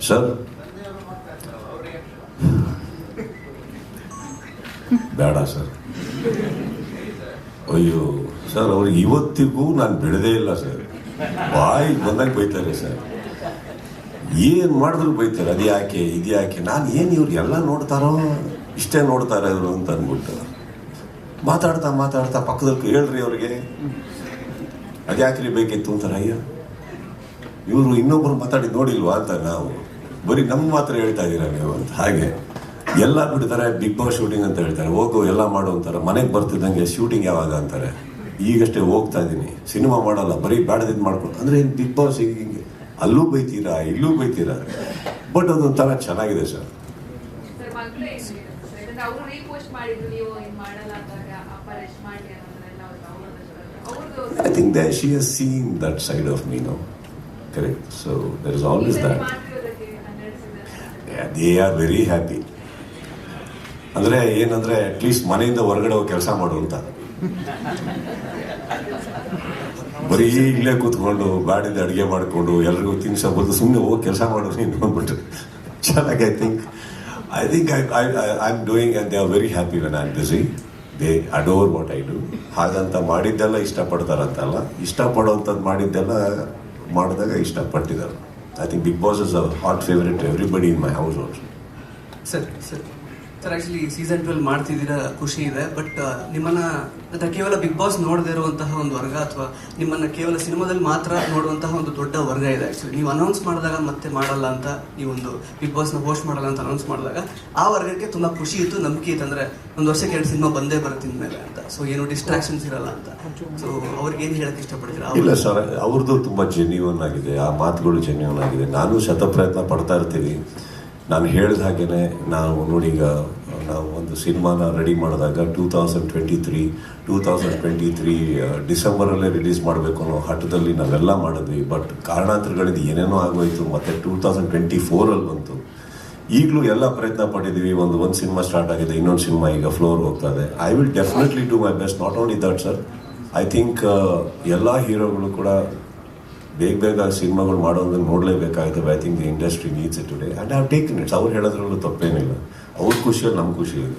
Sir? ಬೇಡ ಸರ್. ಅಯ್ಯೋ ಸರ್, ಅವ್ರಿಗೆ ಇವತ್ತಿಗೂ ನಾನು ಬಿಡದೇ ಇಲ್ಲ ಸರ್. ಬಾಯಿ ಬಂದಾಗ ಬೈತಾರೆ ಸರ್, ಏನು ಮಾಡಿದ್ರು ಬೈತಾರೆ. ಅದು ಯಾಕೆ, ಇದು ಯಾಕೆ, ನಾನು ಏನು ಇವ್ರು ಎಲ್ಲ ನೋಡ್ತಾರೋ ಇಷ್ಟೇ ನೋಡ್ತಾರೆ ಇವರು ಅಂತ ಅಂದ್ಬಿಟ್ಟು ಮಾತಾಡ್ತಾ ಪಕ್ಕದಲ್ಲಿ ಹೇಳ್ರಿ ಅವ್ರಿಗೆ, ಅದ್ಯಾಕ್ರಿ ಬೇಕಿತ್ತು ಅಂತಾರೆ. ಅಯ್ಯ, ಇವರು ಇನ್ನೊಬ್ರು ಮಾತಾಡಿ ನೋಡಿಲ್ವಾ ಅಂತ ನಾವು ಬರೀ ನಮ್ಮ ಮಾತ್ರ ಹೇಳ್ತಾ ಇದ್ದೀರಾ ನೀವು ಅಂತ. ಹಾಗೆ ಎಲ್ಲ ಬಿಡ್ತಾರೆ, ಬಿಗ್ ಬಾಸ್ ಶೂಟಿಂಗ್ ಅಂತ ಹೇಳ್ತಾರೆ, ಹೋಗು ಎಲ್ಲ ಮಾಡು ಅಂತಾರೆ. ಮನೆಗೆ ಬರ್ತಿದ್ದಂಗೆ ಶೂಟಿಂಗ್ ಯಾವಾಗ ಅಂತಾರೆ. ಈಗಷ್ಟೇ ಹೋಗ್ತಾ ಇದ್ದೀನಿ, ಸಿನಿಮಾ ಮಾಡಲ್ಲ, ಬರೀ ಬೇಡದಿದ್ದು ಮಾಡ್ಕೊಂಡು ಅಂದರೆ ಏನು ಬಿಗ್ ಬಾಸ್ ಹಿಂಗೆ ಅಲ್ಲೂ ಬೈತೀರಾ ಇಲ್ಲೂ ಬೈತೀರಾ. ಬಟ್ ಅದೊಂಥರ ಚೆನ್ನಾಗಿದೆ sir. I think that she has seen that side of me now. Correct. So there is always that. Yeah, they are very happy. ಅಂದರೆ ಏನಂದರೆ ಅಟ್ಲೀಸ್ಟ್ ಮನೆಯಿಂದ ಹೊರಗಡೆ ಹೋಗಿ ಕೆಲಸ ಮಾಡು ಅಂತ. ಬರೀ ಇಲ್ಲೇ ಕೂತ್ಕೊಂಡು ಬಾಡಿದ ಅಡುಗೆ ಮಾಡಿಕೊಂಡು ಎಲ್ರಿಗೂ ತಿನ್ಸೋದು, ಸುಮ್ಮನೆ ಹೋಗಿ ಕೆಲಸ ಮಾಡೋದು ನೀನು ಅಂದ್ಬಿಟ್ಟು ಚೆನ್ನಾಗಿ. I think I'm doing, and they are very happy when I'm busy. They adore what I do. ಹಾಗಂತ ಮಾಡಿದ್ದೆಲ್ಲ ಇಷ್ಟಪಡ್ತಾರಂತಲ್ಲ, ಇಷ್ಟಪಡೋವಂಥದ್ದು ಮಾಡಿದ್ದೆಲ್ಲ ಮಾಡಿದಾಗ ಇಷ್ಟಪಟ್ಟಿದ್ದಾರೆ. I think Bigg Boss is a hot favourite everybody in my house also. Sir actually season 12 ಮಾಡ್ತಿದ್ದೀರಾ, ಖುಷಿ ಇದೆ. ಬಟ್ ನಿಮ್ಮನ್ನು ಕೇವಲ ಬಿಗ್ ಬಾಸ್ ನೋಡದೇ ಇರುವಂತಹ ಒಂದು ವರ್ಗ, ಅಥವಾ ನಿಮ್ಮನ್ನು ಕೇವಲ ಸಿನಿಮಾದಲ್ಲಿ ಮಾತ್ರ ನೋಡುವಂತಹ ಒಂದು ದೊಡ್ಡ ವರ್ಗ ಇದೆ. ಆ್ಯಕ್ಚುಲಿ ನೀವು ಅನೌನ್ಸ್ ಮಾಡಿದಾಗ ಮತ್ತೆ ಮಾಡಲ್ಲ ಅಂತ, ನೀವೊಂದು ಬಿಗ್ ಬಾಸ್ನ ಹೋಸ್ಟ್ ಮಾಡಲ್ಲ ಅಂತ ಅನೌನ್ಸ್ ಮಾಡಿದಾಗ ಆ ವರ್ಗಕ್ಕೆ ತುಂಬ ಖುಷಿ ಇತ್ತು, ನಂಬಿಕೆ ಇತ್ತು. ಅಂದರೆ ಒಂದು ವರ್ಷಕ್ಕೆ 2 ಸಿನಿಮಾ ಬಂದೇ ಬರುತ್ತೆ ಇನ್ಮೇಲೆ ಅಂತ. ಸೊ ಏನು ಡಿಸ್ಟ್ರಾಕ್ಷನ್ಸ್ ಇರಲ್ಲ ಅಂತ. ಸೊ ಅವ್ರಿಗೆ ಏನು ಹೇಳಕ್ಕೆ ಇಷ್ಟಪಡ್ತೀರಾ? ಇಲ್ಲ ಸರ್, ಅವ್ರದ್ದು ತುಂಬ ಜೆನ್ಯೂನ್ ಆಗಿದೆ, ಆ ಮಾತುಗಳು ಜೆನ್ಯೂನ್ ಆಗಿದೆ. ನಾನು ಶತಪ್ರಯತ್ನ ಪಡ್ತಾ ಇರ್ತೀವಿ. ನಾನು ಹೇಳಿದ ಹಾಗೆಯೇ ನಾವು ನೋಡಿ, ಈಗ ನಾವು ಒಂದು ಸಿನಿಮಾನ ರೆಡಿ ಮಾಡಿದಾಗ 2023 ಡಿಸೆಂಬರಲ್ಲೇ ರಿಲೀಸ್ ಮಾಡಬೇಕು ಅನ್ನೋ ಹಠದಲ್ಲಿ ನಾವೆಲ್ಲ ಮಾಡಿದ್ವಿ. ಬಟ್ ಕಾರಣಾಂತರಗಳಿಂದ ಏನೇನೋ ಆಗೋಯ್ತು, ಮತ್ತು 2024 ಬಂತು. ಈಗಲೂ ಎಲ್ಲ ಪ್ರಯತ್ನ ಪಟ್ಟಿದ್ದೀವಿ. ಒಂದು ಸಿನಿಮಾ ಸ್ಟಾರ್ಟ್ ಆಗಿದೆ, ಇನ್ನೊಂದು ಸಿನಿಮಾ ಈಗ ಫ್ಲೋರ್ ಹೋಗ್ತಾ ಇದೆ. I will definitely do my best. Not only that sir, I think ಎಲ್ಲ ಹೀರೋಗಳು ಕೂಡ ಬೇಗ ಸಿನಿಮಾಗಳು ಮಾಡೋದನ್ನು ನೋಡಲೇಬೇಕಾಗಿದೆ. I think the industry needs it today and I have taken it's. ಅವ್ರು ಹೇಳೋದ್ರಲ್ಲೂ ತಪ್ಪೇನಿಲ್ಲ. ಅವ್ರ ಖುಷಿಯಲ್ಲಿ ನಮ್ಮ ಖುಷಿ ಇದೆ.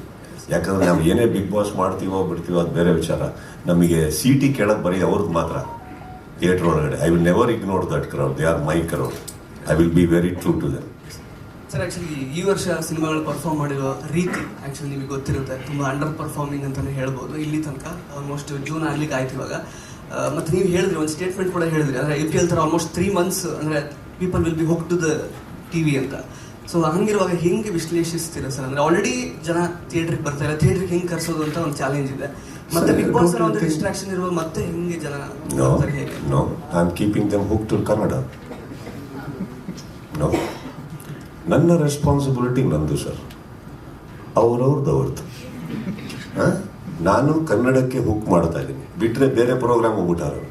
ಯಾಕಂದರೆ ನಾವು ಏನೇ ಬಿಗ್ ಬಾಸ್ ಮಾಡ್ತೀವೋ ಬಿಡ್ತೀವೋ ಅದು ಬೇರೆ ವಿಚಾರ. ನಮಗೆ ಸಿಟಿ ಕೇಳೋದು ಬರೀ ಅವ್ರದ್ದು ಮಾತ್ರ ಥಿಯೇಟ್ರ್ ಒಳಗಡೆ. I will never ignore that crowd. They are my crowd. I will be very true to them. Sir actually ಈ ವರ್ಷ ಸಿನಿಮಾಗಳು ಪರ್ಫಾರ್ಮ್ ಮಾಡಿರೋ ರೀತಿ ಆ್ಯಕ್ಚುಲಿ ನಿಮಗೆ ಗೊತ್ತಿರುತ್ತೆ, ತುಂಬ ಅಂಡರ್ ಪರ್ಫಾರ್ಮಿಂಗ್ ಅಂತಲೇ ಹೇಳ್ಬೋದು. ಇಲ್ಲಿ ತನಕ ಆಲ್ಮೋಸ್ಟ್ ಜೂನ್ ಆಗ್ಲಿಕ್ಕೆ ಆಯ್ತು ಇವಾಗ. ಮತ್ತು ನೀವು ಹೇಳಿದ್ರಿ, ಒಂದು ಸ್ಟೇಟ್ಮೆಂಟ್ ಕೂಡ ಹೇಳಿದ್ರಿ, ಅಂದರೆ IPL ಥರ ಆಲ್ಮೋಸ್ಟ್ 3 months ಅಂದರೆ people will be hook to the TV ಅಂತ. ಸೊ ಹಂಗಿರುವಾಗ ಹೆಂಗೆ ವಿಶ್ಲೇಷಿಸ್ತೀರಾ ಸರ್? ಅಂದರೆ ಆಲ್ರೆಡಿ ಜನ ಥಿಯೇಟ್ರಿಗೆ ಬರ್ತಾರೆ, ಥಿಯೇಟ್ರಿಗೆ ಹೆಂಗೆ ಕರ್ಸೋದು ಅಂತ ಒಂದು ಚಾಲೆಂಜ್ ಇದೆ. ಮತ್ತೆ ಬಿಗ್ ಬಾಸ್ Don't you ಒಂದು think- ಡಿಸ್ಟ್ರಾಕ್ಷನ್ ಇರುವಾಗ ಮತ್ತೆ ಹೆಂಗೆ ಜನ No, ನೋಡ್ತಾರೆ ಹೇಗೆ? no, I'm keeping them hooked to Kannada. No. ನನ್ನ ರೆಸ್ಪಾನ್ಸಿಬಿಲಿಟಿ ನಂದು ಸರ್, ಅವ್ರದ್ದು. ನಾನು ಕನ್ನಡಕ್ಕೆ ಹುಕ್ ಮಾಡ್ತಾ ಇದ್ದೀನಿ, ಬಿಟ್ಟರೆ ಬೇರೆ ಪ್ರೋಗ್ರಾಮ್ ಹೋಗ್ಬಿಟ್ಟಾರು.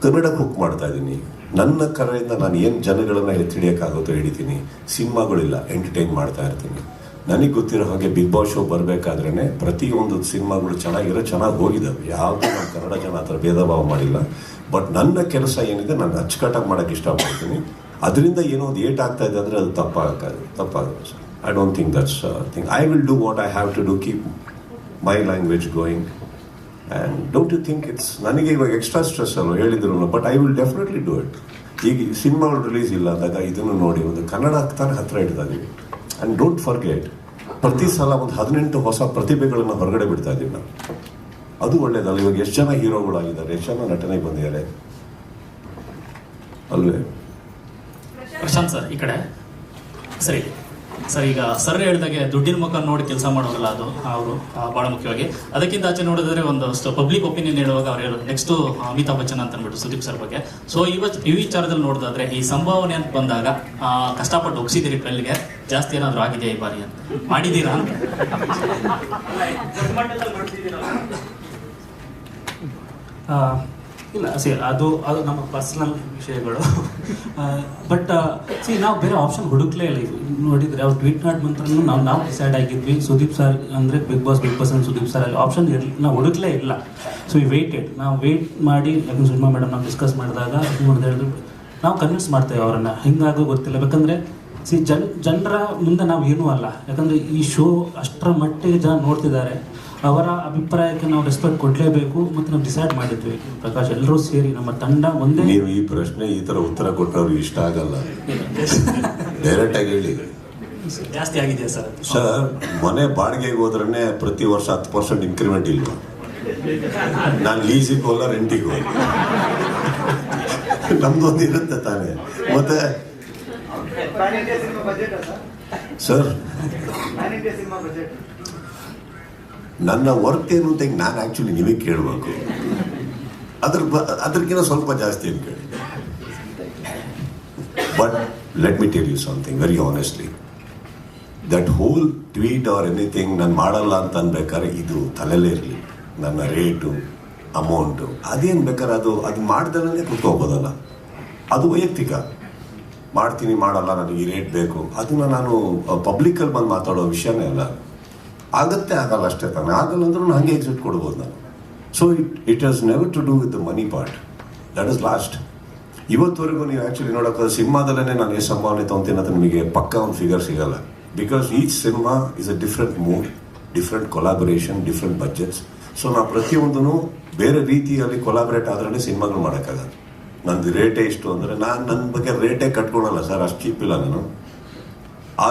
ಕನ್ನಡಕ್ಕೆ ಹುಕ್ ಮಾಡ್ತಾ ಇದ್ದೀನಿ. ನನ್ನ ಕರೆಯಿಂದ ನಾನು ಏನು ಜನಗಳನ್ನ ಎತ್ತಿಡಿಯೋಕ್ಕಾಗುತ್ತೋ ಹಿಡಿತೀನಿ. ಸಿನಿಮಾಗಳಿಲ್ಲ, ಎಂಟರ್ಟೈನ್ ಮಾಡ್ತಾ ಇರ್ತೀನಿ. ನನಗೆ ಗೊತ್ತಿರೋ ಹಾಗೆ ಬಿಗ್ ಬಾಸ್ ಶೋ ಬರಬೇಕಾದ್ರೇ ಪ್ರತಿಯೊಂದು ಸಿನಿಮಾಗಳು ಚೆನ್ನಾಗಿ ಹೋಗಿದ್ದಾವೆ. ಯಾವುದೂ ನಮ್ಮ ಕನ್ನಡ ಜನ ಆ ಥರ ಭೇದ ಭಾವ ಮಾಡಿಲ್ಲ. ಬಟ್ ನನ್ನ ಕೆಲಸ ಏನಿದೆ ನಾನು ಅಚ್ಚುಕಟ್ಟಾಗಿ ಮಾಡೋಕ್ಕೆ ಇಷ್ಟಪಡ್ತೀನಿ. ಅದರಿಂದ ಏನೋ ಒಂದು ಏಟ್ ಆಗ್ತಾ ಇದೆ ಅಂದರೆ ಅದು ತಪ್ಪಾಗುತ್ತೆ sir. I don't think that's thing. I will do what I have to do, keep my language going. And don't you think it's ನನಗೆ ಇವಾಗ ಎಕ್ಸ್ಟ್ರಾ ಸ್ಟ್ರೆಸ್ ಅಲ್ವ ಹೇಳಿದ್ರು, but I will definitely do it. ಈಗ ಸಿನಿಮಾಗಳು ರಿಲೀಸ್ ಇಲ್ಲ ಅಂದಾಗ ಇದನ್ನು ನೋಡಿ ಒಂದು ಕನ್ನಡ ತಾನೇ ಹತ್ತಿರ ಇಡ್ತಾ ಇದ್ದೀವಿ. ಆ್ಯಂಡ್ ಡೋಂಟ್ ಫರ್ಗೆಟ್, ಪ್ರತಿ ಸಲ ಒಂದು 18 ಹೊಸ ಪ್ರತಿಭೆಗಳನ್ನು ಹೊರಗಡೆ ಬಿಡ್ತಾ ಇದ್ದೀವಿ ನಾವು. ಅದು ಒಳ್ಳೇದಲ್ಲ. ಇವಾಗ ಎಷ್ಟು ಜನ ಹೀರೋಗಳಾಗಿದ್ದಾರೆ, ಎಷ್ಟು ಜನ ನಟನೆಗೆ ಬಂದಿದ್ದಾರೆ ಅಲ್ವೇ? ಪ್ರಶಾಂತ್ ಸರ್ ಈ ಕಡೆ ಸರಿ ಸರ್, ಈಗ ಸರ್ ಹೇಳಿದಾಗೆ ದುಡ್ಡಿನ ಮುಖ ನೋಡಿ ಕೆಲಸ ಮಾಡೋರಲ್ಲ, ಅದು ಅವರು ಭಾಳ ಮುಖ್ಯವಾಗಿ. ಅದಕ್ಕಿಂತ ಆಚೆ ನೋಡಿದ್ರೆ ಒಂದಷ್ಟು ಪಬ್ಲಿಕ್ ಒಪಿನಿಯನ್ ಹೇಳುವಾಗ ಅವ್ರು ಹೇಳೋದು ನೆಕ್ಸ್ಟು ಅಮಿತಾಬ್ ಬಚ್ಚನ್ ಅಂತ ಅಂದ್ಬಿಟ್ಟು ಸುದೀಪ್ ಸರ್ ಬಗ್ಗೆ. ಸೊ ಈ ವಿಚಾರದಲ್ಲಿ ನೋಡೋದಾದ್ರೆ ಈ ಸಂಭಾವನೆ ಅಂತ ಬಂದಾಗ ಕಷ್ಟಪಟ್ಟು ಒಗ್ಸಿದ್ದೀರಿ ಟ್ರೈಲ್ಗೆ, ಜಾಸ್ತಿ ಏನಾದರೂ ಆಗಿದೆಯಾ ಈ ಬಾರಿ ಅಂತ ಮಾಡಿದ್ದೀರಾ? ಇಲ್ಲ ಅದು ನಮ್ಮ ಪರ್ಸನಲ್ ವಿಷಯಗಳು. ಬಟ್ ನಾವು ಬೇರೆ ಆಪ್ಷನ್ ಹುಡುಕ್ಲೇ ಇಲ್ಲ. ನೋಡಿದರೆ ಅವ್ರು ಟ್ವೀಟ್ ಮಾಡಿ ಮಂತ್ರನೂ ನಾವು ಡಿಸೈಡ್ ಆಗಿದ್ವಿ ಸುದೀಪ್ ಸರ್ ಅಂದರೆ ಬಿಗ್ ಬಾಸ್ ಅಂತ ಸುದೀಪ್ ಸರ್ ಅಲ್ಲಿ ಆಪ್ಷನ್ ನಾವು ಹುಡುಕ್ಲೇ ಇಲ್ಲ. ಸೊ ನಾವು ವೇಟ್ ಮಾಡಿ ಯಾಕಂದ್ರೆ ಸುಷ್ಮಾ ಮೇಡಮ್ ನಾವು ಡಿಸ್ಕಸ್ ಮಾಡಿದಾಗ ಹೇಳಿದ್ರು ನಾವು ಕನ್ವಿನ್ಸ್ ಮಾಡ್ತೇವೆ ಅವರನ್ನು. ಹಿಂಗಾಗೋ ಗೊತ್ತಿಲ್ಲ, ಯಾಕಂದರೆ ಜನರ ಮುಂದೆ ನಾವು ಏನೂ ಅಲ್ಲ. ಯಾಕಂದರೆ ಈ ಶೋ ಅಷ್ಟರ ಮಟ್ಟಿಗೆ ಜನ ನೋಡ್ತಿದ್ದಾರೆ, ಅವರ ಅಭಿಪ್ರಾಯಕ್ಕೆ ನಾವು ರೆಸ್ಪೆಕ್ಟ್ ಕೊಡಲೇಬೇಕು. ಮತ್ತು ನಾವು ಡಿಸೈಡ್ ಮಾಡಿದ್ವಿ ಪ್ರಕಾಶ್ ಎಲ್ಲರೂ ಸೇರಿ ನಮ್ಮ ತಂಡ ಒಂದೇ. ನೀವು ಈ ಪ್ರಶ್ನೆ ಈ ಥರ ಉತ್ತರ ಕೊಟ್ಟರು ಇಷ್ಟ ಆಗಲ್ಲ, ಡೈರೆಕ್ಟ್ ಆಗಿ ಹೇಳಿ. ಜಾಸ್ತಿ ಆಗಿದೆಯಾ ಸರ್? ಸರ್, ಮನೆ ಬಾಡಿಗೆಗೆ ಹೋದ್ರೇ ಪ್ರತಿ ವರ್ಷ 10% ಇನ್ಕ್ರಿಮೆಂಟ್ ಇಲ್ವಾ? ನಾನು ಲೀಸಿಗೆ ಹೋಗಲ್ಲ, ರೆಂಟಿಗೆ ಹೋಗಲ್ಲ. ನಮ್ದೊಂದು ಇರುತ್ತೆ ತಾನೇ. ಮತ್ತೆ ಸರ್, ನನ್ನ ವರ್ಕ್ ಏನು ಅಂತ ನಾನು ಆ್ಯಕ್ಚುಲಿ ನಿಮಗೆ ಕೇಳಬೇಕು. ಅದಕ್ಕಿಂತ ಸ್ವಲ್ಪ ಜಾಸ್ತಿ ಅಂತ ಕೇಳಿ. But let me tell you something very honestly, that whole tweet or anything ನಾನು ಮಾಡಲ್ಲ ಅಂತ ಅನ್ಬೇಕಾದ್ರೆ ಇದು ತಲೆಯಲ್ಲೇ ಇರಲಿ. ನನ್ನ ರೇಟು, ಅಮೌಂಟು ಅದೇನು ಬೇಕಾದ್ರೆ ಅದು ಮಾಡ್ದಲೇ ಕೂತ್ಕೋಬೋದಲ್ಲ. ಅದು ವೈಯಕ್ತಿಕ. ಮಾಡ್ತೀನಿ ಮಾಡಲ್ಲ, ನನಗೆ ಈ ರೇಟ್ ಬೇಕು, ಅದನ್ನು ನಾನು ಪಬ್ಲಿಕಲ್ಲಿ ಬಂದು ಮಾತಾಡೋ ವಿಷಯನೇ ಅಲ್ಲ. ಆಗತ್ತೆ ಆಗಲ್ಲ ಅಷ್ಟೇ ತಾನೆ. ಆಗಲ್ಲ ಅಂದ್ರೂ ಹಾಗೆ ಎಕ್ಸಿಟ್ ಕೊಡ್ಬೋದು ನಾನು. So it has never to do with the money part, that is last. ಇವತ್ತವರೆಗೂ ನೀವು ಆ್ಯಕ್ಚುಲಿ ನೋಡೋಕೆ ಸಿನಿಮಾದಲ್ಲೇ ನಾನು ಎಷ್ಟು ಸಂಭಾವನೆ ತೊಗೊತೀನಿ ಅಂತ ನಿಮಗೆ ಪಕ್ಕ ಒಂದು ಫಿಗರ್ ಸಿಗಲ್ಲ. Because each cinema is a different mood, different collaboration, different budgets. So ನಾವು ಪ್ರತಿಯೊಂದೂ ಬೇರೆ ರೀತಿಯಲ್ಲಿ ಕೊಲಾಬರೇಟ್ ಆದ್ರೇ ಸಿನಿಮಾಗಳು ಮಾಡೋಕ್ಕಾಗಲ್ಲ. ನಂದು ರೇಟೇ ಇಷ್ಟು ಅಂದರೆ ನಾನು ನನ್ನ ಬಗ್ಗೆ ರೇಟೇ ಕಟ್ಕೊಳಲ್ಲ ಸರ್, ಅಷ್ಟು ಚೀಪ್ ಇಲ್ಲ ನಾನು.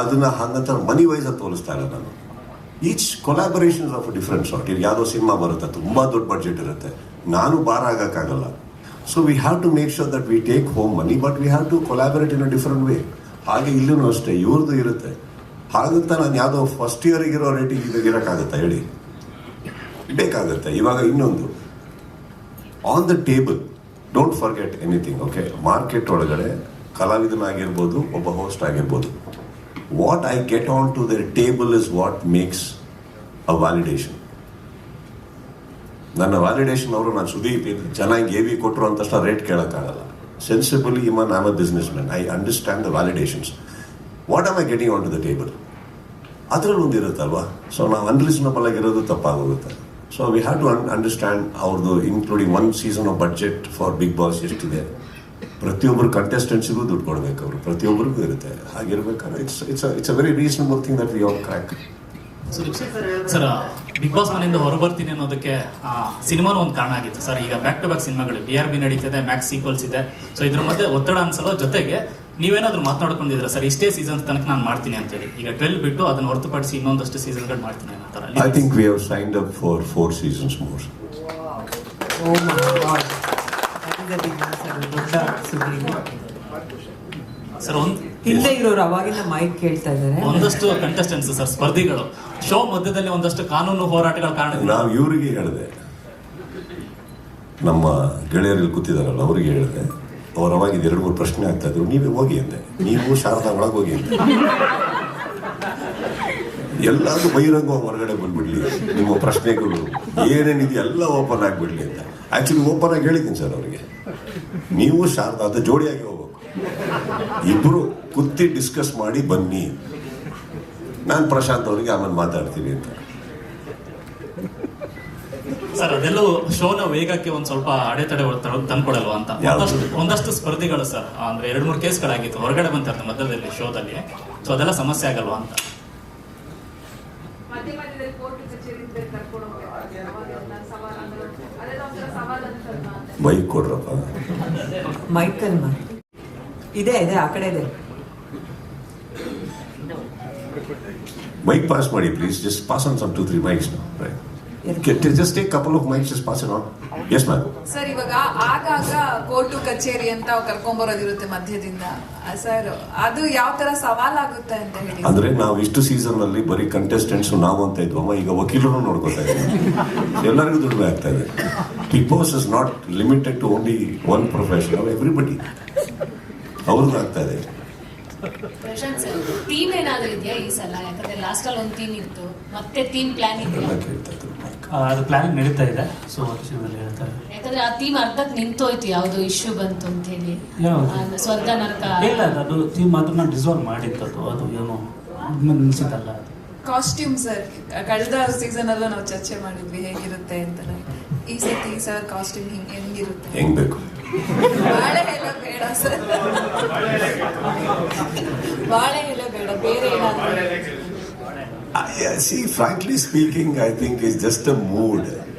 ಅದನ್ನು ಹಂಗಂತ ಮನಿ ವೈಸಾಗಿ ತೋರಿಸ್ತಾ ಇಲ್ಲ ನಾನು. Each collaborations of different sort. ಈಗ ಯಾವುದೋ ಸಿನಿಮಾ ಬರುತ್ತೆ, ತುಂಬ ದೊಡ್ಡ ಬಡ್ಜೆಟ್ ಇರುತ್ತೆ, ನಾನು ಭಾರ ಆಗೋಕ್ಕಾಗಲ್ಲ. So we have to make sure that we take home money, but we have to collaborate in a different way. ಹಾಗೆ ಇಲ್ಲೂ ಅಷ್ಟೇ, ಇವ್ರದ್ದು ಇರುತ್ತೆ. ಹಾಗಂತ ನಾನು ಯಾವುದೋ ಫಸ್ಟ್ ಇಯರಿಗಿರೋ ರೇಟಿಗೆ ಇರೋಕ್ಕಾಗುತ್ತಾ ಹೇಳಿ? ಬೇಕಾಗುತ್ತೆ. ಇವಾಗ ಇನ್ನೊಂದು on the table, don't forget anything. Okay, market ಒಳಗಡೆ ಕಲಾವಿದನಾಗಿರ್ಬೋದು, ಒಬ್ಬ ಹೋಸ್ಟ್ ಆಗಿರ್ಬೋದು, what I get onto their table is what makes a validation. ನನ್ನ ವ್ಯಾಲಿಡೇಷನ್ ಅವರು ನಾನು ಸುದೀಪ್ ಚೆನ್ನಾಗಿ ಎ ವಿ ಕೊಟ್ಟರು ಅಂತಷ್ಟು ರೇಟ್ ಕೇಳೋಕ್ಕಾಗಲ್ಲ. Sensibly even I am a businessman, I understand the validations. What am I getting on to the table? ಅದರಲ್ಲಿ ಒಂದು ಇರುತ್ತಲ್ವಾ. ಸೊ ನಾವು ಅನ್ರೀಸನಬಲ್ ಆಗಿರೋದು ತಪ್ಪಾಗೋಗುತ್ತೆ. So we have to understand ಅವ್ರದ್ದು, including 1 season of budget for big Boss ಎಷ್ಟಿದೆ. ಪ್ರತಿಯೊಬ್ಬರು ಕಂಟೆಸ್ಟೆಂಟ್ಸಿಗೂ ದುಡ್ಡು ಕೊಡಬೇಕು, ಅವರು ಪ್ರತಿಯೊಬ್ಬರಿಗೂ ಇರುತ್ತೆ. ಹಾಗಿರ್ಬೇಕಾದ್ರೆ it's a very reasonable thing that we all crack. Sir, Bigg Boss ಮನೆಯಿಂದ ಹೊರಬರ್ತೀನಿ ಅನ್ನೋದಕ್ಕೆ ಸಿನಿಮಾನು ಒಂದು ಕಾರಣ ಆಗಿತ್ತು ಸರ್. ಈಗ ಬ್ಯಾಕ್ ಟು ಬ್ಯಾಕ್ ಸಿನಿಮಾಗಳು BRB ನಡೀತಿದೆ, ಮ್ಯಾಕ್ಸ್ ಸೀಕ್ವಲ್ಸ್ ಇದೆ. ಸೊ ಇದ್ರ ಮಧ್ಯೆ ಒತ್ತಡ ಅನ್ಸಲ್ಲ. ಜೊತೆಗೆ ನೀವೇನಾದ್ರೂ ಮಾತನಾಡ್ಕೊಂಡಿದ್ದೀರಾ ಸರ್, ಇಷ್ಟೇ ಸೀಸನ್ ತನಕ ನಾನು ಮಾಡ್ತೀನಿ ಅಂತೇಳಿ? ಈಗ 12 ಬಿಟ್ಟು ಅದನ್ನು ಹೊರತುಪಡಿಸಿ ಇನ್ನೊಂದಷ್ಟು ಸೀಸನ್ಗಳು ಮಾಡ್ತೀನಿ ಅನ್ನೋ I think we have signed up for 4 seasons more. Sir, ಹಿಂದೆ ಇರೋರು ಅವಾಗಿಂದ ಮೈಕ್ ಕೇಳ್ತಾ ಇದ್ದಾರೆ. ಒಂದಷ್ಟು ಕಂಟೆಸ್ಟೆಂಟ್ಸ್ ಸರ್, ಸ್ಪರ್ಧಿಗಳು ಶೋ ಮಧ್ಯದಲ್ಲಿ ಒಂದಷ್ಟು ಕಾನೂನು ಹೋರಾಟಗಳ ಕಾರಣ ನಾವು ಇವರಿಗೆ ಹೇಳಿದೆ ನಮ್ಮ ಗೆಳೆಯರಲ್ಲಿ ಕೂತಿದಾರಲ್ಲ ಅವ್ರಿಗೆ ಹೇಳಿದೆ. ಅವ್ರು ಅವಾಗ 2-3 ಪ್ರಶ್ನೆ ಆಗ್ತಾ ಇದ್ರು. ನೀವೇ ಹೋಗಿ ಅಂತೆ, ನೀವು ಶಾರದಾ ಒಳಗೆ ಹೋಗಿ ಅಂತ. ಎಲ್ಲಾದ್ರೂ ಬಹಿರಂಗ ಹೊರಗಡೆ ಬಂದ್ಬಿಡ್ಲಿ, ನಿಮ್ಮ ಪ್ರಶ್ನೆಗಳು ಏನೇನಿದೆ ಎಲ್ಲ ಓಪನ್ ಆಗಿಬಿಡ್ಲಿ ಅಂತ. ಆಕ್ಚುಲಿ ಓಪನ್ ಆಗಿ ಹೇಳಿದ್ದೀನಿ ಸರ್ ಅವರಿಗೆ, ನೀವು ಶಾರದಾ ಅಂತ ಜೋಡಿಯಾಗಿ ಹೋಗ್ಬೇಕು, ಇಬ್ರು ಕುತ್ತಿ ಡಿಸ್ಕಸ್ ಮಾಡಿ ಬನ್ನಿ, ನಾನು ಪ್ರಶಾಂತ್ ಅವರಿಗೆ ಆಮೇಲೆ ಮಾತಾಡ್ತೀನಿ ಅಂತ. ಸರ್ ಅದೆಲ್ಲೂ ಶೋನ ವೇಗಕ್ಕೆ ಒಂದ್ ಸ್ವಲ್ಪ ಅಡೆತಡೆ ತಂದ್ಕೊಡಲ್ವಾ ಅಂತ ಒಂದಷ್ಟು ಸ್ಪರ್ಧಿಗಳು ಸರ್, ಅಂದ್ರೆ 2-3 ಕೇಸ್ಗಳಾಗಿತ್ತು, ಹೊರಗಡೆ ಬಂತಾರೆ ಮಧ್ಯದಲ್ಲಿ ಶೋದಲ್ಲಿ. ಸೊ ಅದೆಲ್ಲ ಸಮಸ್ಯೆ ಆಗಲ್ವಾ ಅಂತ. ಬೈಕ್ ಕೊಡ್ರಪ್ಪ, ಮೈಕಲ್ ಇದೆ ಆ ಕಡೆ ಇದೆ. ಮೈಕ್ ಪಾಸ್ ಮಾಡಿ please. Just pass on some 2-3 mics now, right? Just take couple of mics, just pass it on. Yes ma'am. Sir, ಇವಾಗ ಆಗಾಗ ಕೋರ್ಟು ಕಚೇರಿ ಅಂತ ಕರ್ಕೊಂಬರೋದಿರುತ್ತೆ ಮಧ್ಯದಿಂದ ಸರ್, ಅದು ಯಾವ ತರ ಸವಾಲಾಗುತ್ತೆ ಅಂತ ಹೇಳಿ. ಅಂದ್ರೆ ನಾವು ಇಷ್ಟು ಸೀಸನ್ ಅಲ್ಲಿ ಬರೀ ಕಂಟೆಸ್ಟೆಂಟ್ಸ್ ನಾವು ಅಂತ ಇದ್ವಮ್ಮ, ಈಗ ವಕೀಲರು ನೋಡ್ಕೊತಾ ಇದ್ದೀವಿ, ಎಲ್ಲರಿಗೂ ದುಡಿಮೆ ಆಗ್ತಾ ಇದೆ. Bigg Boss is not limited to only one profession, everybody ಅವ್ರಿಗೂ ಆಗ್ತಾ ಇದೆ. ಪ್ರಶಾಂತ್ ಸರ್, ಥೀಮ್ ಏನಾದ್ರೂ ಇದೆಯಾ ಈ ಸಲ? ಯಾಕಂದ್ರೆ ಲಾಸ್ಟ್ ಅಲ್ಲಿ ಒಂದು ಥೀಮ್ ಇತ್ತು, ಮತ್ತೆ ಥೀಮ್ ಪ್ಲಾನ್ ಇದೆಯಾ? ಅದು ಪ್ಲಾನಿಂಗ್ ನಡೀತಾ ಇದೆ. ಸೊ ವಿಷಯದಲ್ಲಿ ಹೇಳ್ತಾರೆ, ಯಾಕಂದ್ರೆ ಆ ಥೀಮ್ ಅರ್ಧಕ್ಕೆ ನಿಂತೋಯ್ತು, ಯಾವ್ದು ಇಶ್ಯೂ ಬಂತು ಅಂತ ಹೇಳಿ. ಸ್ವರ್ಗ ನರಕ ಇಲ್ಲ, ಅದು ಥೀಮ್ ಮಾತ್ರ ನಾನು ಡಿಸಾಲ್ವ್ ಮಾಡಿದ್ದು, ಅದು ಏನೋ ನಿಲ್ಸಿದ್ದಲ್ಲ. ಕಾಸ್ಟ್ಯೂಮ್ ಸರ್, ಕಳೆದ ಸೀಸನ್ ಅಲ್ಲೂ ನಾವು ಚರ್ಚೆ ಮಾಡಿದ್ವಿ ಹೇಗಿರುತ್ತೆ ಅಂತ. ಈ ಸತಿ ಸರ್ ಕಾಸ್ಟ್ಯೂಮ್ ಹೆಂಗಿರುತ್ತೆ? ಹೆಂಗ್ ಬೇಕು? ಬಾಳೆ ಎಲೆ ಬೇಡ ಸರ್, ಬಾಳೆ ಎಲೆ ಬೇಡ, ಬೇರೆ ಏನಾದ್ರು. See, frankly speaking, I think it's just a mood.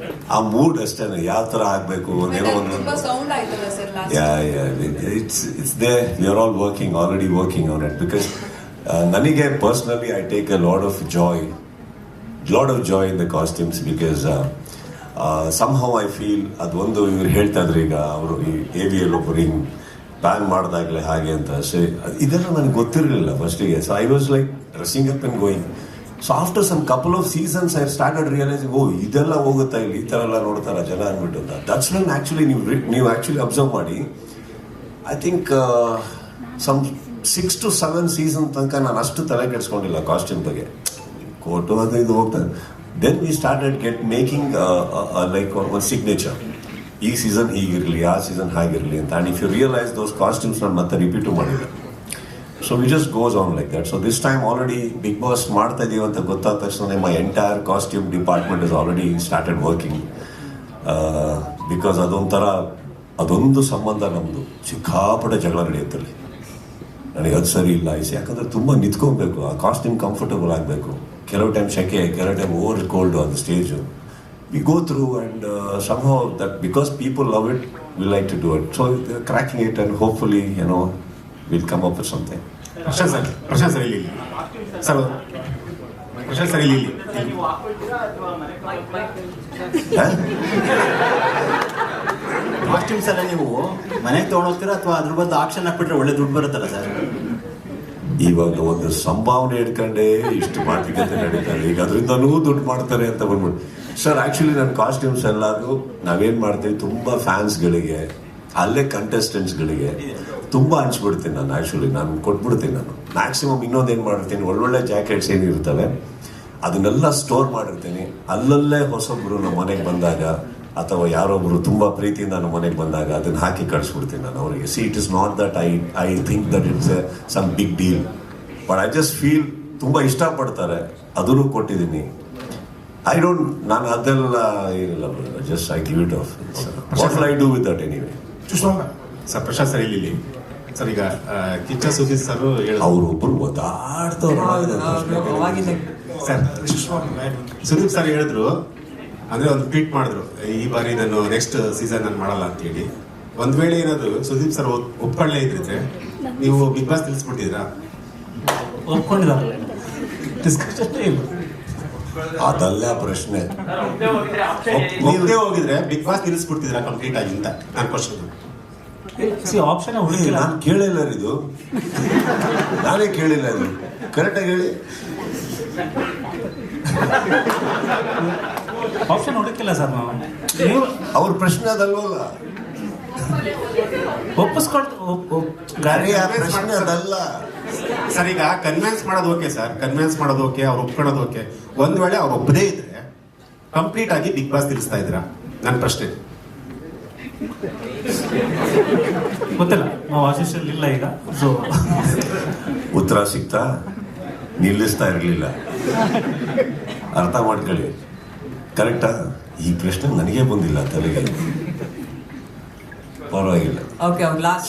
ಆ ಮೂಡ್ ಅಷ್ಟೇ, ಯಾವ ತರ ಆಗ್ಬೇಕು ತುಂಬಾ ಸೌಂಡ್ ಆಯ್ತಲ್ಲ sir last. it's there. We are all already working on it, because ನನಗೆ personally I take a lot of joy in the costumes, because somehow I feel ಅದೊಂದು ಇವ್ರು ಹೇಳ್ತಾ ಇದ್ರು, ಈಗ ಅವರು ಈ AVL ಒಬ್ಬರು ಹಿಂಗ್ ಬ್ಯಾನ್ ಮಾಡಿದಾಗಲೇ ಹಾಗೆ ಅಂತ. ಸೊ ಇದೆಲ್ಲ ನನಗೆ ಗೊತ್ತಿರಲಿಲ್ಲ ಫಸ್ಟಿಗೆ. So I was like dressing up and going. So after some couple of seasons I started realising, ಇದೆಲ್ಲ ಹೋಗುತ್ತಾ ಇಲ್ಲಿ, ಈ ಥರ ಎಲ್ಲ ನೋಡ್ತಾರ ಜನ ಅಂದ್ಬಿಟ್ಟು ಅಂತ. ದಟ್ಸ್ ವೆನ್ ಆ್ಯಕ್ಚುಲಿ ನೀವು ಆ್ಯಕ್ಚುಲಿ ಅಬ್ಸರ್ವ್ ಮಾಡಿ, I think some 6 to 7 season ತನಕ ನಾನು ಅಷ್ಟು ತಲೆ ಕೆಡಿಸ್ಕೊಂಡಿಲ್ಲ ಕಾಸ್ಟ್ಯೂಮ್ ಬಗ್ಗೆ. ಕೋಟು ಅದು ಇದು ಹೋಗ್ತದೆ. Then we started making like ಒಂದು ಸಿಗ್ನೇಚರ್, ಈ ಸೀಸನ್ ಹೀಗಿರಲಿ, ಆ ಸೀಸನ್ ಹಾಗಿರಲಿ ಅಂತ. And if you realise those costumes ನಾನು ಮತ್ತೆ ರಿಪೀಟು ಮಾಡಿಲ್ಲ. So we just goes on like that. So this time already Bigg Boss ಮಾಡ್ತಾ ಇದೀವಿ ಅಂತ ಗೊತ್ತಾದ ತಕ್ಷಣ my entire costume department is already started working, because ಅದೊಂದು ಸಂಬಂಧ ನಮ್ಮದು ಸಿಕ್ಕಾಪಟ್ಟೆ ಜಗಳ ನಡೆಯುತ್ತಲ್ಲಿ. ನನಗೆ ಅದು ಸರಿ ಇಲ್ಲ ಯಾಕಂದರೆ ತುಂಬ ನಿಂತ್ಕೊಬೇಕು, ಆ ಕಾಸ್ಟ್ಯೂಮ್ ಕಂಫರ್ಟಬಲ್ ಆಗಬೇಕು. ಕೆಲವು ಟೈಮ್ ಸೆಕೆ, ಕೆಲವು ಟೈಮ್ ಓವರ್ ಕೋಲ್ಡು ಅದು stage. We go through, and somehow that because people love it, we like to do it. So they're cracking it, and hopefully, we'll come up with something. Prashant sir ಇಲ್ಲಿ ಸರ್, ಪ್ರಶಾಂತ್ ಸರ್ ಇಲ್ಲಿ ಕಾಸ್ಟ್ಯೂಮ್ಸ್ ಎಲ್ಲ ನೀವು ಮನೆಗೆ ತೊಗೊಂಡೋಗ್ತೀರಾ ಅಥವಾ ಅದ್ರ ಬದಲು ಆಕ್ಷನ್ ಹಾಕ್ಬಿಟ್ರೆ ಒಳ್ಳೆ ದುಡ್ಡು ಬರುತ್ತಲ್ಲ ಸರ್? ಇವಾಗ ಒಂದು ಸಂಭಾವನೆ ಇಟ್ಕೊಂಡೇ ಇಷ್ಟು ಮಾತುಕತೆ ನಡೀತಾರೆ. ಈಗ ಅದರಿಂದನೂ ದುಡ್ಡು ಮಾಡ್ತಾರೆ ಅಂತ ಬಂದ್ಬಿಟ್ಟು ಸರ್. ಆ್ಯಕ್ಚುಲಿ ನನ್ನ ಕಾಸ್ಟ್ಯೂಮ್ಸ್ ಎಲ್ಲಾದರೂ ನಾವೇನು ಮಾಡ್ತೀವಿ, ತುಂಬ ಫ್ಯಾನ್ಸ್ಗಳಿಗೆ, ಅಲ್ಲೇ ಕಂಟೆಸ್ಟೆಂಟ್ಸ್ಗಳಿಗೆ ತುಂಬ ಹಂಚ್ಬಿಡ್ತೀನಿ ನಾನು. ಆ್ಯಕ್ಚುಲಿ ನಾನು ಕೊಟ್ಬಿಡ್ತೀನಿ. ನಾನು ಮ್ಯಾಕ್ಸಿಮಮ್ ಇನ್ನೊಂದೇನು ಮಾಡಿರ್ತೀನಿ, ಒಳ್ಳೊಳ್ಳೆ ಜಾಕೆಟ್ಸ್ ಏನಿರ್ತವೆ ಅದನ್ನೆಲ್ಲ ಸ್ಟೋರ್ ಮಾಡಿರ್ತೀನಿ. ಅಲ್ಲಲ್ಲೇ ಹೊಸೊಬ್ಬರು ನಮ್ಮ ಮನೆಗೆ ಬಂದಾಗ ಅಥವಾ ಯಾರೊಬ್ಬರು ತುಂಬ ಪ್ರೀತಿಯಿಂದ ನಮ್ಮ ಮನೆಗೆ ಬಂದಾಗ ಅದನ್ನು ಹಾಕಿ ಕಳಿಸ್ಬಿಡ್ತೀನಿ ನಾನು ಅವರಿಗೆ. See it is not that I think that it's some big deal, but I just feel ತುಂಬ ಇಷ್ಟಪಡ್ತಾರೆ, ಅದನ್ನು ಕೊಟ್ಟಿದ್ದೀನಿ. ನಾನು ಅದೆಲ್ಲ ಏನಿಲ್ಲ, just I give it off. What will I do with that anyway? Sir Prashant sir ಇಲ್ಲಿ ಸರ್, ಈಗ ಕಿಚ್ಚ ಸುದೀಪ್ ಸರ್ ಅವರೊಬ್ಬರು ಓದಾಡ್ತವ್ರು ಸರ್. ಸುದೀಪ್ ಸರ್ ಹೇಳಿದ್ರು, ಅಂದ್ರೆ ಒಂದು ಟ್ವೀಟ್ ಮಾಡಿದ್ರು, ಈ ಬಾರಿ ನಾನು ನೆಕ್ಸ್ಟ್ ಸೀಸನ್ ನಾನು ಮಾಡಲ್ಲ ಅಂತ ಹೇಳಿ. ಒಂದ್ ವೇಳೆ ಏನಾದ್ರು ಸುದೀಪ್ ಸರ್ ಒಪ್ಕೊಳ್ಳೇ ಇದ್ರೆ ನೀವು ಬಿಗ್ ಬಾಸ್ ತಿಳಿಸ್ಬಿಟ್ಟಿದ್ರಾ? ಒಪ್ಕೊಂಡಿದ್ದಾರೆ, ಡಿಸ್ಕಷನ್ ಇಲ್ಲ. ಅದಲ್ಲ ಪ್ರಶ್ನೆ. ಒಪ್ಪದೇ ಹೋಗಿದ್ರೆ ಬಿಗ್ ಬಾಸ್ ತಿಳಿಸ್ಬಿಡ್ತಿದ್ರ ಕಂಪ್ಲೀಟ್ ಆಗಿ ಅಂತ ನನ್ನ ಕ್ವಶನ್. ಆಪ್ಷನ್ ನಾನು ಕೇಳಿಲ್ಲ ಇದು, ನಾನೇ ಕೇಳಿಲ್ಲ ಇದು. ಕರೆಕ್ಟಾಗಿ ಹೇಳಿ. ಆಪ್ಷನ್ ಹುಡುಕಿಲ್ಲ ಸರ್ ನಾವು. ನೀವು ಅವ್ರ ಪ್ರಶ್ನೆ ಅದಲ್ವಲ್ಲ, ಪ್ರಶ್ನೆ ಅದಲ್ಲ ಸರ್. ಈಗ ಕನ್ವಿನ್ಸ್ ಮಾಡೋದು ಓಕೆ ಸರ್, ಕನ್ವಿನ್ಸ್ ಮಾಡೋದು ಓಕೆ, ಅವ್ರು ಒಪ್ಕೊಳ್ಳೋದು ಓಕೆ. ಒಂದ್ ವೇಳೆ ಅವ್ರು ಒಬ್ಬದೇ ಇದ್ರೆ ಕಂಪ್ಲೀಟ್ ಆಗಿ ಬಿಗ್ ಬಾಸ್ ತಿಳಿಸ್ತಾ ಇದ್ರ? ನನ್ನ ಪ್ರಶ್ನೆ ಗೊತ್ತಿಲ್ಲ, ನಾವು ಆಶೀಷಲ್ಲಿ ಇಲ್ಲ ಈಗ. ಸೊ ಉತ್ತರ ಸಿಗ್ತಾ ನಿಲ್ಲಿಸ್ತಾ ಇರಲಿಲ್ಲ, ಅರ್ಥ ಮಾಡ್ಕೊಳ್ಳಿ. ಕರೆಕ್ಟಾ? ಈ ಪ್ರಶ್ನೆ ನನಗೆ ಬಂದಿಲ್ಲ ತಲೆಗೆ, ಪರವಾಗಿಲ್ಲ. Okay, our last.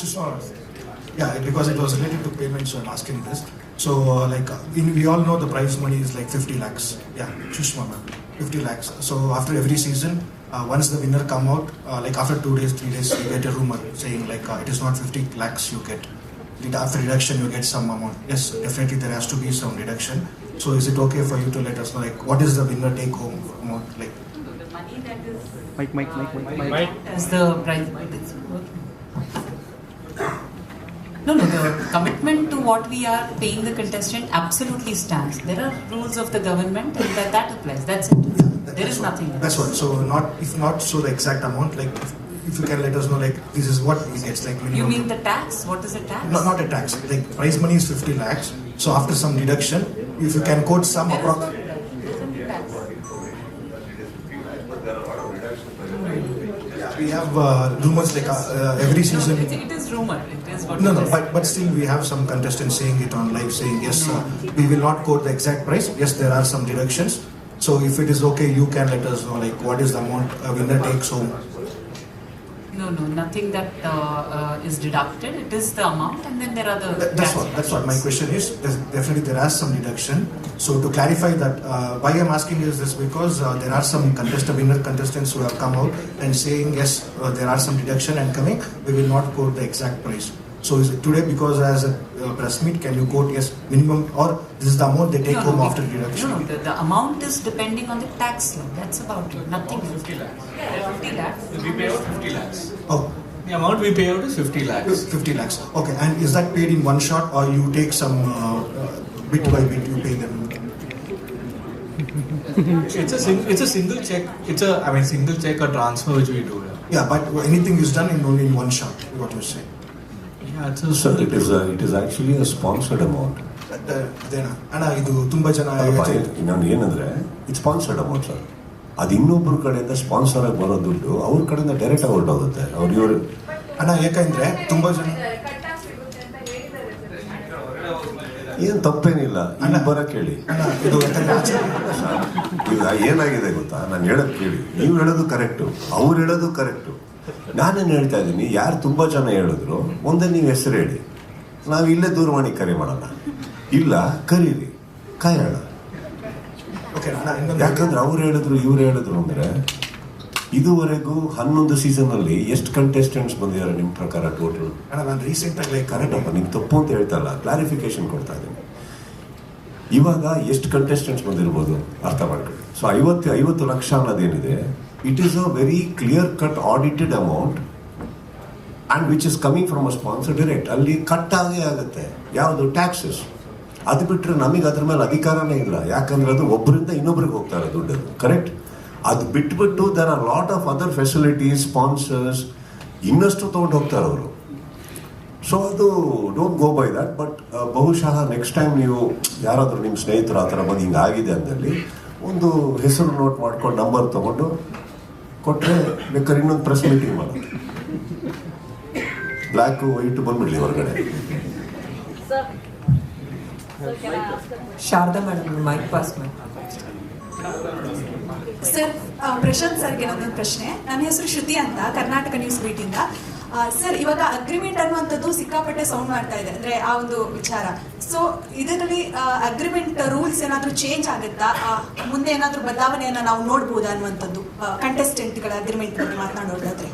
Yeah, because it was related to payments, so I'm asking this. So, we all know the prize money is like 50 lakhs. Yeah, Shushma ma'am, 50 lakhs. So, after every season, once the winner come out, after 2 days, 3 days, you get a rumor saying it is not 50 lakhs you get. After deduction, you get some amount. Yes, definitely there has to be some deduction. So, is it okay for you to let us know, what is the winner take home amount? The money that is... Mike. As the prize... No, the commitment to what we are paying the contestant absolutely stands. There are rules of the government and that applies. That's it. There is nothing else. That's what. So if not so the exact amount, if you can let us know, this is what he gets, minimum. You mean the tax? What is the tax? No, not a tax. Prize money is 50 lakhs. So after some deduction, if you can quote some approximate. We have rumors every season. It is rumor. It is what. No, but still we have some contestants saying it on live, saying yes, we will not quote the exact price. Yes, there are some deductions. So if it is okay, you can let us know what is the amount a winner takes home. No, nothing that is deducted. It is the amount, and then there are the. That's what my question is. Definitely there are some deduction. So to clarify that, why I'm asking is this because there are some winner contestants who have come out and saying yes, there are some deduction and coming. We will not quote the exact price. So is it today because as a press meet, can you quote yes minimum or this is the amount they take home after deduction? No, the amount is depending on the tax law. That's about it. Nothing. 50 lakhs. 50 lakhs. We pay out 50 lakhs. Oh. The amount we pay out is 50 lakhs. 50 lakhs. Okay, and is that paid in one shot or you take some bit by bit you pay them? It's a single check. Single check or transfer which we do. Yeah, but anything is done only in one shot. What you say? Sir, it is actually a sponsored amount. ಇದು ತುಂಬಾ ಜನ ಇನ್ನೊಂದು ಏನಂದ್ರೆ ಇಟ್ ಸ್ಪಾನ್ಸರ್ಡ್ ಅಮೌಂಟ್ ಸರ್. ಅದು ಇನ್ನೊಬ್ಬರ ಕಡೆಯಿಂದ ಸ್ಪಾನ್ಸರ್ ಆಗಿ ಬರೋ ದುಡ್ಡು ಅವ್ರ ಕಡೆಯಿಂದ ಡೈರೆಕ್ಟ್ ಆಗಿ ಹೊರಟೋಗುತ್ತೆ. ಇವರು ಯಾಕಂದ್ರೆ ತುಂಬಾ ಜನ ಏನ್ ತಪ್ಪೇನಿಲ್ಲ, ಇಲ್ಲಿ ಬರಕ್ ಹೇಳಿ. ಈಗ ಏನಾಗಿದೆ ಗೊತ್ತಾ, ನಾನು ಹೇಳೋದು ಕೇಳಿ. ನೀವು ಹೇಳೋದು ಕರೆಕ್ಟು, ಅವ್ರು ಹೇಳೋದು ಕರೆಕ್ಟು. ನಾನೇನು ಹೇಳ್ತಾ ಇದ್ದೀನಿ, ಯಾರು ತುಂಬ ಜನ ಹೇಳಿದ್ರು ಒಂದೇ ನೀವು ಹೆಸರು ಹೇಳಿ, ನಾವು ಇಲ್ಲೇ ದೂರವಾಣಿ ಕರೆ ಮಾಡೋಣ. ಇಲ್ಲ ಕರೀರಿ, ಕಾಯೋಣ. ಯಾಕಂದ್ರೆ ಅವ್ರು ಹೇಳಿದ್ರು ಇವ್ರು ಹೇಳಿದ್ರು ಅಂದ್ರೆ ಇದುವರೆಗೂ 11 ಸೀಸನ್ ಅಲ್ಲಿ ಎಷ್ಟು ಕಂಟೆಸ್ಟೆಂಟ್ಸ್ ಬಂದಿದ್ದಾರೆ ನಿಮ್ಮ ಪ್ರಕಾರ ಟೋಟಲ್? ನಾನು ರೀಸೆಂಟ್ ಆಗಿ ಕರೆಕ್ಟ್ ಅಪ್ಪ, ನಿಮ್ಗೆ ತಪ್ಪು ಅಂತ ಹೇಳ್ತಾ ಇಲ್ಲ, ಕ್ಲಾರಿಫಿಕೇಶನ್ ಕೊಡ್ತಾ ಇದ್ದೀನಿ. ಇವಾಗ ಎಷ್ಟು ಕಂಟೆಸ್ಟೆಂಟ್ಸ್ ಬಂದಿರ್ಬೋದು ಅರ್ಥ ಮಾಡ್ಕೊಳ್ಳಿ. ಸೊ 50 ಲಕ್ಷ ಅನ್ನೋದೇನಿದೆ, it is a very clear cut audited amount and which is coming from a sponsor direct. ಅಲ್ಲಿ ಕಟ್ ಆಗೇ ಆಗುತ್ತೆ. ಯಾವುದು ಟ್ಯಾಕ್ಸಸ್, ಅದು ಬಿಟ್ಟರೆ ನಮಗೆ ಅದ್ರ ಮೇಲೆ ಅಧಿಕಾರನೇ ಇಲ್ಲ. ಯಾಕಂದ್ರೆ ಅದು ಒಬ್ಬರಿಂದ ಇನ್ನೊಬ್ರಿಗೆ ಹೋಗ್ತಾರೆ ದುಡ್ಡು, ಕರೆಕ್ಟ್? ಅದು ಬಿಟ್ಬಿಟ್ಟು there are lot of other facilities, sponsors ಇನ್ನಷ್ಟು ತೊಗೊಂಡು ಹೋಗ್ತಾರೆ ಅವರು. ಸೊ ಅದು don't go by that. But ಬಹುಶಃ ನೆಕ್ಸ್ಟ್ ಟೈಮ್ ನೀವು ಯಾರಾದರೂ ನಿಮ್ಮ ಸ್ನೇಹಿತರು ಆ ಥರ ಬಂದು ಹಿಂಗಾಗಿದೆ ಅಂದಲ್ಲಿ ಒಂದು ಹೆಸರು ನೋಟ್ ಮಾಡ್ಕೊಂಡು ನಂಬರ್ ತೊಗೊಂಡು ಕೊಟ್ಟರೆ ಬೇಕಾದ್ರೆ ಇನ್ನೊಂದು ಪ್ರೆಸ್ ಮೀಟಿಂಗ್ ಮಾಡೋದು. ಬ್ಲ್ಯಾಕ್ ವೈಟ್ ಬಂದ್ಬಿಡ್ಲಿ ಹೊರಗಡೆ. ಶಾರದಾ ಮೇಡಮ್ ಮೈಕ್ ಪಾಸ್ ಮಾಡಿ. ಸರ್, ಪ್ರಶಾಂತ್ ಸರ್ಗೆ ನನ್ನೊಂದು ಪ್ರಶ್ನೆ. ನನ್ನ ಹೆಸರು ಶ್ರುತಿ ಅಂತ, ಕರ್ನಾಟಕ ನ್ಯೂಸ್ ಬೀಟಿಂದ. ಸರ್, ಇವಾಗ ಅಗ್ರಿಮೆಂಟ್ ಅನ್ನುವಂಥದ್ದು ಸಿಕ್ಕಾಪಟ್ಟೆ ಸೌಂಡ್ ಮಾಡ್ತಾ ಇದೆ, ಅಂದ್ರೆ ಆ ಒಂದು ವಿಚಾರ. ಸೊ ಇದರಲ್ಲಿ ಅಗ್ರಿಮೆಂಟ್ ರೂಲ್ಸ್ ಏನಾದರೂ ಚೇಂಜ್ ಆಗುತ್ತಾ, ಮುಂದೆ ಏನಾದರೂ ಬದಲಾವಣೆಯನ್ನು ನಾವು ನೋಡ್ಬೋದಾ ಅನ್ನುವಂಥದ್ದು ಕಂಟೆಸ್ಟೆಂಟ್ಗಳ ಅಗ್ರಿಮೆಂಟ್ ಬಗ್ಗೆ ಮಾತನಾಡೋದಾದ್ರೆ?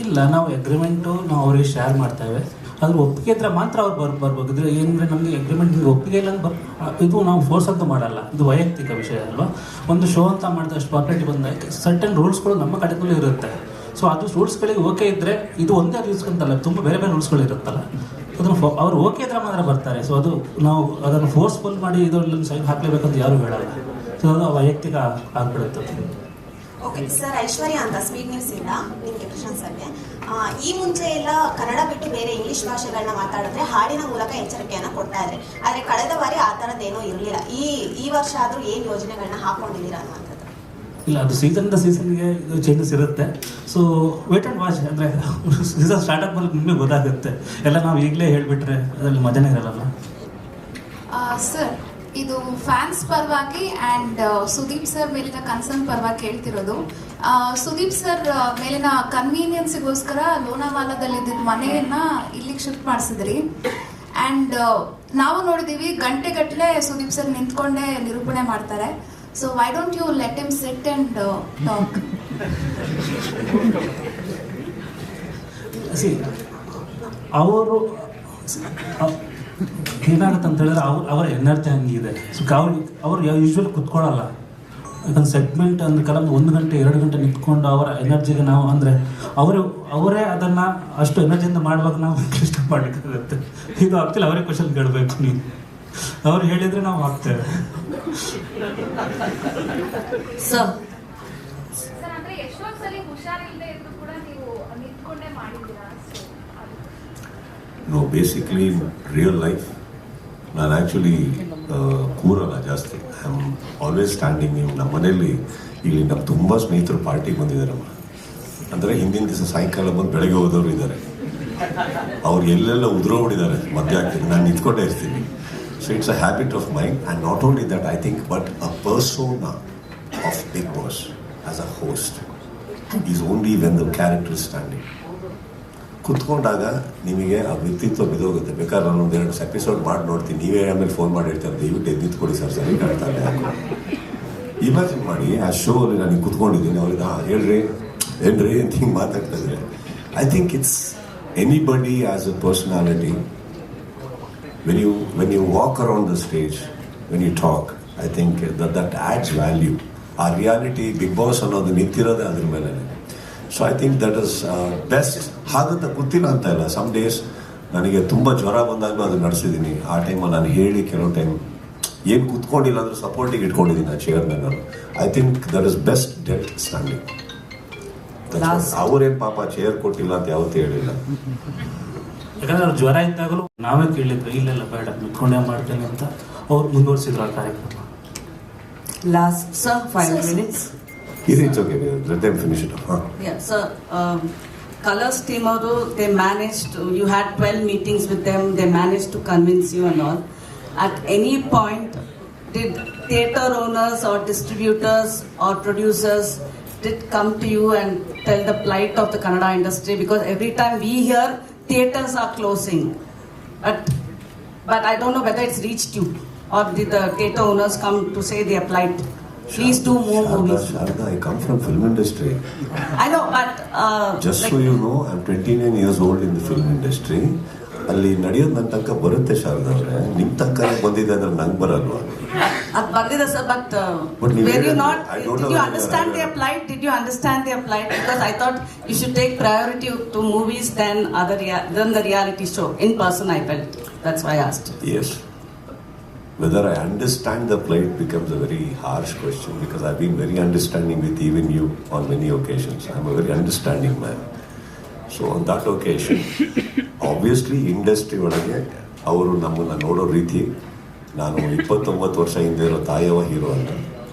ಇಲ್ಲ, ನಾವು ಅಗ್ರಿಮೆಂಟು ನಾವು ಅವ್ರಿಗೆ ಶೇರ್ ಮಾಡ್ತೇವೆ. ಅದ್ರ ಒಪ್ಪಿಗೆ ಇದ್ರೆ ಮಾತ್ರ ಅವ್ರು ಬರ್ಬೋದು. ಇದ್ರೆ ಏನಂದರೆ ನಮಗೆ ಅಗ್ರಿಮೆಂಟ್ ನಿಮಗೆ ಒಪ್ಪಿಗೆ ಇಲ್ಲ ಅಂತ ಇದು ನಾವು ಫೋರ್ಸ್ ಅಂತೂ ಮಾಡಲ್ಲ, ಇದು ವೈಯಕ್ತಿಕ ವಿಷಯ ಅಲ್ವಾ. ಒಂದು ಶೋ ಅಂತ ಮಾಡಿದಷ್ಟು ಪಾರ್ಟಿ ಬಂದಾಗ ಸರ್ಟನ್ ರೂಲ್ಸ್ಗಳು ನಮ್ಮ ಕಡೆಗೂ ಇರುತ್ತೆ. ಸೊ ಅದು ರೂಲ್ಸ್ಗಳಿಗೆ ಓಕೆ ಇದ್ದರೆ ಇದು ಒಂದೇ ರೂಲ್ಸ್ ಅಂತಲ್ಲ, ತುಂಬ ಬೇರೆ ಬೇರೆ ರೂಲ್ಸ್ಗಳು ಇರುತ್ತಲ್ಲ. ಅದನ್ನು ಅವ್ರು ಓಕೆ ಇದ್ರೆ ಮಾತ್ರ ಬರ್ತಾರೆ. ಸೊ ಅದು ನಾವು ಅದನ್ನು ಫೋರ್ಸ್ಫುಲ್ ಮಾಡಿ ಇದರಲ್ಲಿ ಸೈನ್ ಹಾಕಲೇಬೇಕಂತ ಯಾರು ಹೇಳಲ್ಲ. ಸೊ ಅದು ವೈಯಕ್ತಿಕ ಆಗ್ಬಿಡುತ್ತೆ. ಓಕೆ ಸರ್, ಐಶ್ವರ್ಯ ಅಂತ ಸ್ವೀಟ್ ನ್ಯೂಸ್ ಇಂದ ನಿಮಗೆ ಪ್ರಶಾಂತ್ ಸರ್ಗೆ. ಈ ಮುಂಚೆ ಎಲ್ಲ ಕನ್ನಡ ಬಿಟ್ಟು ಬೇರೆ ಇಂಗ್ಲಿಷ್ ಭಾಷೆಗಳನ್ನ ಮಾತಾಡಿದ್ರೆ ಹಾಡಿನ ಮೂಲಕ ಎಚ್ಚರಿಕೆಯನ್ನು ಕೊಡ್ತಾ ಇದ್ರೆ, ಆದರೆ ಕಳೆದ ಬಾರಿ ಆ ಥರದ್ದೇನೂ ಇರಲಿಲ್ಲ. ಈ ವರ್ಷ ಆದರೂ ಏನು ಯೋಜನೆಗಳನ್ನ ಹಾಕೊಂಡಿದ್ದೀರಾ ಅನ್ನುವಂಥದ್ದು? ಇಲ್ಲ, ಅದು ಸೀಸನ್ಗೆ ಇದು ಚೇಂಜಸ್ ಇರುತ್ತೆ. ಸೊ ವೇಟ್ ಆ್ಯಂಡ್ ವಾಚ್, ಅಂದರೆ ಸೀಸನ್ ಸ್ಟಾರ್ಟ್ ಆದ್ಮೇಲೆ ನಿಮಗೆ ಗೊತ್ತಾಗುತ್ತೆ. ಎಲ್ಲ ನಾವು ಈಗಲೇ ಹೇಳಿಬಿಟ್ರೆ ಅದರಲ್ಲಿ ಮಜಾನೇ ಇರಲ್ಲ. ಸರ್, ಇದು ಫ್ಯಾನ್ಸ್ ಪರವಾಗಿ ಆ್ಯಂಡ್ ಸುದೀಪ್ ಸರ್ ಮೇಲಿನ ಕನ್ಸರ್ನ್ ಪರವಾಗಿ ಕೇಳ್ತಿರೋದು. ಸುದೀಪ್ ಸರ್ ಮೇಲಿನ ಕನ್ವೀನಿಯನ್ಸಿಗೋಸ್ಕರ ಲೋನಾವಾಲಾದಲ್ಲಿದ್ದ ಮನೆಯನ್ನು ಇಲ್ಲಿಗೆ ಶಿಫ್ಟ್ ಮಾಡಿಸಿದ್ರಿ. ಆ್ಯಂಡ್ ನಾವು ನೋಡಿದ್ದೀವಿ ಗಂಟೆಗಟ್ಟಲೆ ಸುದೀಪ್ ಸರ್ ನಿಂತ್ಕೊಂಡೇ ನಿರೂಪಣೆ ಮಾಡ್ತಾರೆ. So why don't you let him sit and talk? ಅವರು ಏನಾಗುತ್ತೆ ಅಂತ ಹೇಳಿದ್ರೆ ಅವರ ಎನರ್ಜಿ ಹಂಗಿದೆ. ಸೊ ಅವ್ರು ಯೂಶ್ವಲಿ ಕುತ್ಕೊಳ್ಳಲ್ಲ. ಯಾಕಂದ್ರೆ ಸೆಗ್ಮೆಂಟ್ ಅಂದ್ರೆ ಕೆಲವೊಂದು 1 ಗಂಟೆ 2 ಗಂಟೆ ನಿಂತ್ಕೊಂಡು ಅವರ ಎನರ್ಜಿಗೆ ನಾವು ಅಂದರೆ ಅವರೇ ಅದನ್ನು ಅಷ್ಟು ಎನರ್ಜಿಯಿಂದ ಮಾಡುವಾಗ ನಾವು ಇಷ್ಟಪಡಬೇಕಾಗುತ್ತೆ. ಇದು ಆ್ಯಕ್ಚುಲಿ ಅವರೇ ಕ್ವಶನ್ ಕೇಳಬೇಕು. ನೀವು ಅವ್ರು ಹೇಳಿದರೆ ನಾವು ಹಾಕ್ತೇವೆ. Sir, No, basically in real life, ನಾನು ಆ್ಯಕ್ಚುಲಿ ಕೂರಲ್ಲ ಜಾಸ್ತಿ. I am always standing. ನೀವು ನಮ್ಮ ಮನೆಯಲ್ಲಿ ಇಲ್ಲಿ ನಮ್ಮ ತುಂಬ ಸ್ನೇಹಿತರು ಪಾರ್ಟಿಗೆ ಬಂದಿದ್ದಾರಮ್ಮ. ಅಂದರೆ ಹಿಂದಿನ ದಿವಸ ಸಾಯಂಕಾಲ ಬಂದು ಬೆಳಗ್ಗೆ ಹೋದವರು ಇದ್ದಾರೆ. ಅವ್ರು ಎಲ್ಲೆಲ್ಲ ಉದುರೋಗ್ಬಿಟ್ಟಿದ್ದಾರೆ ಮಧ್ಯ ಆಗ್ತೀನಿ, ನಾನು ನಿಂತ್ಕೊಂಡೇ ಇರ್ತೀನಿ. So it's a habit of mind. And not only that, I think but a persona of Bigg Boss as a host is only when the character is standing. ಕುತ್ಕೊಂಡಾಗ ನಿಮಗೆ ಆ ವ್ಯಕ್ತಿತ್ವ ಬಿದೋಗುತ್ತೆ. ಬೇಕಾದ್ರೆ ನಾನು 1-2 ಎಪಿಸೋಡ್ ಮಾಡಿ ನೋಡ್ತೀನಿ, ನೀವೇ ಆಮೇಲೆ ಫೋನ್ ಮಾಡಿರ್ತಾರೆ, ದಯವಿಟ್ಟು ಎದ್ದಿತ್ಕೊಡಿ ಸರ್, ಸರಿ ಕಾಣ್ತಾರೆ. ಇಮ್ಯಾಜಿನ್ ಮಾಡಿ ಆ ಶೋ ಅಲ್ಲಿ ನಾನು ಕುತ್ಕೊಂಡಿದ್ದೀನಿ, ಅವ್ರಿಗೆ ಹೇಳ್ರಿ ಏನ್ರಿ ಅಂತ ಹಿಂಗೆ ಮಾತಾಡ್ತಾ ಇದ್ರೆ, I think it's anybody as a personality. When you walk around the stage, when you talk, I think that adds value. ಆ ರಿಯಾಲಿಟಿ ಬಿಗ್ ಬಾಸ್ ಅನ್ನೋದು ನಿಂತಿರೋದೇ ಅದ್ರ ಮೇಲೆ. So I think that is best. ಹಾಗಂತ ಗೊತ್ತಿಲ್ಲ ಅಂತ ಇಲ್ಲ. ಸಮ್ ಡೇಸ್ ನನಗೆ ತುಂಬ ಜ್ವರ ಬಂದಾಗಲೂ ಅದನ್ನು ನಡೆಸಿದ್ದೀನಿ. ಆ ಟೈಮಲ್ಲಿ ನಾನು ಹೇಳಿ ಕೆಲವು ಟೈಮ್ ಏನು ಕೂತ್ಕೊಂಡಿಲ್ಲ ಅಂದ್ರೆ ಸಪೋರ್ಟಿಗೆ ಇಟ್ಕೊಂಡಿದ್ದೀನಿ ಆ ಚೇರ್ನ ನಾನು. I think that is best debt standing. ಅವ್ರೇನು ಪಾಪ ಚೇರ್ ಕೊಟ್ಟಿಲ್ಲ ಅಂತ ಯಾವತ್ತೂ ಹೇಳಿಲ್ಲ. ಯಾಕಂದ್ರೆ ಅವ್ರು ಜ್ವರ ಇದ್ದಾಗಲೂ ನಾವೇ ಕೇಳಿದ್ವಿ, ಇಲ್ಲೆಲ್ಲ ಬೇಡ ನಿಂತ್ಕೊಂಡೇ ಮಾಡ್ತೇನೆ ಅಂತ ಅವ್ರು ಮುಂದುವರಿಸಿದ್ರು ಆ ಕಾರ್ಯಕ್ರಮ. Last, sir, 5 minutes. It's okay, let them finish it up. Yeah, sir. Colors team, they managed, you had 12 meetings with them, they managed to convince you and all. At any point, did theatre owners or distributors or producers did come to you and tell the plight of the Kannada industry? Because every time we hear theatres are closing, but I don't know whether it's reached you, or did the theatre owners come to say their plight? Please do more movies. Sharda, I come from film industry. I know, but just like, so you know, I'm 29 years old in the film industry. ಅಲ್ಲಿ ನಡೆಯೋದು ನನ್ನ ತನಕ ಬರುತ್ತೆ ಶಾರದಾ ಅವರೇ. ನಿಮ್ಮ ತನಕ ಬಂದಿದೆ ಅಂದ್ರೆ ನಂಗೆ ಬರಲ್ವಾ? ಅದು ಬಂದಿದೆ sir, but were you not? Did you understand their plight? Did you understand their plight? Because I thought you should take priority to movies than the reality show. In person, I felt. That's why I asked. Yes. Whether I understand the plight becomes a very harsh question, because I've been very understanding with even you on many occasions. I'm a very understanding man. So on that occasion, obviously industry ಒಳಗೆ ಅವರು ನಮ್ಮನ್ನು ನೋಡೋ ರೀತಿ, ನಾನು 29 ವರ್ಷ ಹಿಂದೆ ಇರೋ ತಾಯವ ಹೀರೋ ಅಂತ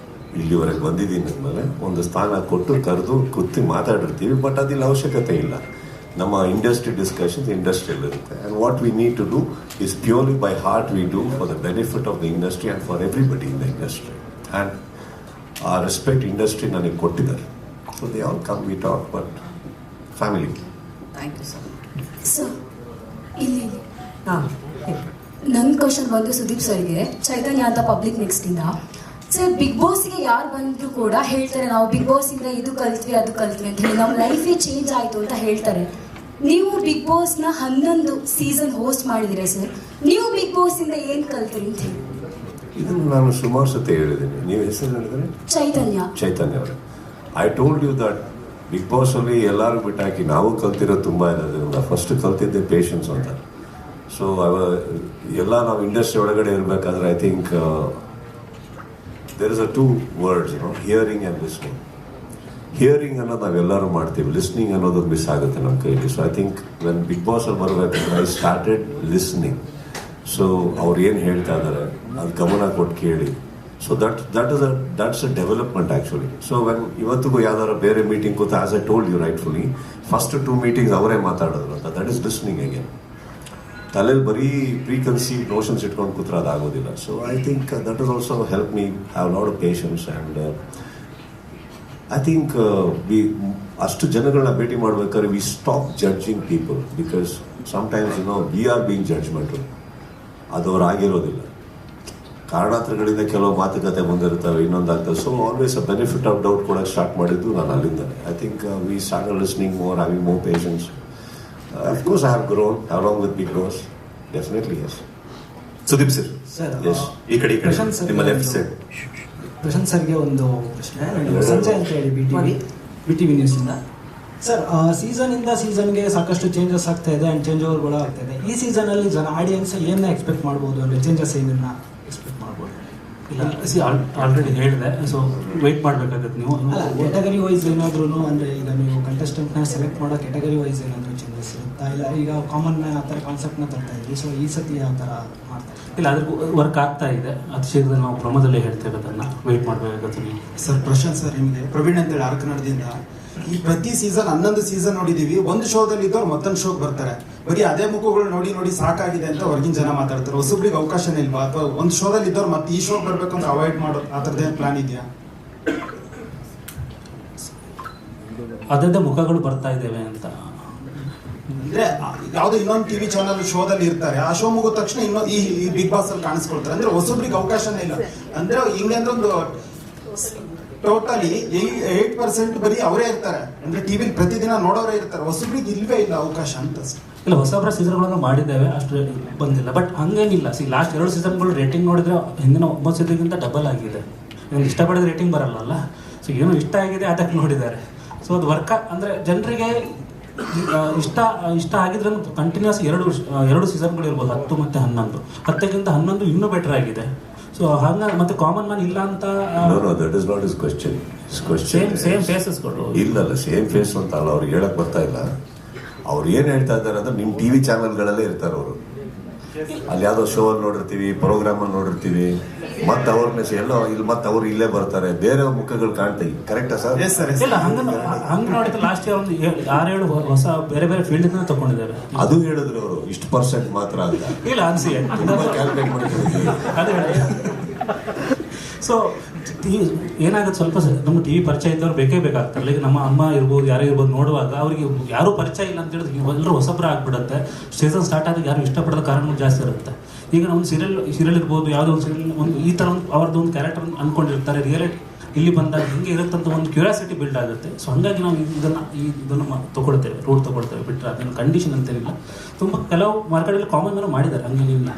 ಇಲ್ಲಿವರೆಗೆ ಬಂದಿದ್ದೀನಿ ಅಂದಮೇಲೆ ಒಂದು ಸ್ಥಾನ ಕೊಟ್ಟು ಕರೆದು ಕೂತಿ ಮಾತಾಡಿರ್ತೀವಿ. ಬಟ್ ಅದಿಲ್ಲ ಅವಶ್ಯಕತೆ ಇಲ್ಲ. ನಮ್ಮ ಇಂಡಸ್ಟ್ರಿ ಡಿಸ್ಕಷನ್ಸ್ ಇಂಡಸ್ಟ್ರಿಯಲ್ ಇರುತ್ತೆ. And what we need to do is purely by heart we do for the benefit of the industry and for everybody in the industry. And ಆ ರೆಸ್ಪೆಕ್ಟ್ ಇಂಡಸ್ಟ್ರಿ ನನಗೆ ಕೊಟ್ಟಿದ್ದಾರೆ. So they all come we talk, but family. Thank you sir. Sir, ಇಲ್ಲಿ ನನ್ನ ಕ್ವಶನ್ ಬಂದು ಸುದೀಪ್ ಸರ್ಗೆ, ಚೈತನ್ಯ ಅಂತ ಪಬ್ಲಿಕ್ ನೆಕ್ಸ್ಟಿಂದ. ಸರ್, ಬಿಗ್ ಬಾಸ್ಗೆ ಯಾರು ಬಂದರೂ ಕೂಡ ಹೇಳ್ತಾರೆ, ನಾವು ಬಿಗ್ ಬಾಸಿಂದ ಇದು ಕಲ್ತ್ವಿ ಅದು ಕಲ್ತ್ವಿ ಅಂತ ಹೇಳಿ, ನಮ್ಮ ಲೈಫೇ ಚೇಂಜ್ ಆಯಿತು ಅಂತ ಹೇಳ್ತಾರೆ. ನೀವು ಬಿಗ್ ಬಾಸ್ನ 11 ಸೀಸನ್ ಹೋಸ್ಟ್ ಮಾಡಿದ್ದೀರಾ ಸರ್. ನೀವು ಬಿಗ್ ಬಾಸಿಂದ ಏನು ಕಲ್ತ್ರಿ ಅಂತ ಹೇಳಿ? ಇದನ್ನು ನಾನು ಸುಮಾರು ಸತಿ ಹೇಳಿದ್ದೀನಿ. ನೀವು ಹೆಸರು ಹೇಳಿದ್ರೆ ಚೈತನ್ಯ ಅವರೇ. I told you that Bigg ಬಾಸಲ್ಲಿ ಎಲ್ಲರೂ ಬಿಟ್ಟಾಕಿ ನಾವು ಕಲ್ತಿರೋದು ತುಂಬ ಇದೆ. ಅದರಿಂದ ಫಸ್ಟ್ ಕಲ್ತಿದ್ದೆ ಪೇಷನ್ಸ್ ಅಂತ. ಸೊ ಎಲ್ಲ ನಾವು ಇಂಡಸ್ಟ್ರಿ ಒಳಗಡೆ ಇರಬೇಕಾದ್ರೆ I think there is a 2 words, hearing and listening. Hearing ಅನ್ನೋದು ನಾವೆಲ್ಲರೂ ಮಾಡ್ತೀವಿ, ಲಿಸ್ನಿಂಗ್ ಅನ್ನೋದು ಮಿಸ್ ಆಗುತ್ತೆ ನಮ್ಮ ಕೈಲಿ. So I think when Bigg Boss ಅಲ್ಲಿ ಬರಬೇಕಂದ್ರೆ ಐ ಸ್ಟಾರ್ಟೆಡ್ ಲಿಸ್ನಿಂಗ್. ಸೊ ಅವ್ರು ಏನು ಹೇಳ್ತಾ ಇದ್ದಾರೆ ಅದು ಗಮನ ಕೊಟ್ಟು ಕೇಳಿ. So that's a development actually. So when ಇವತ್ತಿಗೂ ಯಾವ್ದಾರು ಬೇರೆ ಮೀಟಿಂಗ್ ಕೂತ, as I told you rightfully, first 2 meetings ಅವರೇ ಮಾತಾಡೋದು ಅಂತ. That is listening again. ತಲೆಯಲ್ಲಿ ಬರೀ ಪ್ರೀಕನ್ಸೀವ್ ನೋಷನ್ಸ್ ಇಟ್ಕೊಂಡು ಕೂತ್ರೆ ಅದಾಗೋದಿಲ್ಲ. So I think that is also help me have lot of patience. And I think ಅಷ್ಟು ಜನಗಳನ್ನ ಭೇಟಿ ಮಾಡ್ಬೇಕಾದ್ರೆ we stop judging people, because sometimes we are being judgemental. ಅದು ಅವ್ರು ಆಗಿರೋದಿಲ್ಲ. ಕಾರಣಾಂತರಗಳಿಂದ ಕೆಲವು ಮಾತುಕತೆ ಬಂದಿರ್ತವೆ, ಇನ್ನೊಂದಾಗ್ತದೆ. So always a benefit of doubt ಕೊಡೋಕ್ಕೆ ಸ್ಟಾರ್ಟ್ ಮಾಡಿದ್ದು ನಾನು ಅಲ್ಲಿಂದಾನೆ. I think we started listening more, having more patience. Of course, I have grown along with Bigg Boss. Definitely, yes. Sudeep sir, yes. ಈ ಕಡೆ ನಿಮ್ಮ ಲೆಫ್ಟ್ ಸೈಡ್. ಪ್ರಶಾಂತ್ ಸರ್ಗೆ ಒಂದು ಪ್ರಶ್ನೆ. ಸಂಜಯ್ ಅಂತ ಹೇಳಿ BTV ನ್ಯೂಸಿಂದ. ಸರ್, ಸೀಸನಿಂದ ಸೀಸನ್ಗೆ ಸಾಕಷ್ಟು ಚೇಂಜಸ್ ಆಗ್ತಾ ಇದೆ ಆ್ಯಂಡ್ ಚೇಂಜ್ ಓವರ್ಗಳು ಆಗ್ತಾ ಇದೆ. ಈ ಸೀಸನಲ್ಲಿ ಆಡಿಯನ್ಸ್ ಏನನ್ನ ಎಕ್ಸ್ಪೆಕ್ಟ್ ಮಾಡ್ಬೋದು, ಅಂದರೆ ಚೇಂಜಸ್ ಏನನ್ನ ಎಕ್ಸ್ಪೆಕ್ಟ್ ಮಾಡ್ಬೋದು? ಇಲ್ಲ, ಆಲ್ರೆಡಿ ಹೇಳಿದೆ. ಸೊ ವೆಯ್ಟ್ ಮಾಡಬೇಕಾಗತ್ತೆ ನೀವು. ಅಲ್ಲ, ಕ್ಯಾಟಗರಿ ವೈಸ್ ಏನಾದ್ರೂ, ಅಂದರೆ ಈಗ ನೀವು ಕಂಟೆಸ್ಟೆಂಟ್ನ ಸೆಲೆಕ್ಟ್ ಮಾಡೋ ಕ್ಯಾಟಗರಿ ವೈಸ್ ಏನಾದರೂ ಚೇಂಜಸ್ ಇರುತ್ತಾ? ಇಲ್ಲ ಈಗ ಕಾಮನ್ ಆ ಥರ ಕಾನ್ಸೆಪ್ಟ್ನ ತರ್ತಾ ಇದ್ವಿ. ಸೊ ಈ ಸತಿ ಆ ಥರ ಮಾಡ್ತಾ ಇಲ್ಲ, ಅದ್ರ ವರ್ಕ್ ಆಗ್ತಾ ಇದೆ. ಅದು ಶೀಘ್ರದಲ್ಲಿ ನಾವು ಪ್ರಮೋದಲ್ಲೇ ಹೇಳ್ತೇವೆ, ಅದನ್ನು ವೆಯ್ಟ್ ಮಾಡಬೇಕಾಗತ್ತೆ ನೀವು. ಸರ್, ಪ್ರಶಾಂತ್ ಸರ್, ನಿಮಗೆ ಪ್ರವೀಣ್ ಅಂತೇಳಿ ಆರ್ಕನಾಡ್ದಿಂದ. ಈ ಪ್ರತಿ ಸೀಸನ್ 11 ಸೀಸನ್ ನೋಡಿದೀವಿ. ಒಂದು ಶೋದಲ್ಲಿ ಇದ್ದವ್ರು ಮತ್ತೊಂದು ಶೋಗೆ ಬರ್ತಾರೆ. ಬರೀ ಅದೇ ಮುಖಗಳು ನೋಡಿ ನೋಡಿ ಸಾಕಾಗಿದೆ ಅಂತ ಹೊರಗಿನ ಜನ ಮಾತಾಡ್ತಾರೆ. ಹೊಸಬ್ರಿಗೆ ಅವಕಾಶನೇ ಇಲ್ವಾ? ಅಥವಾ ಒಂದು ಶೋದಲ್ಲಿ ಇದ್ದವ್ರು ಮತ್ತೆ ಈ ಶೋಗೆ ಬರ್ಬೇಕು ಅಂತ ಅವಾಯ್ಡ್ ಮಾಡೋ ಆ ಥರದ್ದೇನು ಪ್ಲಾನ್ ಇದೆಯಾ? ಅದೇ ಮುಖಗಳು ಬರ್ತಾ ಇದ್ದೇವೆ ಅಂತ. ಅಂದ್ರೆ ಯಾವುದೋ ಇನ್ನೊಂದು TV ಚಾನಲ್ ಶೋದಲ್ಲಿ ಇರ್ತಾರೆ, ಆ ಶೋ ಮುಗಿದ ತಕ್ಷಣ ಈ ಬಿಗ್ ಬಾಸ್ ಅಲ್ಲಿ ಕಾಣಿಸ್ಕೊಳ್ತಾರೆ. ಅಂದ್ರೆ ಹೊಸಬ್ರಿಗೆ ಅವಕಾಶನೇ ಇಲ್ಲ. ಅಂದ್ರೆ ಹಿಂಗೆ ಅಂದ್ರೆ ಒಂದು ಟೋಟಲಿ 8% ಬರೀ ಅವರೇ ಇರ್ತಾರೆ. ಅಂದ್ರೆ ಟಿವಿಲಿ ಪ್ರತಿದಿನ ನೋಡೋರೇ ಇರ್ತಾರೆ. ಹೊಸಬ್ರಿಗೆ ಇಲ್ವೇ ಇಲ್ಲ ಅವಕಾಶ ಅಂತ. ಇಲ್ಲ, ಹೊಸಬ್ರ ಸೀಸನ್ಗಳನ್ನು ಮಾಡಿದ್ದೇವೆ, ಅಷ್ಟು ಬಂದಿಲ್ಲ. ಬಟ್ ಹಂಗೇನಿಲ್ಲ. ಲಾಸ್ಟ್ 2 ಸೀಸನ್ಗಳು ರೇಟಿಂಗ್ ನೋಡಿದ್ರೆ ಹಿಂದಿನ 9 ಸೀಸನ್ಗಿಂತ ಡಬಲ್ ಆಗಿದೆ. ಇವಾಗ ಇಷ್ಟಪಡಿದ ರೇಟಿಂಗ್ ಬರಲ್ಲ. ಸೊ ಏನೋ ಇಷ್ಟ ಆಗಿದೆ ಅದಕ್ಕೆ ನೋಡಿದ್ದಾರೆ. ಸೊ ಅದು ವರ್ಕ ಅಂದರೆ ಜನರಿಗೆ ಇಷ್ಟ ಆಗಿದ್ರೆ ಕಂಟಿನ್ಯೂಸ್ 2 ಸೀಸನ್ಗಳು ಇರ್ಬೋದು, 10 ಮತ್ತು 11. 10ಕ್ಕಿಂತ 11 ಇನ್ನೂ ಬೆಟರ್ ಆಗಿದೆ. ಸೊ ಹಂಗಾಗಿ ಮತ್ತೆ ಕಾಮನ್ ಮ್ಯಾನ್ ಇಲ್ಲ ಅಂತ. That is not is question. Same ಫೇಸಸ್ಗಳು ಇಲ್ಲಲ್ಲ, ಸೇಮ್ ಫೇಸ್ ಅಂತ ಅಲ್ಲ. ಅವ್ರಿಗೆ ಹೇಳಕ್ ಬರ್ತಾ ಇಲ್ಲ. ಅವ್ರು ಏನ್ ಹೇಳ್ತಾ ಇದ್ದಾರೆ ಅಂದ್ರೆ ನಿಮ್ಮ TV ಚಾನಲ್ಗಳಲ್ಲೇ ಇರ್ತಾರೆ ಅವರು. ಅಲ್ಲಿ ಯಾವುದೋ ಶೋ ಅಲ್ಲಿ ನೋಡಿರ್ತೀವಿ, ಪ್ರೋಗ್ರಾಮ್ ಅಲ್ಲಿ ನೋಡಿರ್ತೀವಿ. ಮತ್ತೆ ಅವ್ರನ್ನ ಎಲ್ಲೋ ಇಲ್ಲಿ ಮತ್ತೆ ಅವ್ರು ಇಲ್ಲೇ ಬರ್ತಾರೆ, ಬೇರೆ ಮುಖಗಳು ಕಾಣ್ತೀವಿ. ಕರೆಕ್ಟಾ ಸರ್? ಇಲ್ಲ, ಹಂಗೆ ನೋಡಿದ್ರೆ ಲಾಸ್ಟ್ ಇಯರ್ ಒಂದು 6-7 ಹೊಸ ಬೇರೆ ಬೇರೆ ಫೀಲ್ಡ್ ಇಂದ ತಗೊಂಡಿದ್ದಾರೆ. ಅದು ಹೇಳಿದ್ರು ಅವರು ಇಷ್ಟು % ಮಾತ್ರ ಅಂತ. ಇಲ್ಲ, ಅನ್ಸಿ ಕ್ಯಾಲ್ಕುಲೇಟ್ ಮಾಡಿದ್ರು. ಅದು ಸೊ ಏನಾಗುತ್ತೆ, ಸ್ವಲ್ಪ ನಮ್ಮ TV ಪರಿಚಯ ಇದ್ದವ್ರು ಬೇಕೇ ಬೇಕಾಗ್ತಾರೆ. ಈಗ ನಮ್ಮ ಅಮ್ಮ ಇರ್ಬೋದು, ಯಾರೇ ಇರ್ಬೋದು, ನೋಡುವಾಗ ಅವ್ರಿಗೆ ಯಾರೂ ಪರಿಚಯ ಇಲ್ಲ ಅಂತ ಹೇಳಿದ್ರೆ ಎಲ್ಲರೂ ಹೊಸಬ್ರ ಆಗ್ಬಿಡುತ್ತೆ. ಸೀಸನ್ ಸ್ಟಾರ್ಟ್ ಆದಾಗ ಯಾರು ಇಷ್ಟಪಡೋದ ಕಾರಣಗಳು ಜಾಸ್ತಿ ಇರುತ್ತೆ. ಈಗ ಒಂದು ಸೀರಿಯಲ್ ಇರ್ಬೋದು, ಯಾವುದೋ ಒಂದು ಸೀರಿಯಲ್ ಒಂದು ಈ ಥರ ಅವ್ರದ್ದು ಒಂದು ಕ್ಯಾರೆಕ್ಟರ್ ಅಂದ್ಕೊಂಡಿರ್ತಾರೆ. ರಿಯಾಲಿಟಿ ಇಲ್ಲಿ ಬಂದಾಗ ಹಿಂಗೆ ಇರುತ್ತಂತ ಒಂದು ಕ್ಯೂರಿಯಾಸಿಟಿ ಬಿಲ್ಡ್ ಆಗುತ್ತೆ. ಸೊ ಹಂಗಾಗಿ ನಾವು ಇದನ್ನು ತೊಗೊಳ್ತೇವೆ, ರೂಟ್ ತೊಗೊಳ್ತೇವೆ. ಬಿಟ್ಟರೆ ಅದನ್ನು ಕಂಡೀಷನ್ ಅಂತೇನಿಲ್ಲ. ತುಂಬ ಕೆಲವು ಮಾರ್ಕೆಟಲ್ಲಿ ಕಾಮನ್ ಮೇಲೆ ಮಾಡಿದ್ದಾರೆ, ಹಂಗೇನಿಲ್ಲ.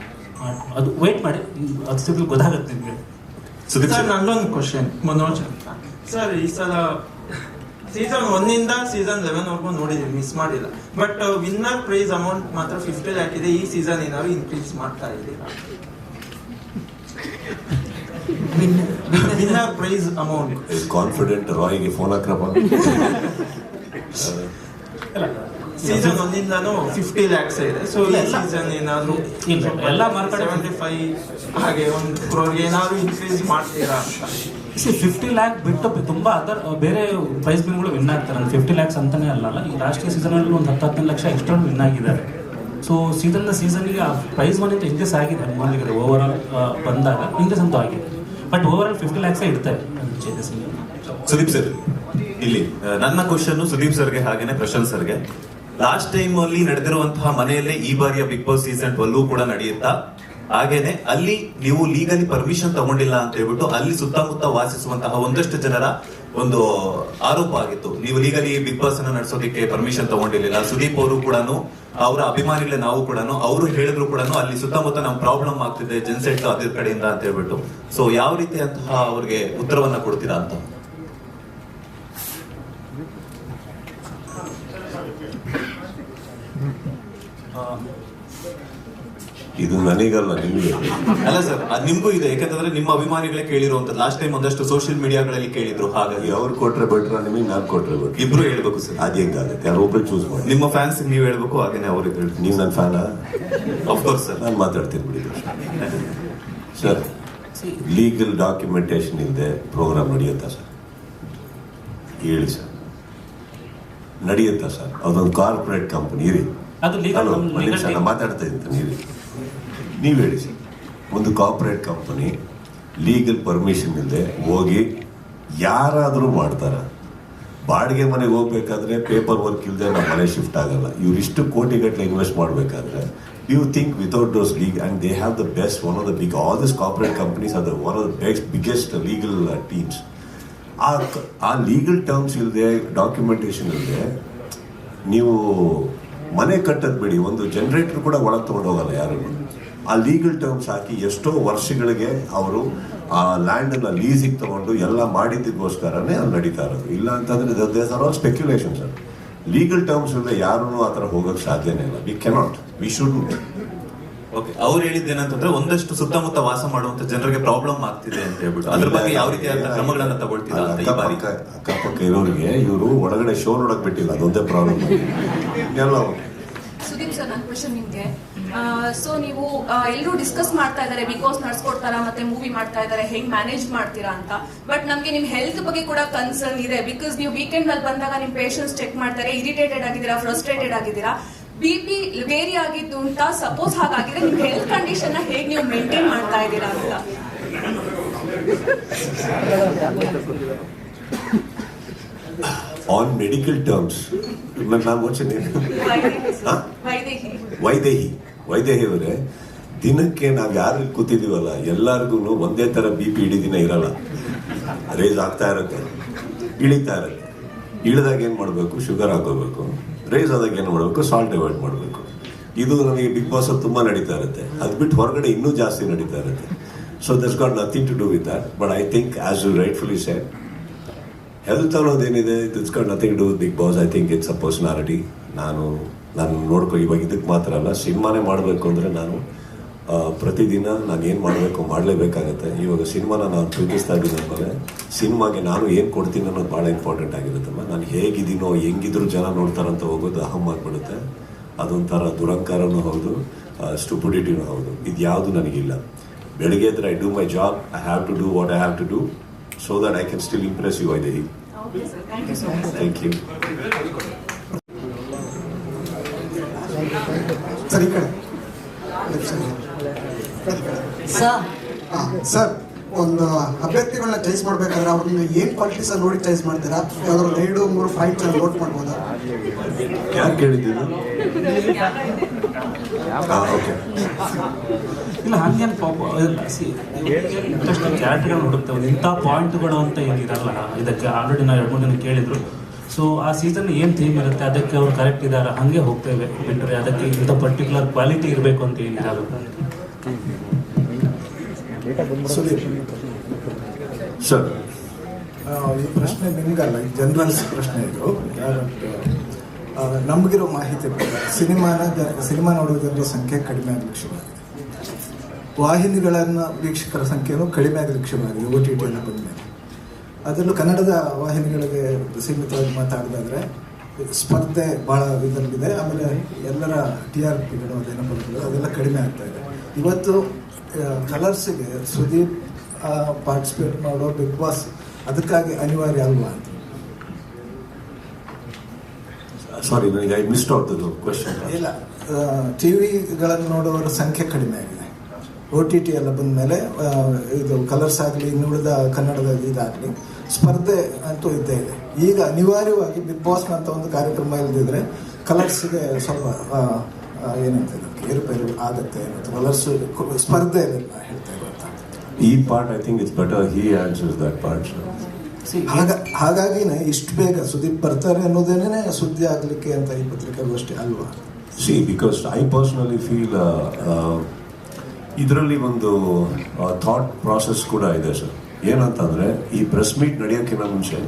ಅದು ವೆಯ್ಟ್ ಮಾಡಿ, ಅದು ಸಿಗ್ಲಿ ಗೊತ್ತಾಗುತ್ತೆ ನಿಮಗೆ. ಸರ್, ನನ್ನೊಂದು ಕ್ವಶನ್ ಮನೋಜ್ ಅಂತ. ಸರ್, ಈ ಸಲ ಸೀಸನ್ 1 ಸೀಸನ್ 11 ನೋಡಿದೀವಿ, ಮಿಸ್ ಮಾಡಿಲ್ಲ. ಬಟ್ ವಿನ್ನರ್ ಪ್ರೈಸ್ ಅಮೌಂಟ್ ಮಾತ್ರ 50 lakh ಇದೆ. ಈ ಸೀಸನ್ ಏನಾದ್ರು ಇನ್ಕ್ರೀಸ್ ಮಾಡ್ತಾ ಇದ್ದೀರಾ? Winner prize amount. ಕಾನ್ಫಿಡೆಂಟ್ ರಾಯ್ಗೆ ಫೋನ್ ಹಾಕ್ರಪ್ಪ. ಸೀಸನ್ 1 50 lakhs ಇದೆ. ಸೊ ಈ ಸೀಸನ್ ಏನಾದ್ರು ಎಲ್ಲ ಮಾರ್ಕೆಟ್ 75 ಹಾಗೆ 1 crore ಏನಾದ್ರು ಇನ್ಕ್ರೀಸ್ ಮಾಡ್ತೀರಾ ಅಂತ? 50 lakh ಬಿಟ್ಟು ತುಂಬಾ ಅದರ್ ಬೇರೆ ಪ್ರೈಸ್ ಮನಿಗಳು ವಿನ್ ಆಗ್ತಾರೆ. 50 lakhs ಅಂತಾನೆ ಅಲ್ಲ. ಈ ಲಾಸ್ಟ್ ಸೀಸನಲ್ಲಿ ಒಂದು 10-15 ಲಕ್ಷ ಎಕ್ಸ್ಟ್ರಾ ವಿನ್ ಆಗಿದ್ದಾರೆ. ಸೊ ಸೀಸನ್ಗೆ ಆ ಪ್ರೈಸ್ ಮನಿ ಅಂತ ಇಂಕ್ರೀಸ್ ಆಗಿದೆ ಅನುಮಾನಿಗೆ. ಓವರ್ ಆಲ್ ಬಂದಾಗ ಇಂಕ್ರೀಸ್ ಅಂತೂ ಆಗಿದೆ. ಬಟ್ ಓವರ್ ಆಲ್ 50 lakhs ಇರ್ತವೆ ಚೇಂಜಸ್. ಸುದೀಪ್ ಸರ್, ಇಲ್ಲಿ ನನ್ನ ಕ್ವಶನ್ ಸುದೀಪ್ ಸರ್ಗೆ ಹಾಗೇನೆ ಪ್ರಶಾಂತ್ ಸರ್ಗೆ. ಲಾಸ್ಟ್ ಟೈಮ್ ಅಲ್ಲಿ ನಡೆದಿರುವಂತಹ ಮನೆಯಲ್ಲೇ ಈ ಬಾರಿಯ ಬಿಗ್ ಬಾಸ್ ಸೀಸನ್ 12 ಕೂಡ ನಡೆಯುತ್ತಾ? ಹಾಗೇನೆ ಅಲ್ಲಿ ನೀವು ಲೀಗಲಿ ಪರ್ಮಿಷನ್ ತಗೊಂಡಿಲ್ಲ ಅಂತ ಹೇಳ್ಬಿಟ್ಟು ಅಲ್ಲಿ ಸುತ್ತಮುತ್ತ ವಾಸಿಸುವಂತಹ ಒಂದಷ್ಟು ಜನರ ಒಂದು ಆರೋಪ ಆಗಿತ್ತು. ನೀವು ಲೀಗಲಿ ಬಿಗ್ ಬಾಸ್ ಅನ್ನ ನಡೆಸೋದಕ್ಕೆ ಪರ್ಮಿಷನ್ ತಗೊಂಡಿರ್ಲಿಲ್ಲ. ಸುದೀಪ್ ಅವರು ಕೂಡ, ಅವರ ಅಭಿಮಾನಿಗಳೇ ನಾವು ಕೂಡ, ಅವರು ಹೇಳಿದ್ರು ಕೂಡ ಅಲ್ಲಿ ಸುತ್ತಮುತ್ತ ನಮ್ ಪ್ರಾಬ್ಲಮ್ ಆಗ್ತಿದೆ ಜೆನ್ಸೆಟ್ ಅದ್ರ ಕಡೆಯಿಂದ ಅಂತ ಹೇಳ್ಬಿಟ್ಟು. ಸೊ ಯಾವ ರೀತಿಯಂತಹ ಅವ್ರಿಗೆ ಉತ್ತರವನ್ನ ಕೊಡ್ತೀರಾ ಅಂತ? ಇದು ನನಗಲ್ಲ, ನಿಮಗೆ. ಅಲ್ಲ ಸರ್, ಅದು ನಿಮ್ಗೂ ಇದೆ, ಯಾಕಂತಂದ್ರೆ ನಿಮ್ಮ ಅಭಿಮಾನಿಗಳೇ ಕೇಳಿರುವಂತದ್ದು. ಲಾಸ್ಟ್ ಟೈಮ್ ಒಂದಷ್ಟು ಸೋಷಿಯಲ್ ಮೀಡಿಯಾಗಳಲ್ಲಿ ಕೇಳಿದ್ರು. ಹಾಗಾಗಿ ಅವ್ರು ಕೊಟ್ರೆ ಬೆಟ್ರ, ನಿಮಗೆ ನಾನು ಕೊಟ್ರೆ ಬೆಟ್ರ? ಇಬ್ರು ಹೇಳ್ಬೇಕು ಸರ್. ಅದು ಹೆಂಗಾಗುತ್ತೆ? ಯಾರೊಬ್ರು ಚೂಸ್ ಮಾಡಿ. ನಿಮ್ಮ ಫ್ಯಾನ್ಸ್ ನೀವು ಹೇಳ್ಬೇಕು, ಹಾಗೇನೆ ಅವ್ರಿಗೆ ಹೇಳ್ಬೇಕು. ನೀವು ನನ್ನ ಫ್ಯಾನ? Of course sir. ನಾನು ಮಾತಾಡ್ತೀನಿ ಬಿಡಿ ಸರ್. ಲೀಗಲ್ ಡಾಕ್ಯುಮೆಂಟೇಶನ್ ಇಲ್ಲದೆ ಪ್ರೋಗ್ರಾಮ್ ನಡೆಯುತ್ತಾ ಸರ್? ಹೇಳಿ ಸರ್, ನಡೆಯುತ್ತಾ ಸರ್? ಅದೊಂದು ಕಾರ್ಪೊರೇಟ್ ಕಂಪನಿ ಇರಿ. ನಾನು ಮಾತಾಡ್ತಾ ಇದ್ದೀನಿ, ನೀವು ಹೇಳಿ ಸರ್. ಒಂದು ಕಾರ್ಪೊರೇಟ್ ಕಂಪನಿ ಲೀಗಲ್ ಪರ್ಮಿಷನ್ ಇಲ್ಲದೆ ಹೋಗಿ ಯಾರಾದರೂ ಮಾಡ್ತಾರ? ಬಾಡಿಗೆ ಮನೆಗೆ ಹೋಗ್ಬೇಕಾದ್ರೆ ಪೇಪರ್ ವರ್ಕ್ ಇಲ್ಲದೆ ನಮ್ಮ ಮನೆ ಶಿಫ್ಟ್ ಆಗಲ್ಲ. ಇಷ್ಟು ಕೋಟಿಗಟ್ಟಲೆ ಇನ್ವೆಸ್ಟ್ ಮಾಡಬೇಕಾದ್ರೆ you think without those legal, and they have the best, one of the big, all these corporate companies are one of the biggest legal teams. ಆ ಲೀಗಲ್ ಟರ್ಮ್ಸ್ ಇಲ್ಲದೆ, ಡಾಕ್ಯುಮೆಂಟೇಶನ್ ಇಲ್ಲದೆ ನೀವು ಮನೆ ಕಟ್ಟೋದು ಬಿಡಿ, ಒಂದು ಜನರೇಟರ್ ಕೂಡ ಒಳಗೆ ತೊಗೊಂಡು ಹೋಗಲ್ಲ ಯಾರು. ಆ ಲೀಗಲ್ ಟರ್ಮ್ಸ್ ಹಾಕಿ ಎಷ್ಟೋ ವರ್ಷಗಳಿಗೆ ಅವರು ಆ ಲ್ಯಾಂಡನ್ನು ಲೀಸಿಗೆ ತಗೊಂಡು ಎಲ್ಲ ಮಾಡಿದ್ದಕ್ಕೋಸ್ಕರನೇ ಅದು ನಡೀತಾ ಇರೋದು. ಇಲ್ಲ ಅಂತಂದ್ರೆ these are all speculation sir. Legal terms ಇಲ್ಲದೆ ಯಾರೂ ಆ ಥರ ಹೋಗೋಕ್ಕೆ ಸಾಧ್ಯನೇ ಇಲ್ಲ. We cannot, we should. Okay, ಅವ್ರು ಹೇಳಿದ್ದೇನಂತಂದ್ರೆ ಒಂದಷ್ಟು ಸುತ್ತಮುತ್ತ ವಾಸ ಮಾಡುವಂತ ಜನರಿಗೆ ಪ್ರಾಬ್ಲಮ್ ಆಗ್ತಿದೆ ಅಂತ ಹೇಳ್ಬಿಟ್ಟು ಅದ್ರ ಬಗ್ಗೆ ಯಾವ ರೀತಿಯಾದ ಕ್ರಮಗಳನ್ನ ತಗೊಳ್ತೀರಾ ಅಂತ ಈ ಬಾರಿ? ಅಕ್ಕಪಕ್ಕ ಇರೋರಿಗೆ ಇವರು ಒಳಗಡೆ ಶೋ ನೋಡಕ್ ಬಿಟ್ಟಿಲ್ಲ, ಅದೊಂದೇ ಪ್ರಾಬ್ಲಮ್. ಎಲ್ಲ ಸುದೀಪ್ ಸರ್, ನನ್ನ ಕ್ವೆಶನ್ ನಿಮ್ಗೆ. ಸೊ ನೀವು ಎಲ್ಲರೂ ಡಿಸ್ಕಸ್ ಮಾಡ್ತಾ ಇದ್ದಾರೆ, ಬಿಗ್ ಬಾಸ್ ನಡ್ಸ್ಕೊಡ್ತಾರ ಮತ್ತೆ ಮೂವಿ ಮಾಡ್ತಾ ಇದ್ದಾರೆ, ಹೆಂಗ್ ಮ್ಯಾನೇಜ್ ಮಾಡ್ತೀರಾ ಅಂತ. ಬಟ್ ನಮ್ಗೆ ನಿಮ್ ಹೆಲ್ತ್ ಬಗ್ಗೆ ಕೂಡ ಕನ್ಸರ್ನ್ ಇದೆ. ಬಿಕಾಸ್ ನೀವು ವೀಕೆಂಡ್ ನಲ್ಲಿ ಬಂದಾಗ ನಿಮ್ ಪೇಷನ್ಸ್ ಚೆಕ್ ಮಾಡ್ತಾರೆ, ಇರಿಟೇಟೆಡ್ ಆಗಿದ್ದೀರಾ, ಫ್ರಸ್ಟ್ರೇಟೆಡ್ ಆಗಿದ್ದೀರಾ, BP ವೇರಿ ಆಗಿದ್ದು ಅಂತ. ಸಪೋಸ್ ಹಾಗಾಗಿದ್ರೆ ನಿಮ್ ಹೆಲ್ತ್ ಕಂಡೀಷನ್ ನ ಹೇಗೆ ನೀವು ಮೇಂಟೈನ್ ಮಾಡ್ತಾ ಇದ್ದೀರಾ ಅಂತ. ಆನ್ ಮೆಡಿಕಲ್ ಟರ್ಮ್ಸ್ ನಾನು ಯೋಚನೆ ವೈದೇಹಿ ಅವರೇ, ದಿನಕ್ಕೆ ನಾವು ಯಾರು ಕೂತಿದೀವಲ್ಲ ಎಲ್ಲರಿಗೂ ಒಂದೇ ತರ BP ಇಡೀ ದಿನ ಇರಲ್ಲ. ರೇಸ್ ಆಗ್ತಾ ಇರುತ್ತೆ, ಇಳಿತಾ ಇರುತ್ತೆ. ಇಳಿದಾಗ ಏನು ಮಾಡಬೇಕು? ಶುಗರ್ ಹಾಕೋಬೇಕು. ರೇಸ್ ಆದಾಗ ಏನು ಮಾಡಬೇಕು? ಸಾಲ್ಟ್ ಅವಾಯ್ಡ್ ಮಾಡಬೇಕು. ಇದು ನನಗೆ ಬಿಗ್ ಬಾಸ್ ತುಂಬ ನಡೀತಾ ಇರುತ್ತೆ. ಅದು ಬಿಟ್ಟು ಹೊರಗಡೆ ಇನ್ನೂ ಜಾಸ್ತಿ ನಡೀತಾ ಇರುತ್ತೆ. So that's got nothing to do with that. But I think as you rightfully said, health ಅನ್ನೋದೇನಿದೆ, it's got nothing to do with Bigg Boss. I think it's a personality. ನಾನು ಇವಾಗ ಇದಕ್ಕೆ ಮಾತ್ರ ಅಲ್ಲ, ಸಿನಿಮಾನೇ ಮಾಡಬೇಕು ಅಂದರೆ ನಾನು ಪ್ರತಿದಿನ ನಾನು ಏನು ಮಾಡಬೇಕು ಮಾಡಲೇಬೇಕಾಗತ್ತೆ. ಇವಾಗ ಸಿನಿಮಾನ ನಾನು ಪ್ರೀತಿಸ್ತಾ ಇದ್ದೀನಿ ಅಂದಮೇಲೆ ಸಿನಿಮಾಗೆ ನಾನು ಏನು ಕೊಡ್ತೀನಿ ಅನ್ನೋದು ಭಾಳ ಇಂಪಾರ್ಟೆಂಟ್ ಆಗಿರುತ್ತಲ್ಲ. ನಾನು ಹೇಗಿದ್ದೀನೋ ಹೆಂಗಿದ್ರು ಜನ ನೋಡ್ತಾರಂತ ಹೋಗೋದು ಅಹಂ ಆಗಿಬಿಡುತ್ತೆ. ಅದೊಂಥರ ದುರಂಕಾರನೂ ಹೌದು, ಸ್ಟುಪಿಡಿಟಿನೂ ಹೌದು. ಇದು ಯಾವುದು ನನಗಿಲ್ಲ. ಬೆಳಗ್ಗೆ ಎದ್ರೆ I do my job, I have to do what I have to do so that I can still impress you Vaidehi. Thank you. ಸರಿ ಕಡೆ ಸರ್, ಒಂದು ಅಭ್ಯರ್ಥಿಗಳನ್ನ ಚಾಯ್ಸ್ ಮಾಡ್ಬೇಕಾದ್ರೆ ಅವ್ರನ್ನ ಏನ್ ಕ್ವಾಲಿಟೀಸ್ ನೋಡಿ ಚಾಯ್ಸ್ ಮಾಡ್ತೀರಾ? ಯಾವ್ದಾದ್ರು 2-3 ಪಾಯಿಂಟ್ ನೋಟ್ ಮಾಡ್ಬೋದಾ? ಯಾರು ಕೇಳಿದ್ದೀರಾ? ಇಲ್ಲ, ಹಂಗೇನು ಕ್ಯಾರೆಕ್ಟರ್ಗಳನ್ನ ಹುಡುಕ್ತೇವೆ. ಇಂಥ ಪಾಯಿಂಟ್ಗಳು ಅಂತ ಏನಿರಲ್ಲ. ಇದಕ್ಕೆ ಆಲ್ರೆಡಿ ನಾವು 2-3 ದಿನ ಕೇಳಿದ್ರು. ಸೊ ಆ ಸೀಸನ್ ಏನು ಥೀಮ್ ಇರುತ್ತೆ ಅದಕ್ಕೆ ಅವ್ರು ಕರೆಕ್ಟ್ ಇದ್ದಾರೆ, ಹಾಗೆ ಹೋಗ್ತೇವೆ. ಬಿಟ್ಟರೆ ಅದಕ್ಕೆ ಇಂಥ ಪರ್ಟಿಕ್ಯುಲರ್ ಕ್ವಾಲಿಟಿ ಇರಬೇಕು ಅಂತ ಏನಿರಲ್ಲ. ಸರ್, ಈ ಪ್ರಶ್ನೆ ನಿಮ್ಗಲ್ಲ, ಈ ಜನರಲ್ಸ್ ಪ್ರಶ್ನೆ ಇದು. ನಮಗಿರೋ ಮಾಹಿತಿ ಸಿನಿಮಾ ನೋಡೋ ಜನರ ಸಂಖ್ಯೆ ಕಡಿಮೆ ಲಕ್ಷ್ಯವಾಗಿದೆ. ವಾಹಿನಿಗಳನ್ನು ವೀಕ್ಷಕರ ಸಂಖ್ಯೆಯೂ ಕಡಿಮೆ ಲಕ್ಷ್ಯವಾಗಿದೆ OTT ಎಲ್ಲ ಬಂದಮೇಲೆ. ಅದರಲ್ಲೂ ಕನ್ನಡದ ವಾಹಿನಿಗಳಿಗೆ ಸೀಮಿತವಾಗಿ ಮಾತಾಡೋದಾದ್ರೆ ಸ್ಪರ್ಧೆ ಭಾಳ ಇದರಲ್ಲಿದೆ. ಆಮೇಲೆ ಎಲ್ಲರ TRPಗಳು ಅದೇನೋ ಬರ್ತದೆ, ಅದೆಲ್ಲ ಕಡಿಮೆ ಆಗ್ತಾ ಇದೆ. ಇವತ್ತು ಕಲರ್ಸಿಗೆ ಸುದೀಪ್ ಪಾರ್ಟಿಸಿಪೇಟ್ ಮಾಡೋ ಬಿಗ್ ಬಾಸ್ ಅದಕ್ಕಾಗಿ ಅನಿವಾರ್ಯ ಅಲ್ವಾ ಅಂತ. ಸಾರಿ, ನನಗೆ I missed out the question. ಇಲ್ಲ, ಟಿವಿಗಳನ್ನು ನೋಡುವವರ ಸಂಖ್ಯೆ ಕಡಿಮೆ ಆಗಿದೆ. OTT ಎಲ್ಲ ಬಂದ ಮೇಲೆ ಇದು ಕಲರ್ಸ್ ಆಗಲಿ, ಇನ್ನುಳಿದ ಕನ್ನಡದ ಇದಾಗಲಿ ಸ್ಪರ್ಧೆ ಅಂತೂ ಇದ್ದೇ ಇದೆ. ಈಗ ಅನಿವಾರ್ಯವಾಗಿ ಬಿಗ್ ಬಾಸ್ನಂತ ಒಂದು ಕಾರ್ಯಕ್ರಮ ಇಲ್ಲದಿದ್ರೆ ಕಲರ್ಸ್ಗೆ ಸ್ವಲ್ಪ ಏನಂತ ಏರುಪೇರು ಆಗುತ್ತೆ. ಕಲರ್ಸ್ ಸ್ಪರ್ಧೆ ಹೇಳ್ತಾ ಇರುವಂತ ಈ part I think it's better he answers that part. ಹಾಗಾಗಿನೇ ಇಷ್ಟು ಬೇಗ ಸುದೀಪ್ ಬರ್ತಾರೆ ಅನ್ನೋದೇನೇ ಸುದ್ದಿ ಆಗಲಿಕ್ಕೆ ಅಂತ ಈ ಪತ್ರಿಕಾಗೋಷ್ಠಿ ಅಲ್ವಾ? C, because I personally feel ಇದರಲ್ಲಿ ಒಂದು ಥಾಟ್ ಪ್ರಾಸೆಸ್ ಕೂಡ ಇದೆ ಸರ್. ಏನಂತಂದರೆ, ಈ ಪ್ರೆಸ್ ಮೀಟ್ ನಡೆಯೋಕ್ಕಿಂತ ಮುಂಚೆ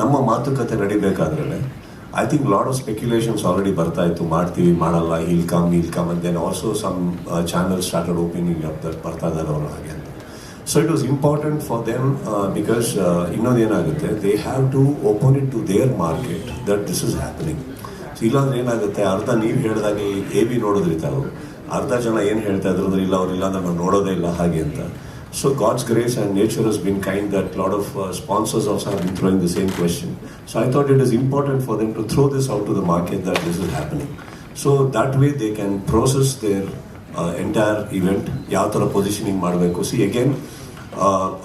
ನಮ್ಮ ಮಾತುಕತೆ ನಡಿಬೇಕಾದ್ರೆ I think a lot of speculations already ಬರ್ತಾ ಇತ್ತು, ಮಾಡ್ತೀವಿ ಮಾಡಲ್ಲ, he'll come and then also some channels started opening up that ಬರ್ತಾ ಇದ್ದಾರೆ ಅವರು ಹಾಗೆ ಅಂತ. So it was important for them because ಇನ್ನೊಂದೇನಾಗುತ್ತೆ, they have to open it to their market that this is happening. So ಇಲ್ಲಾಂದ್ರೆ ಏನಾಗುತ್ತೆ, ಅರ್ಧ ನೀವು ಹೇಳಿದಾಗೆ AB ನೋಡೋದ್ರಿತಾವು, ಅರ್ಧ ಜನ ಏನು ಹೇಳ್ತಾ ಇದ್ರು ಅಂದ್ರೆ ಇಲ್ಲ ಅವ್ರು ಇಲ್ಲ ಅಂದ್ರೆ ನಾವು ನೋಡೋದೇ ಇಲ್ಲ ಹಾಗೆ ಅಂತ. So God's grace and nature has been kind that a lot of sponsors also have been throwing the same question. So I thought it is important for them to throw this out to the market that this is happening. So that way they can process their entire event. Yav tara positioning ಮಾಡಬೇಕು. See again,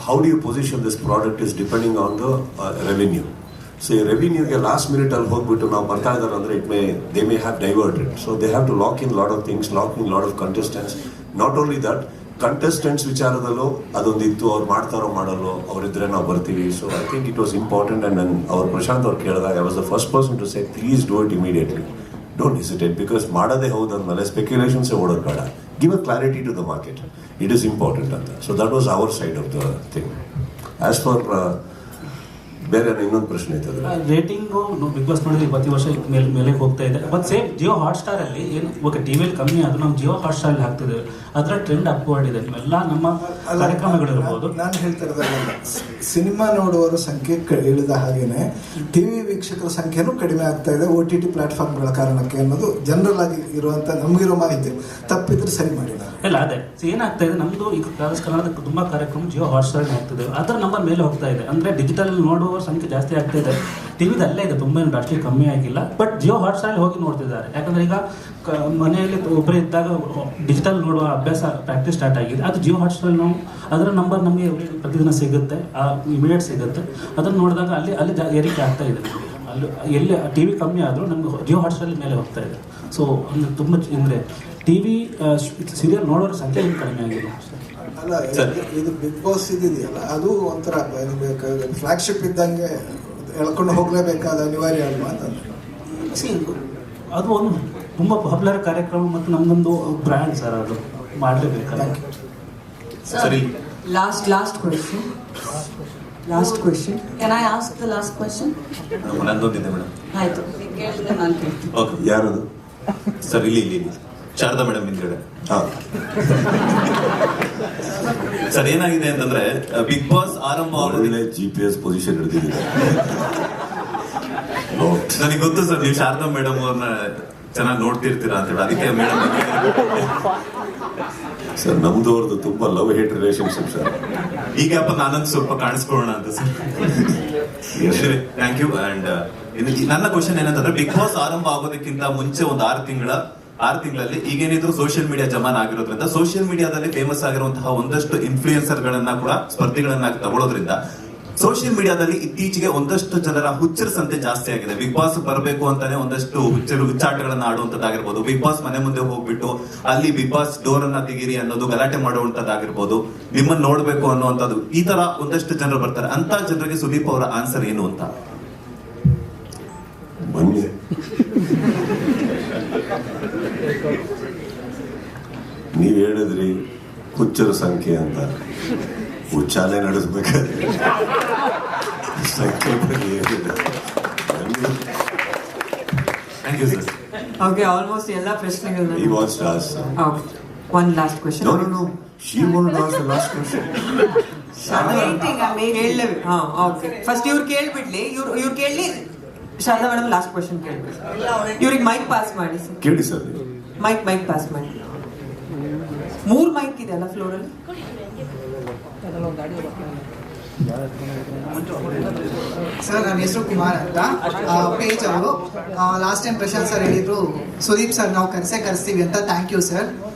how do you position this product is depending on the revenue. So revenue ಗೆ last minute ಅಲ್ಲಿ ಹೋಗ್ಬಿಟ್ಟು ನಾವು ಬರ್ತಾ ಇದ್ದಾರೆ ಅಂದ್ರೆ they may have diverted. So they have to lock in a lot of things, lock in a lot of contestants. Not only that, contestants ವಿಚಾರದಲ್ಲೂ ಅದೊಂದಿತ್ತು, ಅವ್ರು ಮಾಡ್ತಾರೋ ಮಾಡಲ್ಲೋ, ಅವರಿದ್ರೆ ನಾವು ಬರ್ತೀವಿ. So I think it was important. And ನಾನು ಅವ್ರು ಪ್ರಶಾಂತ್ ಅವ್ರು ಕೇಳಿದಾಗ I was the first person to say please do it immediately, don't hesitate, because ಮಾಡೋದೇ ಹೌದಂದ್ಮೇಲೆ ಸ್ಪೆಕ್ಯುಲೇಷನ್ಸೇ ಓಡೋದು ಬೇಡ, give a clarity to the market, it is important ಅಂತ. So that was our side of the thing. As for ಬೇರೆ ಇನ್ನೊಂದು ಪ್ರಶ್ನೆ ಇತ್ತು, ರೇಟಿಂಗು ಬಿಗ್ ಬಾಸ್ ನೋಡಿದ್ರೆ ಪ್ರತಿ ವರ್ಷ ಮೇಲೆ ಹೋಗ್ತಾ ಇದೆ. ಬಟ್ ಸೇಮ್ ಜಿಯೋ ಹಾಟ್ಸ್ಟಾರ್ ಅಲ್ಲಿ ಏನು ಇವಾಗ ಟಿವಿಯಲ್ಲಿ ಕಮ್ಮಿ ಆದ್ರೂ ನಾವು ಜಿಯೋ ಹಾಟ್ಸ್ಟಾರ್ ಅಲ್ಲಿ ಹಾಕ್ತಿದ್ದೇವೆ, ಅದರ ಟ್ರೆಂಡ್ ಅಪ್ವರ್ಡ್ ಇದೆ. ಎಲ್ಲ ನಮ್ಮ ಕಾರ್ಯಕ್ರಮಗಳಿರ್ಬೋದು. ನಾನು ಹೇಳ್ತಾ ಇರೋದಲ್ಲ, ಸಿನಿಮಾ ನೋಡುವವರ ಸಂಖ್ಯೆ ಇಳಿದ ಹಾಗೇನೆ ಟಿವಿ ವೀಕ್ಷಕರ ಸಂಖ್ಯೆನೂ ಕಡಿಮೆ ಆಗ್ತಾ ಇದೆ OTT ಪ್ಲಾಟ್ಫಾರ್ಮ್ಗಳ ಕಾರಣಕ್ಕೆ ಅನ್ನೋದು ಜನರಲ್ ಆಗಿ ಇರುವಂತ ನಮಗಿರೋ ಮಾಹಿತಿ. ತಪ್ಪಿದ್ರೆ ಸರಿ ಮಾಡಿ. ಇಲ್ಲ ಅದೇ ಏನಾಗ್ತಾ ಇದೆ, ನಮ್ದು ಈಗ ಕರ್ನಾಟಕ ತುಂಬಾ ಕಾರ್ಯಕ್ರಮ ಜಿಯೋ ಹಾಟ್ಸ್ಟಾರ್ ಹಾಕ್ತಿದ್ದೇವೆ, ಅದರ ನಂಬರ್ ಮೇಲೆ ಹೋಗ್ತಾ ಇದೆ. ಅಂದ್ರೆ ಡಿಜಿಟಲ್ ನೋಡುವ ಸಂಖ್ಯೆ ಜಾಸ್ತಿ ಆಗ್ತಾ ಇದೆ. ಟಿವಿದ ಅಲ್ಲೇ ಇದೆ, ತುಂಬ ಅಷ್ಟೇ ಕಮ್ಮಿ ಆಗಿಲ್ಲ. ಬಟ್ ಜಿಯೋ ಹಾಟ್ಸ್ಟಾರ್ ಹೋಗಿ ನೋಡ್ತಿದ್ದಾರೆ. ಯಾಕಂದ್ರೆ ಈಗ ಮನೆಯಲ್ಲಿ ಒಬ್ಬರೇ ಇದ್ದಾಗ ಡಿಜಿಟಲ್ ನೋಡುವ ಅಭ್ಯಾಸ ಪ್ರಾಕ್ಟೀಸ್ ಸ್ಟಾರ್ಟ್ ಆಗಿದೆ. ಅದು ಜಿಯೋ ಹಾಟ್ಸ್ಟಾರ್ ನಾವು ಅದರ ನಂಬರ್ ನಮಗೆ ಪ್ರತಿದಿನ ಸಿಗುತ್ತೆ, ಇಮಿಡಿಯೇಟ್ ಸಿಗುತ್ತೆ. ಅದನ್ನು ನೋಡಿದಾಗ ಅಲ್ಲಿ ಏರಿಕೆ ಆಗ್ತಾ ಇದೆ. ಅಲ್ಲಿ ಎಲ್ಲಿ ಟಿವಿ ಕಮ್ಮಿ ಆದರೂ ನಮ್ಗೆ ಜಿಯೋ ಹಾಟ್ಸ್ಟಾರ್ ಮೇಲೆ ಹೋಗ್ತಾ ಇದೆ. ಸೊ ಅಂದ್ರೆ ತುಂಬ ಅಂದರೆ ಟಿವಿ ಸೀರಿಯಲ್ ನೋಡೋರ ಸಂಖ್ಯೆ ಏನು ಕಡಿಮೆ ಆಗಿದೆ. ಅಲ್ಲ, ಇದು ಬಿಗ್ ಬಾಸ್ ಇದೆಯಲ್ಲ, ಅದು ಒಂಥರ ಫ್ಲಾಗ್ಶಿಪ್ ಇದ್ದಂಗೆ ಎಳ್ಕೊಂಡು ಹೋಗ್ಲೇಬೇಕಾದ ಅನಿವಾರ್ಯ ಅಲ್ವಾ ಅಂತ. ಅದು ಒಂದು ತುಂಬ ಪಾಪ್ಯುಲರ್ ಕಾರ್ಯಕ್ರಮ ಮತ್ತು ನಮ್ದೊಂದು ಬ್ರ್ಯಾಂಡ್ ಸರ್, ಅದು ಮಾಡಲೇಬೇಕಾದ. ಸರಿ, last question. Can I ask the last question? ನಂದೊಂದಿದೆ ಮೇಡಮ್. ಆಯ್ತು, ಕೇಳಿದ್ರೆ ನಾನು ಕೇಳ್ತೀನಿ. ಓಕೆ, ಯಾರದು ಸರ್? ಇಲ್ಲಿ ಶಾರದಾ ಮೇಡಮ್ ಹಿಂದ್ಗಡೆ. ಸರ್ ಏನಾಗಿದೆ ಅಂತಂದ್ರೆ ಬಿಗ್ ಬಾಸ್ ಆರಂಭ ಒಳ್ಳೆ GPS ಪೊಸಿಷನ್ ಹಿಡಿದಿದೆ. ನನಗೆ ಗೊತ್ತು ಸರ್, ನೀವು ಶಾರದಾ ಮೇಡಮ್ ಅವ್ರನ್ನ ಚೆನ್ನಾಗಿ ನೋಡ್ತಿರ್ತೀರಾ ಅಂತ ಹೇಳಿ, ಅದಕ್ಕೆ ಮೇಡಮ್ ಸರ್ ನಮ್ದು ಅವ್ರದ್ದು ತುಂಬಾ ಲವ್ ಹೇಟ್ ರಿಲೇಶನ್ಶಿಪ್ ಸರ್. ಈಗ ನಾನಂತ ಸ್ವಲ್ಪ ಕಾಣಿಸ್ಕೊಳ್ಳೋಣ ಅಂತ ಸರ್. Thank you. ಅಂಡ್ ನನ್ನ ಕ್ವಶನ್ ಏನಂತಂದ್ರೆ, ಬಿಗ್ ಬಾಸ್ ಆರಂಭ ಆಗೋದಕ್ಕಿಂತ ಮುಂಚೆ ಒಂದು 6 ತಿಂಗಳಲ್ಲಿ ಈಗೇನಿದ್ರು ಸೋಷಿಯಲ್ ಮೀಡಿಯಾ ಜಮಾನ ಆಗಿರೋದ್ರಿಂದ ಸೋಷಿಯಲ್ ಮೀಡಿಯಾದಲ್ಲಿ ಫೇಮಸ್ ಆಗಿರುವಂತಹ ಒಂದಷ್ಟು ಇನ್ಫ್ಲೂಯೆನ್ಸರ್ ಗಳನ್ನ ಕೂಡ ಸ್ಪರ್ಧಿಗಳನ್ನ ತಗೊಳ್ಳೋದ್ರಿಂದ ಸೋಷಿಯಲ್ ಮೀಡಿಯಾದಲ್ಲಿ ಇತ್ತೀಚೆಗೆ ಒಂದಷ್ಟು ಜನರ ಹುಚ್ಚರ ಸಂತೆ ಜಾಸ್ತಿ ಆಗಿದೆ. ಬಿಗ್ ಬಾಸ್ ಬರಬೇಕು ಅಂತಾನೆ ಒಂದಷ್ಟು ಹುಚ್ಚಾಟಗಳನ್ನ ಆಡುವಂತದ್ದಾಗಿರ್ಬೋದು, ಬಿಗ್ ಬಾಸ್ ಮನೆ ಮುಂದೆ ಹೋಗ್ಬಿಟ್ಟು ಅಲ್ಲಿ ಬಿಗ್ ಬಾಸ್ ಡೋರ್ ಅನ್ನ ತೆಗೀರಿ ಅನ್ನೋದು ಗಲಾಟೆ ಮಾಡುವಂತದ್ದಾಗಿರ್ಬೋದು, ನಿಮ್ಮನ್ನ ನೋಡ್ಬೇಕು ಅನ್ನುವಂಥದ್ದು, ಈ ತರ ಒಂದಷ್ಟು ಜನರು ಬರ್ತಾರೆ. ಅಂತ ಜನರಿಗೆ ಸುದೀಪ್ ಅವರ ಆನ್ಸರ್ ಏನು ಅಂತ? ನೀವ್ ಹೇಳಿದ್ರಿ ಹುಚ್ಚರ ಸಂಖ್ಯೆ ಅಂತ, ಹುಚ್ಚಾಲೆ ನಡೆಸ್ಬೇಕಾದ್ರೆ ಸಂಖ್ಯೆ ಬಗ್ಗೆ ಏನಿದೆ? Thank you sir. Okay, almost ಎಲ್ಲ ಪ್ರಶ್ನೆಗಳನ್ನ He wants to ask. one last question. No. She won't ask the last question. Okay, first ಇವ್ರು ಕೇಳ್ಬಿಡ್ಲಿ, ಇವ್ರು ಕೇಳಲಿ. ಶಾರದಾ ಮೇಡಮ್ ಲಾಸ್ಟ್ ಕ್ವಶನ್ ಕೇಳ್ಬಿಡಿ. ಇವ್ರಿಗೆ ಮೈಕ್ ಪಾಸ್ ಮಾಡಿ ಸರ್. ಕೇಳಿ ಸರ್. ಮೈಕ್ ಪಾಸ್ ಮಾಡಿ. 3 ಮೈಕ್ ಇದೆ ಅಲ್ಲ ಫ್ಲೋರಲ್ಲಿ. ಸರ್, ನನ್ನ ಹೆಸರು ಕುಮಾರ್ ಅಂತ, ಪೇಜ್ ಅವರು. ಲಾಸ್ಟ್ ಟೈಮ್ ಪ್ರಶಾಂತ್ ಸರ್ ಹೇಳಿದ್ರು ಸುದೀಪ್ ಸರ್ ನಾವು ಕರೆಸ್ತೀವಿ ಅಂತ. Thank you sir.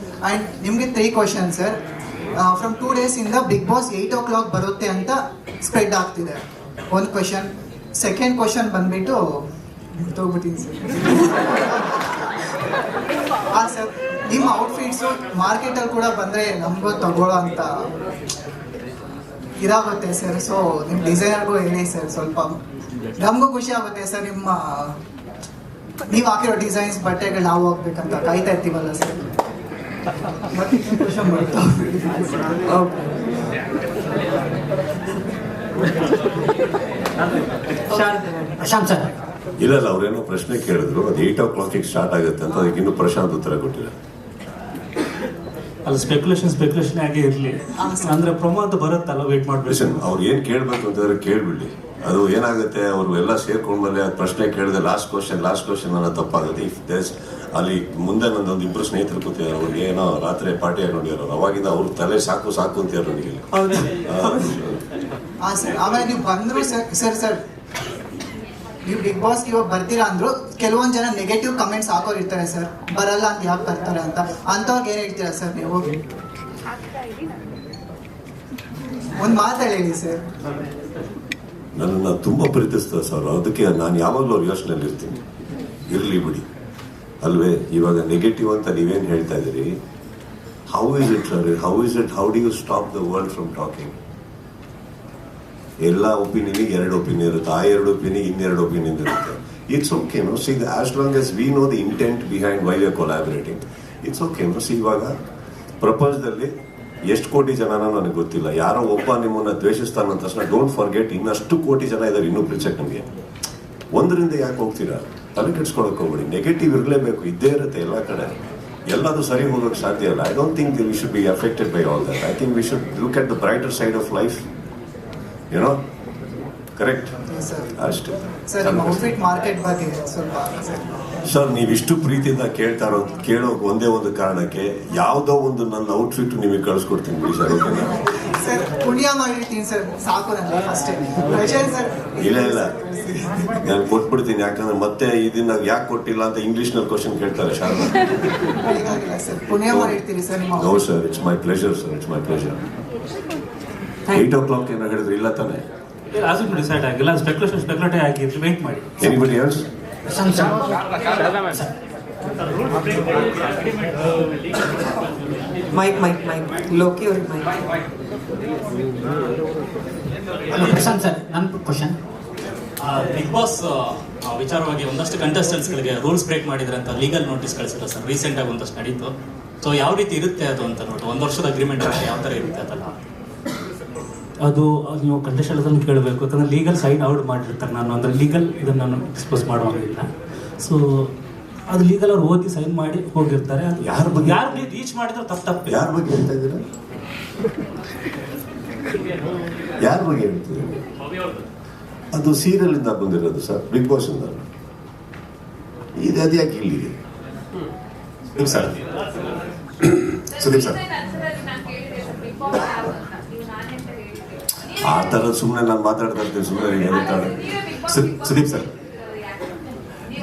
ಆ್ಯಂಡ್ ನಿಮಗೆ 3 ಕ್ವಶನ್ ಸರ್. ಫ್ರಮ್ 2 days ಇಂದ ಬಿಗ್ ಬಾಸ್ 8 o'clock ಬರುತ್ತೆ ಅಂತ ಸ್ಪ್ರೆಡ್ ಆಗ್ತಿದೆ. 1 ಕ್ವಶನ್. ಸೆಕೆಂಡ್ ಕ್ವಶನ್ ಬಂದ್ಬಿಟ್ಟು ತಗೋಬಿಟ್ಟಿನಿ ಸರ್. ಹಾಂ ಸರ್, ನಿಮ್ಮ ಔಟ್ಫಿಟ್ಸು ಮಾರ್ಕೆಟಲ್ಲಿ ಕೂಡ ಬಂದರೆ ನಮಗೂ ತಗೊಳ್ಳೋ ಅಂತ ಇದಾಗುತ್ತೆ ಸರ್. ಸೊ ನಿಮ್ಮ ಡಿಸೈನರ್ಗೂ ಹೇಳಿ ಸರ್, ಸ್ವಲ್ಪ ನಮಗೂ ಖುಷಿ ಆಗುತ್ತೆ ಸರ್. ನೀವು ಹಾಕಿರೋ ಡಿಸೈನ್ಸ್ ಬಟ್ಟೆಗಳು ನಾವು ಹೋಗ್ಬೇಕಂತ ಕಾಯ್ತಾ ಇರ್ತೀವಲ್ಲ ಸರ್. ಕ್ವಶನ್ ಬರ್ತಾ ಪ್ರಶಾಂತ್ ಸರ್, ಇಲ್ಲ ಅವ್ರೇನೋ ಪ್ರಶ್ನೆ ಕೇಳಿದ್ರು, ಅದು 8 ಸ್ಟಾರ್ಟ್ ಆಗುತ್ತೆ ಅಂತ, ಅದಕ್ಕೆ ಇನ್ನೂ ಪ್ರಶಾಂತ್ ಉತ್ತರ ಕೊಟ್ಟಿಲ್ಲ. ಅಲ್ಲಿ ಸ್ಪೆಕ್ಯುಲೇಷನ್ ಆಗಿ ಇರಲಿ ಅಂದ್ರೆ ಪ್ರೊಮೋ ಅಂತ ಬರುತ್ತಲ್ಲ, ವೇಟ್ ಮಾಡ್ಬೇಕು. ಅವ್ರು ಏನ್ ಕೇಳ್ಬೇಕು ಅಂತಂದ್ರೆ ಕೇಳ್ಬಿಡ್ಲಿ. ಅದು ಏನಾಗುತ್ತೆ, ಅವರು ಎಲ್ಲ ಸೇರ್ಕೊಂಡ್ಮೇಲೆ ಅದು ಪ್ರಶ್ನೆ ಕೇಳಿದ್ರೆ ಲಾಸ್ಟ್ ಕ್ವಶನ್ ಅನ್ನೋ ತಪ್ಪಾಗುತ್ತೆ. ಇಫ್ ದೇಸ್ ಅಲ್ಲಿ ಮುಂದೆ ನಂದೊಂದು ಇಬ್ರು ಸ್ನೇಹಿತರು ಕೂತಿದ್ದಾರೆ, ಅವ್ರಿಗೆ ಏನೋ ರಾತ್ರಿ ಪಾರ್ಟಿ ಆಗಿ ನೋಡಿದ್ರು, ಅವಾಗಿಂದ ಅವ್ರ ತಲೆ ಸಾಕು ಅಂತಾರೆ ನನಗೆ. ಆಮೇಲೆ ನೀವು ಬಂದ್ರು ಸರ್ ನೀವು ಬಿಗ್ ಬಾಸ್ಗೆ ಇವಾಗ ಬರ್ತೀರಾ ಅಂದ್ರು ಕೆಲವೊಂದು ಜನ ನೆಗೆಟಿವ್ ಕಮೆಂಟ್ಸ್ ಹಾಕೋರು ಇರ್ತಾರೆ ಸರ್, ಬರಲ್ಲ ಅಂತ ಯಾಕೆ ಬರ್ತಾರೆ ಅಂತ, ಅಂಥವ್ರಿಗೆ ಏನ್ ಹೇಳ್ತೀರಾ ಸರ್ ನೀವು? ಒಂದು ಮಾತಾಡಿ ಹೇಳಿ ಸರ್. ನನ್ನನ್ನು ತುಂಬಾ ಪ್ರೀತಿಸ್ತಾರೆ ಸರ್, ಅದಕ್ಕೆ ನಾನು ಯಾವಾಗಲೂ ಅವ್ರ ಯೋಚನೆಯಲ್ಲಿ ಇರ್ತೀನಿ. ಇರ್ಲಿ ಬಿಡಿ ಅಲ್ವೇ. ಇವಾಗ ನೆಗೆಟಿವ್ ಅಂತ ನೀವೇನು ಹೇಳ್ತಾ ಇದ್ದೀರಿ, how is it how do you stop the world from talking? ಎಲ್ಲ ಒಪಿನಿಯನ್ಗೆ 2 ಒಪಿನಿಯನ್ ಇರುತ್ತೆ, ಆ 2 ಒಪಿನಿಯನ್ ಇನ್ನೆರಡು ಒಪಿನಿಯನ್ ಇರುತ್ತೆ. It's okay no. See as long as we know the intent behind why we are collaborating, it's okay no. See ಇವಾಗ ಪ್ರಪಂಚದಲ್ಲಿ ಎಷ್ಟು ಕೋಟಿ ಜನನೋ ನನಗೆ ಗೊತ್ತಿಲ್ಲ, ಯಾರೋ ಒಬ್ಬ ನಿಮ್ಮನ್ನ ದ್ವೇಷಿಸ್ತಾನ ಅಂದ ತಕ್ಷಣ ಡೋಂಟ್ ಫಾರ್ಗೆಟ್ ಇನ್ನಷ್ಟು ಕೋಟಿ ಜನ ಇದ್ದಾರೆ ಇನ್ನೂ ಪ್ರೀಚಕ್ ನಮಗೆ. ಒಂದರಿಂದ ಯಾಕೆ ಹೋಗ್ತೀರಾ? ತಲೆ ಕೆಡ್ಸ್ಕೊಳಕ್ ಹೋಗ್ಬೇಡಿ. ನೆಗೆಟಿವ್ ಇರಲೇಬೇಕು, ಇದ್ದೇ ಇರುತ್ತೆ ಎಲ್ಲ ಕಡೆ. ಎಲ್ಲದು ಸರಿ ಹೋಗೋಕೆ ಸಾಧ್ಯ ಇಲ್ಲ. I don't think we should be affected by all that. I think we should look at the brighter side of life, ಏನೋ ಕರೆಕ್ಟ್ ಅಷ್ಟೇ. ಮಾರ್ಕೆಟ್ ಬಗ್ಗೆ ಸ್ವಲ್ಪ ಸರ್, ನೀವಿಷ್ಟು ಪ್ರೀತಿಯಿಂದ ಕೇಳೋ ಒಂದೇ ಒಂದು ಕಾರಣಕ್ಕೆ ಯಾವುದೋ ಒಂದು ನನ್ನ ಔಟ್ಫಿಟ್ ನಿಮಗೆ ಕಳಿಸ್ಕೊಡ್ತೀನಿ ಬಿಡಿ ಸರ್. ಓಕೆನಾ ಸರ್? ಪುಣ್ಯ ಮಾಡಿರ್ತೀನಿ ಸರ್, ಸಾಕು ನನಗೆ ಅಷ್ಟೇ. ಸರ್ ಇಲ್ಲ ನಾನು ಕೊಟ್ಬಿಡ್ತೀನಿ, ಯಾಕಂದ್ರೆ ಮತ್ತೆ ಇದನ್ನ ಯಾಕೆ ಕೊಟ್ಟಿಲ್ಲ ಅಂತ ಇಂಗ್ಲಿಷ್ನಲ್ಲಿ ಕ್ವಶನ್ ಕೇಳ್ತಾರೆ ಶಾಲೆ. ಪುಣ್ಯ ಮಾಡಿರ್ತೀನಿ sir. No sir, it's my pleasure sir, it's my pleasure. 8 o'clock ಏನೋ ಹೇಳಿದ್ರೆ ಇಲ್ಲ ತಾನೆ? ಅದು ಡಿಸೈಡ್ ಆಗಿಲ್ಲ, ಸ್ಪೆಕ್ಯುಲೇಟಿವ್ ಆಗಿ ವೇಟ್ ಮಾಡಿ. Anybody else? ಮೈಕ್ ಲೋಕಿ ಅವ್ರಿಗೆ ಮೈಕ್. ಹಲೋ ಪ್ರಶಾಂತ್ ಸರ್, ನನ್ನ ಕ್ವಶನ್. ಬಿಗ್ ಬಾಸ್ ವಿಚಾರವಾಗಿ ಒಂದಷ್ಟು ಕಂಟೆಸ್ಟೆಂಟ್ಸ್ಗಳಿಗೆ ರೂಲ್ಸ್ ಬ್ರೇಕ್ ಮಾಡಿದ್ರೆ ಅಂತ ಲೀಗಲ್ ನೋಟಿಸ್ ಕಳಿಸಿದ್ರು ಸರ್, ರೀಸೆಂಟಾಗಿ ಒಂದಷ್ಟು ನಡೀತು. ಸೊ ಯಾವ ರೀತಿ ಇರುತ್ತೆ ಅದು ಅಂತ ನೋಡಿ, 1 ವರ್ಷದ ಅಗ್ರಿಮೆಂಟ್ ಯಾವ ಥರ ಇರುತ್ತೆ ಅದಲ್ಲ? ಅದು ನೀವು ಕಂಟೆಸ್ಟೆಂಟ್ಸಲ್ಲಿ ಕೇಳಬೇಕು, ಯಾಕಂದರೆ ಲೀಗಲ್ ಸೈಡ್ ಔಟ್ ಮಾಡಿರ್ತಾರೆ. ನಾನು ಅಂದರೆ ಲೀಗಲ್ ಇದನ್ನು ನಾನು ಡಿಸ್ಪೋಸ್ ಮಾಡುವಾಗಿಲ್ಲ. ಸೊ ಅದು ಲೀಗಲ್ ಅವ್ರು ಓದಿ ಸೈನ್ ಮಾಡಿ ಹೋಗಿರ್ತಾರೆ. ಅದು ಯಾರು ರೀಚ್ ಮಾಡಿದ್ರೆ ತಪ್ಪು. ಯಾರ ಬಗ್ಗೆ ಹೇಳ್ತಾ ಇದ್ದೀರಾ? ಯಾರ ಬಗ್ಗೆ ಹೇಳ್ತಿದ್ದೀರಿ? ಅದು ಸೀರಿಯಲ್ ಇಂದ ಬಂದಿರೋದು ಸರ್, ಬಿಗ್ ಬಾಸ್ ಇಂದ. ಇದು ಅದ್ಯಾಕೆ ಇಲ್ಲಿದೆ ಸರ್? ಸುದೀಪ್ ಸರ್, ಆ ಥರ ಸುಮ್ಮನೆ ನಾನು ಮಾತಾಡ್ತಾ ಇರ್ತೀನಿ, ಸುಮ್ಮನೆ. ಸುದೀಪ್ ಸರ್,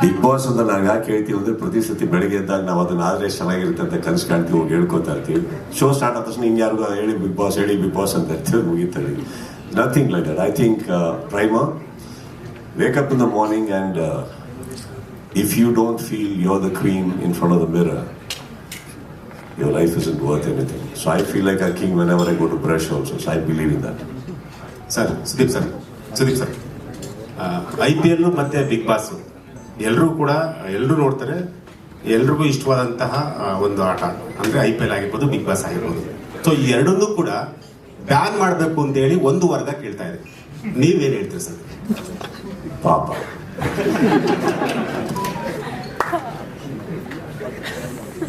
ಬಿಗ್ ಬಾಸ್ ಅಂತ ನಾವು ಯಾಕೆ ಹೇಳ್ತೀವಿ ಅಂದ್ರೆ, ಪ್ರತಿ ಸತಿ ಬೆಳಗ್ಗೆ ಎದ್ದಾಗ ನಾವು ಅದನ್ನ ಆದ್ರೆ ಚೆನ್ನಾಗಿರುತ್ತೆ ಅಂತ ಕನಸು ಕಾಣ್ತೀವಿ, ಹೋಗಿ ಹೇಳ್ಕೊತಾ ಇರ್ತೀವಿ. ಶೋ ಸ್ಟಾರ್ಟ್ ಆದ ತಕ್ಷಣ ಯಾರಿಗೂ ಹೇಳಿ ಬಿಗ್ ಬಾಸ್ ಅಂತ ಇರ್ತೀವಿ, ಮುಗಿತಾರೆ. Nothing like that. I think prima, wake up in the morning and if you don't feel you're the queen in front of the mirror, your life isn't worth anything. So I feel like a king whenever I go to brush also. So I believe in that. Sir, Sudeep sir, IPL ಮತ್ತೆ ಬಿಗ್ ಬಾಸ್ ಎಲ್ಲರೂ ನೋಡ್ತಾರೆ. ಎಲ್ರಿಗೂ ಇಷ್ಟವಾದಂತಹ ಒಂದು ಆಟ ಅಂದ್ರೆ IPL ಆಗಿರ್ಬೋದು, ಬಿಗ್ ಬಾಸ್ ಆಗಿರ್ಬೋದು. ಸೊ ಈ ಎರಡನ್ನೂ ಕೂಡ ಬ್ಯಾನ್ ಮಾಡಬೇಕು ಅಂತ ಹೇಳಿ ಒಂದು ವರ್ಗ ಕೇಳ್ತಾ ಇದೆ. ನೀವೇನು ಹೇಳ್ತೀರಿ ಸರ್? ಪಾಪ,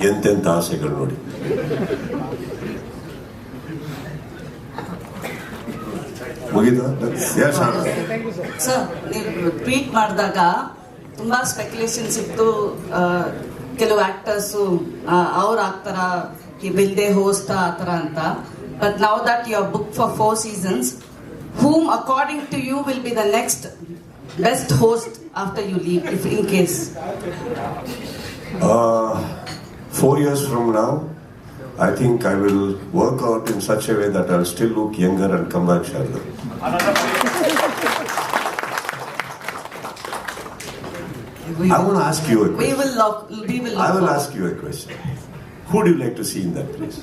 ಎಂತೆಂತ ಆಸೆಗಳು ನೋಡಿ. ಮುಗಿದ ಸರ್, ನೀವು ಟ್ವೀಟ್ ಮಾಡಿದಾಗ ತುಂಬಾ ಸ್ಪೆಕ್ಯುಲೇಷನ್ಸ್ ಇತ್ತು. ಕೆಲವು ಆಕ್ಟರ್ಸು ಅವ್ರು ಆಗ್ತಾರ, ವಿಲ್ ದೇ ಹೋಸ್ಟ್ ಆ ಥರ ಅಂತ. But now that you are book for 4 seasons, whom according to you will be the next best host after you leave, if in case? 4 years from now, I think I will work out in such a way that I'll still look younger and come back Sharda. I want to ask you a question. I will ask you a question. Who do you like to see in that place?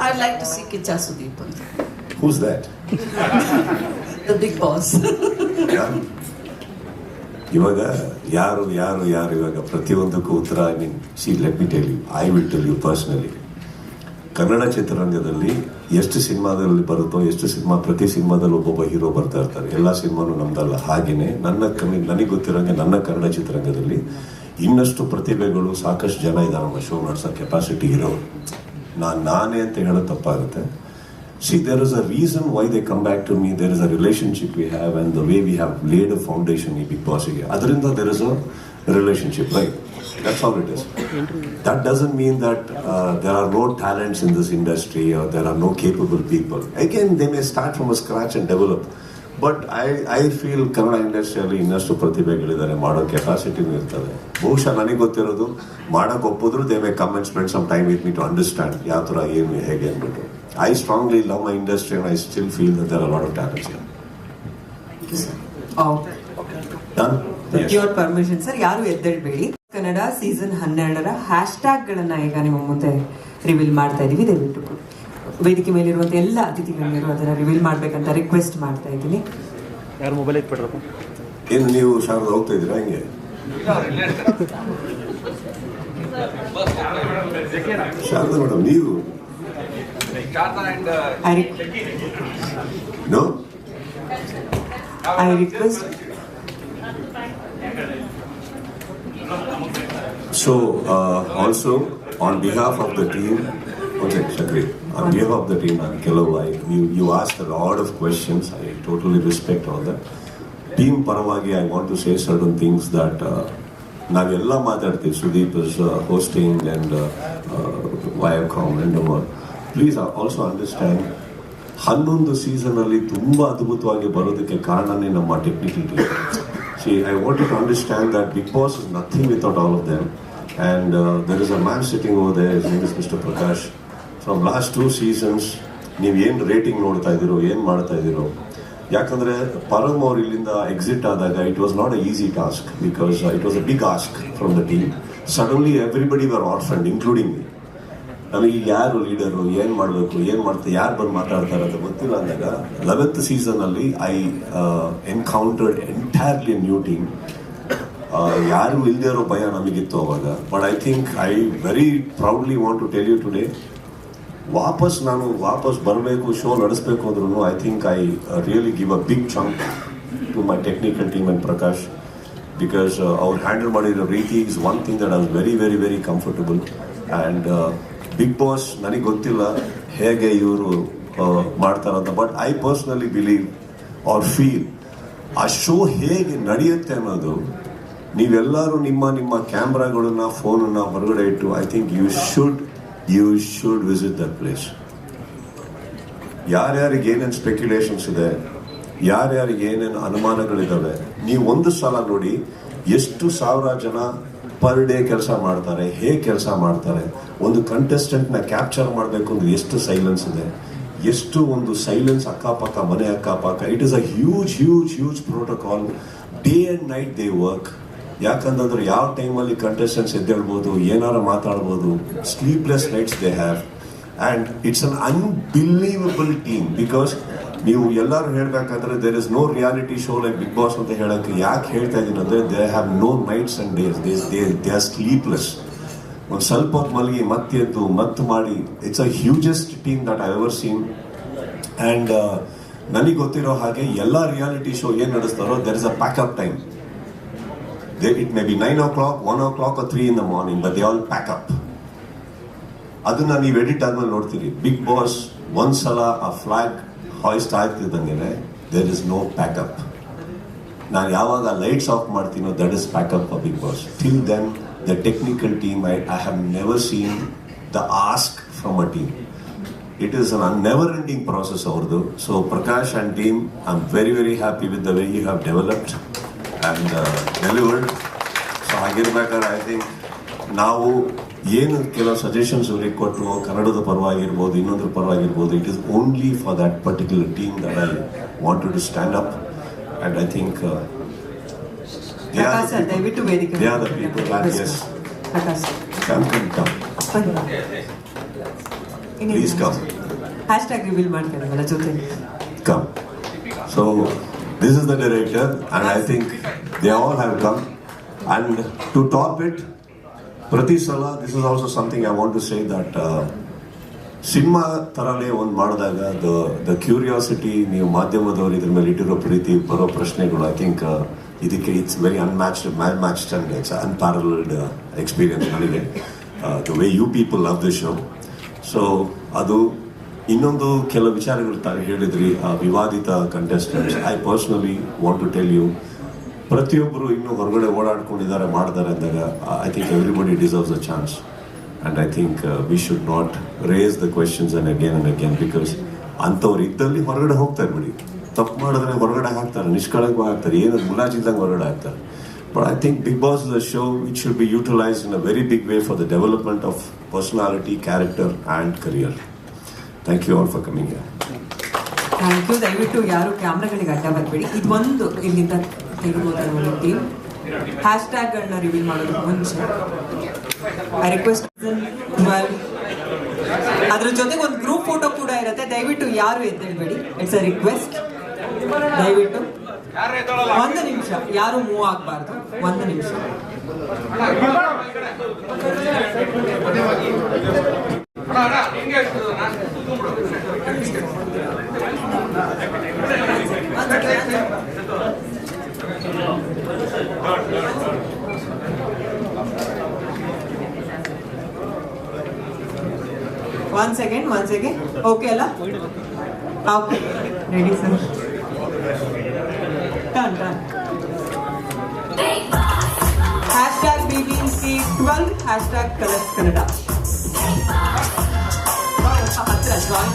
I'd like to see Kicha Sudeep. Who's that? The big boss. ಇವಾಗ ಯಾರು ಇವಾಗ ಪ್ರತಿಯೊಂದಕ್ಕೂ ಉತ್ತರ. See let me tell you, I will tell you personally. Kannada ಚಿತ್ರರಂಗದಲ್ಲಿ ಎಷ್ಟು ಸಿನಿಮಾದಲ್ಲಿ ಬರುತ್ತೋ, ಎಷ್ಟು ಸಿನಿಮಾ, ಪ್ರತಿ ಸಿನಿಮಾದಲ್ಲಿ ಒಬ್ಬೊಬ್ಬ ಹೀರೋ ಬರ್ತಾ ಇರ್ತಾರೆ. ಎಲ್ಲ ಸಿನಿಮಾನು ನಮ್ದಲ್ಲ. ಹಾಗೇನೆ ನನಗೆ ಗೊತ್ತಿರೋಂಗೆ ನನ್ನ ಕನ್ನಡ ಚಿತ್ರರಂಗದಲ್ಲಿ ಇನ್ನಷ್ಟು ಪ್ರತಿಭೆಗಳು, ಸಾಕಷ್ಟು ಜನ ಇದ್ದಾರೆ ನಮ್ಮ ಶೋ ನಡೆಸೋ ಕೆಪಾಸಿಟಿ ಇರೋರು. ನಾನೇ ಅಂತ ಹೇಳೋದು ತಪ್ಪಾಗುತ್ತೆ. See, there is a reason why they come back to me. There is a relationship we have, and the way we have laid a foundation in Bigg Boss ಗೆ, ಅದರಿಂದ there is a relationship, right? That's all it is. That doesn't mean that there are no talents in this industry or there are no capable people. Again, they may start from a scratch and develop. But I feel Kannada ಇಂಡಸ್ಟ್ರಿಯಲ್ಲಿ ಇನ್ನಷ್ಟು ಪ್ರತಿಭೆಗಳಿದ್ದಾರೆ, ಮಾಡೋ ಕೆಪಾಸಿಟಿನೂ ಇರ್ತದೆ. ಬಹುಶಃ ನನಗೆ ಗೊತ್ತಿರೋದು, ಮಾಡೋಕೆ ಒಪ್ಪಿದ್ರು they may come and spend some time with me to understand ಯಾವ ಥರ ಏನು ಹೇಗೆ ಅಂದ್ಬಿಟ್ಟು. I strongly love my industry and I still feel that there are a lot of talents here. Done? With your permission, sir, ಯಾರು ಎದ್ದೇಳಬೇಡಿ. ಕನ್ನಡ ಸೀಸನ್ 12ರ ಹ್ಯಾಶ್ಟ್ಯಾಗ್ಗಳನ್ನ ಈಗ ನಿಮ್ಮ ಮುಂದೆ ರಿವೀಲ್ ಮಾಡ್ತಾ ಇದೀವಿ. ದಯವಿಟ್ಟು ವೇದಿಕೆ ಮೇಲಿರುವಂಥ ಎಲ್ಲ ಅತಿಥಿಗಣ್ಯರು ಅದನ್ನ ರಿವೀಲ್ ಮಾಡ್ಬೇಕಂತ ರಿಕ್ವೆಸ್ಟ್ ಮಾಡ್ತಾ ಇದ್ದೀನಿ. ಯಾರು ಮೊಬೈಲ್ ಇಟ್ಬಿಡ್ರಪ್ಪ. ಏನು ನೀವು ಶಾರದಾ ಹೋಗ್ತಾ ಇದ್ದೀರಾ ಹಂಗೆ? ಶಾರದಾ ಮೇಡಮ್ ನೀವು No? I request. So, also, on behalf of the team, okay, Shakri, on behalf of the team, you asked a lot of questions. I totally respect all that. Team Paravagi, I want to say certain things that ನಾವೆಲ್ಲ ಮಾತಾಡ್ತೀವಿ. Sudeep is hosting and Viacom and all. Please also understand, 11 ಸೀಸನಲ್ಲಿ ತುಂಬ ಅದ್ಭುತವಾಗಿ ಬರೋದಕ್ಕೆ ಕಾರಣನೇ ನಮ್ಮ technical team. I want to understand that Bigg Boss is nothing without all of them. And there is a man sitting over there, his name is mister Prakash. From last 2 seasons ನೀವು ಏನು ರೇಟಿಂಗ್ ನೋಡ್ತಾ ಇದ್ದೀರೋ, ಏನು ಮಾಡ್ತಾ ಇದ್ದೀರೋ. ಯಾಕಂದರೆ ಪರಮ್ ಅವ್ರು ಇಲ್ಲಿಂದ ಎಕ್ಸಿಟ್ ಆದಾಗ it was not a easy task, because it was a big ask from the team. Suddenly everybody were orphaned, including me. ನಮಗೆ ಯಾರು ಲೀಡರು, ಏನು ಮಾಡಬೇಕು, ಏನು ಮಾಡ್ತಾರೆ, ಯಾರು ಬಂದು ಮಾತಾಡ್ತಾರೆ ಅಂತ ಗೊತ್ತಿಲ್ಲ ಅಂದಾಗ 11th ಸೀಸನಲ್ಲಿ I encountered entirely new team. ಯಾರು ಇಲ್ಲದೆ ಇರೋ ಭಯ ನಮಗಿತ್ತು ಅವಾಗ. But I think I very proudly want to tell you today, ನಾನು ವಾಪಸ್ ಬರಬೇಕು, ಶೋ ನಡೆಸಬೇಕು ಅಂದ್ರೂ I think I really give a big chunk to my technical team and Prakash. Because ಅವ್ರು ಹ್ಯಾಂಡಲ್ ಮಾಡಿರೋ ರೀತಿ is one thing that I was very very very comfortable. And Bigg Boss ನನಗೆ ಗೊತ್ತಿಲ್ಲ ಹೇಗೆ ಇವರು ಮಾಡ್ತಾರಂತ, but I personally believe or feel ಆ ಶೋ ಹೇಗೆ ನಡೆಯುತ್ತೆ ಅನ್ನೋದು ನೀವೆಲ್ಲರೂ ನಿಮ್ಮ ಕ್ಯಾಮ್ರಾಗಳನ್ನ, ಫೋನನ್ನ ಹೊರಗಡೆ ಇಟ್ಟು I think you should visit that place. ಯಾರ್ಯಾರಿಗೆ ಏನೇನು ಸ್ಪೆಕ್ಯುಲೇಷನ್ಸ್ ಇದೆ, ಯಾರ್ಯಾರಿಗೆ ಏನೇನು ಅನುಮಾನಗಳಿದ್ದಾವೆ, ನೀವು ಒಂದು ಸಲ ನೋಡಿ ಎಷ್ಟು ಸಾವಿರ ಜನ ಪರ್ ಡೇ ಕೆಲಸ ಮಾಡ್ತಾರೆ, ಹೇಗೆ ಕೆಲಸ ಮಾಡ್ತಾರೆ. ಒಂದು ಕಂಟೆಸ್ಟೆಂಟ್ನ ಕ್ಯಾಪ್ಚರ್ ಮಾಡಬೇಕು ಅಂದ್ರೆ ಎಷ್ಟು ಸೈಲೆನ್ಸ್ ಇದೆ, ಎಷ್ಟು ಒಂದು ಸೈಲೆನ್ಸ್ ಅಕ್ಕಪಕ್ಕ, ಮನೆ ಅಕ್ಕಪಕ್ಕ. It is a huge protocol. Day and night they work. ಯಾಕಂತಂದ್ರೆ ಯಾವ ಟೈಮಲ್ಲಿ ಕಂಟೆಸ್ಟೆಂಟ್ಸ್ ಎದ್ದೇಳ್ಬೋದು, ಏನಾರು ಮಾತಾಡ್ಬೋದು. Sleepless nights they have. And it's an unbelievable team. Because ನೀವು ಎಲ್ಲರೂ ಹೇಳಬೇಕಾದ್ರೆ there is no reality show like Bigg Boss ಅಂತ ಹೇಳೋಕ್ಕೆ ಯಾಕೆ ಹೇಳ್ತಾ ಇದ್ದೀನಿ ಅಂದರೆ they have no nights and days. They are sleepless. ಒಂದು ಸ್ವಲ್ಪ ಹೊತ್ತು ಮಲಗಿ ಮತ್ತೆ ಎದ್ದು ಮತ್ತೆ ಮಾಡಿ. It's a hugest team that I ever seen. And ನನಗೆ ಗೊತ್ತಿರೋ ಹಾಗೆ ಎಲ್ಲ ರಿಯಾಲಿಟಿ ಶೋ ಏನು ನಡೆಸ್ತಾರೋ there is a packup time. It may be 9 o'clock, 1 o'clock or 3 in the morning, but they all pack up. ಅದನ್ನ ನೀವು ಎಡಿಟ್ ಆದ್ಮೇಲೆ ನೋಡ್ತೀರಿ. ಬಿಗ್ ಬಾಸ್ ಒಂದ್ಸಲ ಆ ಫ್ಲಾಗ್ ಹಾಯ್ಸ್ಟ್ ಆಗ್ತಿದ್ದಂಗೆ ದೇರ್ ಇಸ್ ನೋ ಪ್ಯಾಕಪ್. ನಾನು ಯಾವಾಗ ಲೈಟ್ಸ್ ಆಫ್ ಮಾಡ್ತೀನೋ that is packup for big Boss. Till then the technical team I have never seen the ask from a team. It is an never ending process ಅವ್ರದ್ದು. ಸೊ Prakash and team, I am very very happy with the way you have developed and delivered. So ಹಾಗಿರ್ಬೇಕಾದ್ರೆ ಐ ಥಿಂಕ್ ನಾವು ಏನು ಕೆಲವು ಸಜೆಷನ್ಸ್ ಅವ್ರಿಗೆ ಕೊಟ್ಟರು, ಕನ್ನಡದ ಪರವಾಗಿರ್ಬೋದು, ಇನ್ನೊಂದ್ರ ಪರವಾಗಿರ್ಬೋದು, it is only for that particular team that I wanted to stand up. And I think they are the people that yes. Come. Please come. Hashtag reveal ಮಾಡ್ತಾರೆ ನನ್ನ ಜೊತೆ. Come. So this is the director and I think they all have come. And to top it, Prati Sala, this is also something I want to say that cinema ಥರನೇ ಒಂದು ಮಾಡಿದಾಗ ದ ಕ್ಯೂರಿಯಾಸಿಟಿ, ನೀವು ಮಾಧ್ಯಮದವರು ಇದ್ರ ಮೇಲೆ ಇಟ್ಟಿರೋ ಪ್ರೀತಿ, ಬರೋ ಪ್ರಶ್ನೆಗಳು, ಐ ಥಿಂಕ್ ಇದಕ್ಕೆ it's very matched and it's unparalleled experience ನನಗೆ, the way you people love the show. So ಅದು ಇನ್ನೊಂದು ಕೆಲವು ವಿಚಾರಗಳು ತಾವು ಹೇಳಿದ್ರಿ, ವಿವಾದಿತ contestants. I personally want to tell you, ಪ್ರತಿಯೊಬ್ಬರು ಇನ್ನೂ ಹೊರಗಡೆ ಓಡಾಡ್ಕೊಂಡಿದ್ದಾರೆ ಮಾಡ್ತಾರೆ ಅಂದಾಗ I think everybody deserves a chance. And I think we should not raise the questions and again because ಅಂಥವ್ರು ಇದ್ದಲ್ಲಿ ಹೊರಗಡೆ ಹೋಗ್ತಾರೆ ಬಿಡಿ, ತಪ್ಪು ಮಾಡಿದ್ರೆ ಹೊರಗಡೆ ಹಾಕ್ತಾರೆ, ನಿಷ್ಕಳಂಕವಾಗಿ ಹಾಕ್ತಾರೆ, ಏನು ಮುಲಾಜಿಲ್ದಂಗೆ ಹೊರಗಡೆ ಹಾಕ್ತಾರೆ. But I think Bigg Boss is a show which should be utilized in a very big way for the development of personality, character and career. Thank you all for coming here. Thank you. ದಯವಿಟ್ಟು ಯಾರು ಕ್ಯಾಮ್ರಾಗಳಿಗೆ ಅಡ್ಡ ಬರಬೇಡಿ. ಇದೊಂದು ಇಲ್ಲಿಂದ ತೆಗೆದುಕೊಳ್ಳೋ ಟೀಮ್ ಹ್ಯಾಶ್ಟ್ಯಾಗ್ಗಳನ್ನ ರಿವೀಲ್ ಮಾಡೋದಕ್ಕೆ ಮುಂಚೆ ಐ ರಿಕ್ವೆಸ್ಟ್ 12 ಅದ್ರ ಜೊತೆಗೆ ಒಂದು ಗ್ರೂಪ್ ಫೋಟೋ ಕೂಡ ಇರುತ್ತೆ. ದಯವಿಟ್ಟು ಯಾರು ಎದ್ದೇಳಬೇಡಿ, ಇಟ್ಸ್ ಅ ರಿಕ್ವೆಸ್ಟ್. ದಯವಿಟ್ಟು 1 ನಿಮಿಷ ಯಾರು ಮೂವ್ ಆಗಬಾರ್ದು. 1 ನಿಮಿಷ. One second. Okay, Allah? Okay. Ready, sir? Done. Hashtag BBC12, hashtag Colors Kannada. Join